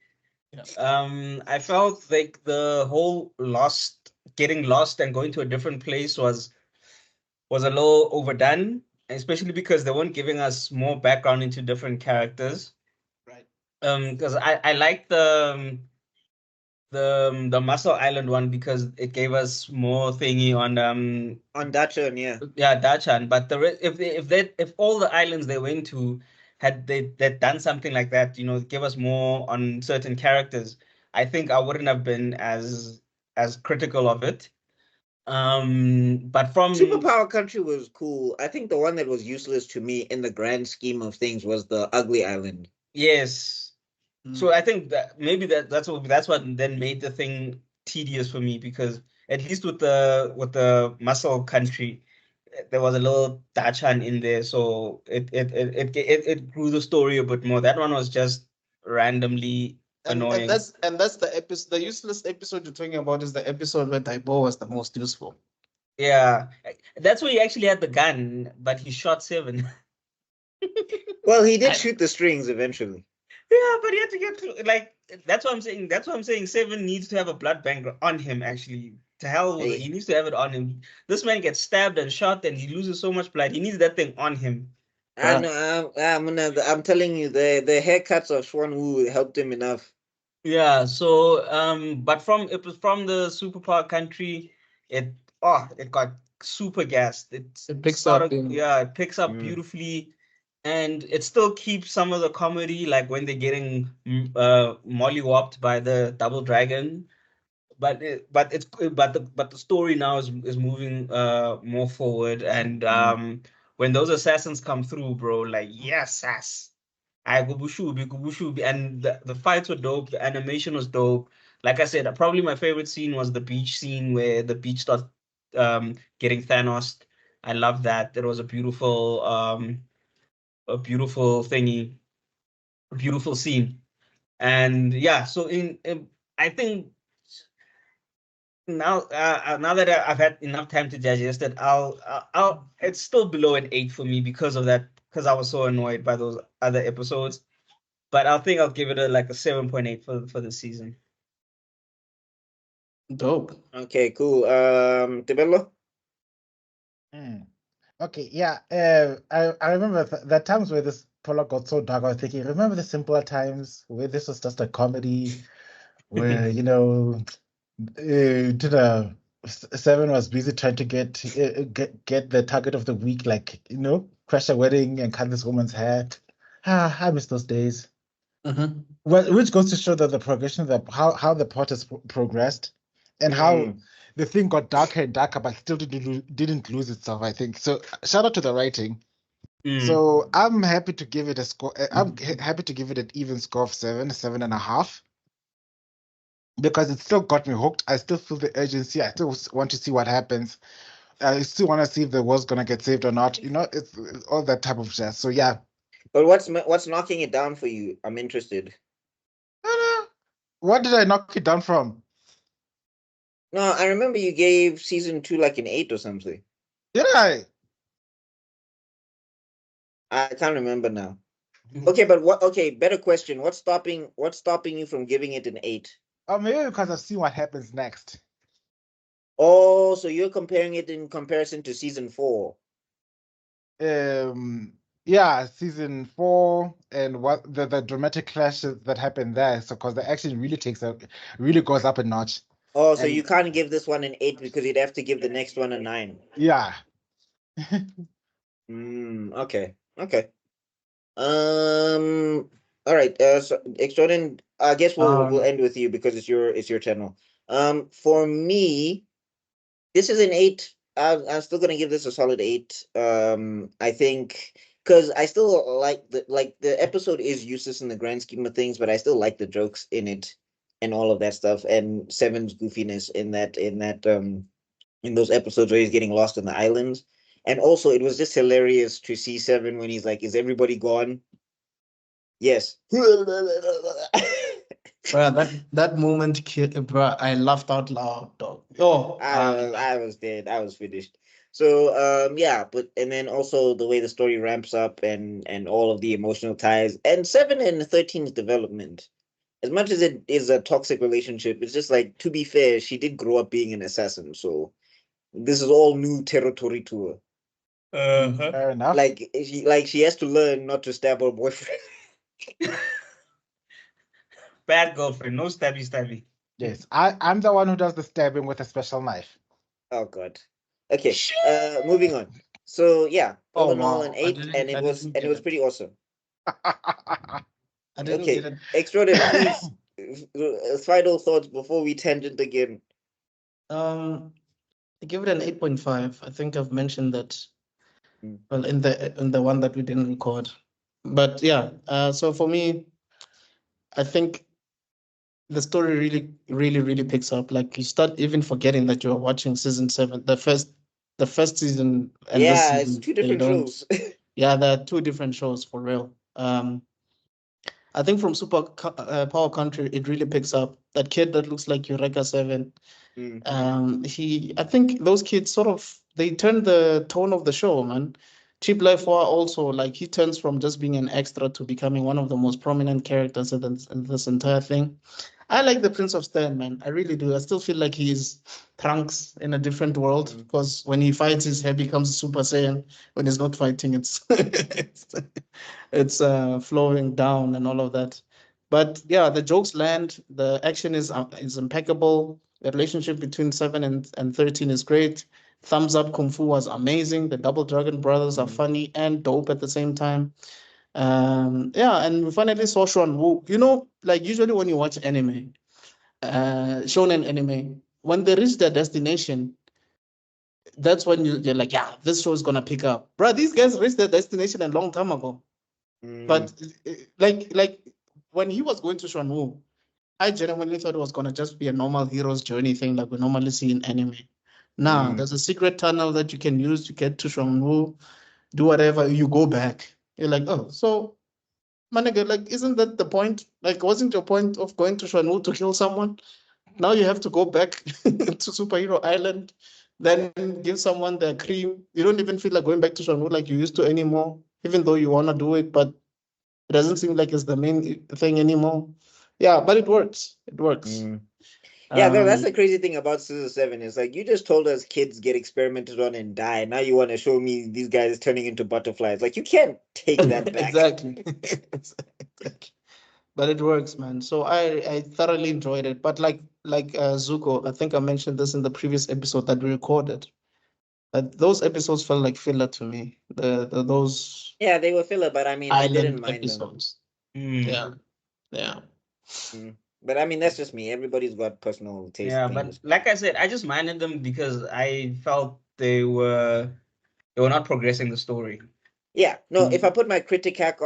Yeah. I felt like the whole getting lost and going to a different place was a little overdone, especially because they weren't giving us more background into different characters. Right. Because I like the Muscle Island one because it gave us more thingy on Dachan, yeah. Yeah, Dachan. But if all the islands they went to had they done something like that, give us more on certain characters, I think I wouldn't have been as critical of it. But from Superpower Country was cool. I think the one that was useless to me in the grand scheme of things was the Ugly Island. Yes. So I think that maybe that's what then made the thing tedious for me, because at least with the Muscle Country, there was a little Dachan in there, so it grew the story a bit more. That one was just randomly annoying. And that's the episode. The useless episode you're talking about is the episode where Daibo was the most useful. Yeah, that's where he actually had the gun, but he shot Seven. Well, he did shoot the strings eventually. Yeah, but he had to get through. Like, that's what I'm saying. That's what I'm saying. Seven needs to have a blood bank on him. Actually, to hell with it. He needs to have it on him. This man gets stabbed and shot, and he loses so much blood. He needs that thing on him. I'm telling you, the haircuts of Swan Wu helped him enough. Yeah. So, but from the superpower country, it got super gassed. It picks up. Yeah, it picks up beautifully. And it still keeps some of the comedy, like when they're getting mollywopped by the double dragon, but the story now is moving more forward. And when those assassins come through, bro, like yes, sass, I gubushubi, and the fights were dope. The animation was dope. Like I said, probably my favorite scene was the beach scene where the beach starts getting Thanos. I love that. There was a beautiful thingy, a beautiful scene. And yeah, so in I think now that I've had enough time to digest it, I'll it's still below an 8 for me because of that, because I was so annoyed by those other episodes. But I think I'll give it a 7.8 for the season. Dope. Okay, cool. Tebello? Okay, yeah. I remember the times where this plot got so dark. I was thinking, remember the simpler times where this was just a comedy, where Seven was busy trying to get the target of the week, like crash a wedding and cut this woman's hair. I miss those days. Well, which goes to show that the progression of how the plot has progressed, and how the thing got darker and darker, but still didn't lose itself, I think. So shout out to the writing. So I'm happy to give it a score. I'm happy to give it an even score of 7.5, because it still got me hooked. I still feel the urgency. I still want to see what happens. I still want to see if the world's gonna get saved or not. It's all that type of jazz. So yeah. But what's knocking it down for you? I'm interested. What did I knock it down from? No, I remember you gave season 2 like an 8 or something. Did I? I can't remember now. Okay, but better question. What's stopping you from giving it an 8? Oh, maybe because I've seen what happens next. Oh, so you're comparing it in comparison to season 4. Yeah, season 4, and what the dramatic clashes that happen there. So because the action really goes up a notch. Oh, so you can't give this one an 8 because you'd have to give the next one a 9. Yeah. Okay. All right. So Extraordin, I guess we'll end with you because it's your channel. For me, this is an 8. I'm still gonna give this a solid 8. I think because I still like the episode is useless in the grand scheme of things, but I still like the jokes in it and all of that stuff, and Seven's goofiness in those episodes where he's getting lost in the islands. And also, it was just hilarious to see Seven when he's like, "Is everybody gone?" Yes. Bro, that moment, bro, I laughed out loud, dog. Oh, I was dead. I was finished. So yeah, and then also the way the story ramps up and all of the emotional ties, and 7 and 13's development. As much as it is a toxic relationship, it's just like, to be fair, she did grow up being an assassin, so this is all new territory to her. Fair enough. Like she has to learn not to stab her boyfriend. Bad girlfriend, no stabby. Yes, I'm the one who does the stabbing with a special knife. Oh God. Okay. Moving on. So yeah, all in all, wow. an 8, and it was pretty awesome. I didn't Okay, get it. Extraordinary, please. Final thoughts before we tangent again. I give it an 8.5. I think I've mentioned that. Well, in the one that we didn't record, but yeah. So for me, I think the story really picks up. Like, you start even forgetting that you're watching season 7, the first season, and this Yeah, season, it's 2 they different don't. shows. Yeah, there are 2 different shows for real. I think from Super Power Country, it really picks up. That kid that looks like Eureka 7. I think those kids sort of, they turn the tone of the show, man. Cheap Life War also, like, he turns from just being an extra to becoming one of the most prominent characters in this entire thing. I like the Prince of Stan, man. I really do. I still feel like he's Trunks in a different world, because when he fights, his hair becomes Super Saiyan. When he's not fighting, it's flowing down and all of that. But yeah, the jokes land. The action is impeccable. The relationship between 7 and 13 is great. Thumbs Up Kung Fu was amazing. The Double Dragon Brothers are funny and dope at the same time. Yeah, and we finally saw Xuan Wu. Like, usually when you watch anime, shonen anime, when they reach their destination, that's when you're like, yeah, this show is gonna pick up. Bro, these guys reached their destination a long time ago. But like when he was going to Xuan Wu, I genuinely thought it was gonna just be a normal hero's journey thing like we normally see in anime. Nah, there's a secret tunnel that you can use to get to Shangwu, do whatever, you go back. You're like, oh, so, my nigga, like, isn't that the point? Like, wasn't your point of going to Shangwu to kill someone? Now you have to go back to Superhero Island, then give someone the cream. You don't even feel like going back to Shangwu like you used to anymore, even though you want to do it, but it doesn't seem like it's the main thing anymore. Yeah, but it works. It works. Yeah, that's the crazy thing about Scissor Seven. It's like you just told us kids get experimented on and die. Now you want to show me these guys turning into butterflies. Like you can't take that back. Exactly. Exactly. But it works, man. So I thoroughly enjoyed it. But like Zuko, I think I mentioned this in the previous episode that we recorded. Those episodes felt like filler to me. Those Yeah, they were filler, but I mean, I didn't island mind episodes. Mm. Yeah. But I mean, that's just me. Everybody's got personal taste. Yeah, but like I said, I just minded them because I felt they were not progressing the story. Yeah, no. If I put my critic hat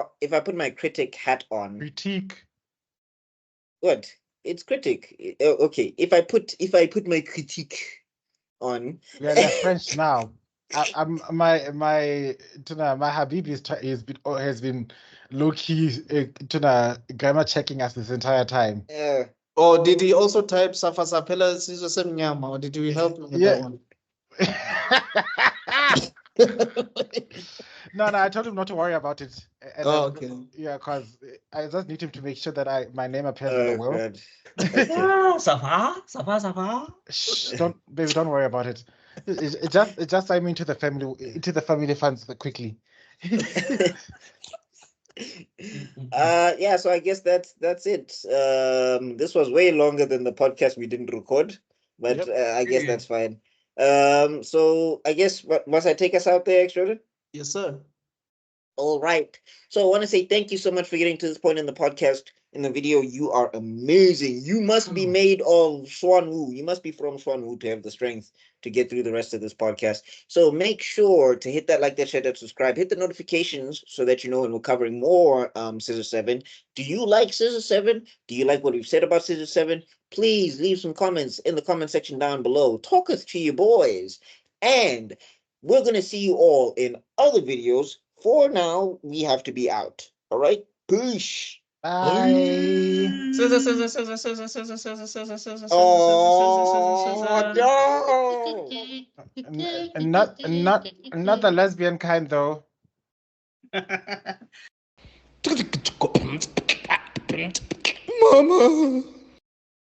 on, Critique. what? It's critic. Okay. If I put my critique on, We are French now. My Habib has been low key grammar checking us this entire time. Or did he also type Safa Sapela Scissorseven Nyama, or did we help him with that one? No, I told him not to worry about it. And okay. Yeah, because I just need him to make sure that my name appears in the will. Safa. Shh, don't worry about it. It just sign me into the family funds quickly. Yeah, so I guess that's it. This was way longer than the podcast we didn't record, but I guess that's fine. So I guess must I take us out there, Extraordinary? Yes, sir. All right. So I want to say thank you so much for getting to this point in the podcast. In the video, you are amazing. You must be made of Swanwu. You must be from Swanwu to have the strength to get through the rest of this podcast. So make sure to hit that like, that, share, that, subscribe, hit the notifications so that you know when we're covering more Scissor Seven. Do you like Scissor Seven? Do you like what we've said about Scissor Seven? Please leave some comments in the comment section down below. Talk us to your boys. And we're going to see you all in other videos. For now, we have to be out. All right? Peace. Bye. Oh, no. Not the lesbian kind though. Mama.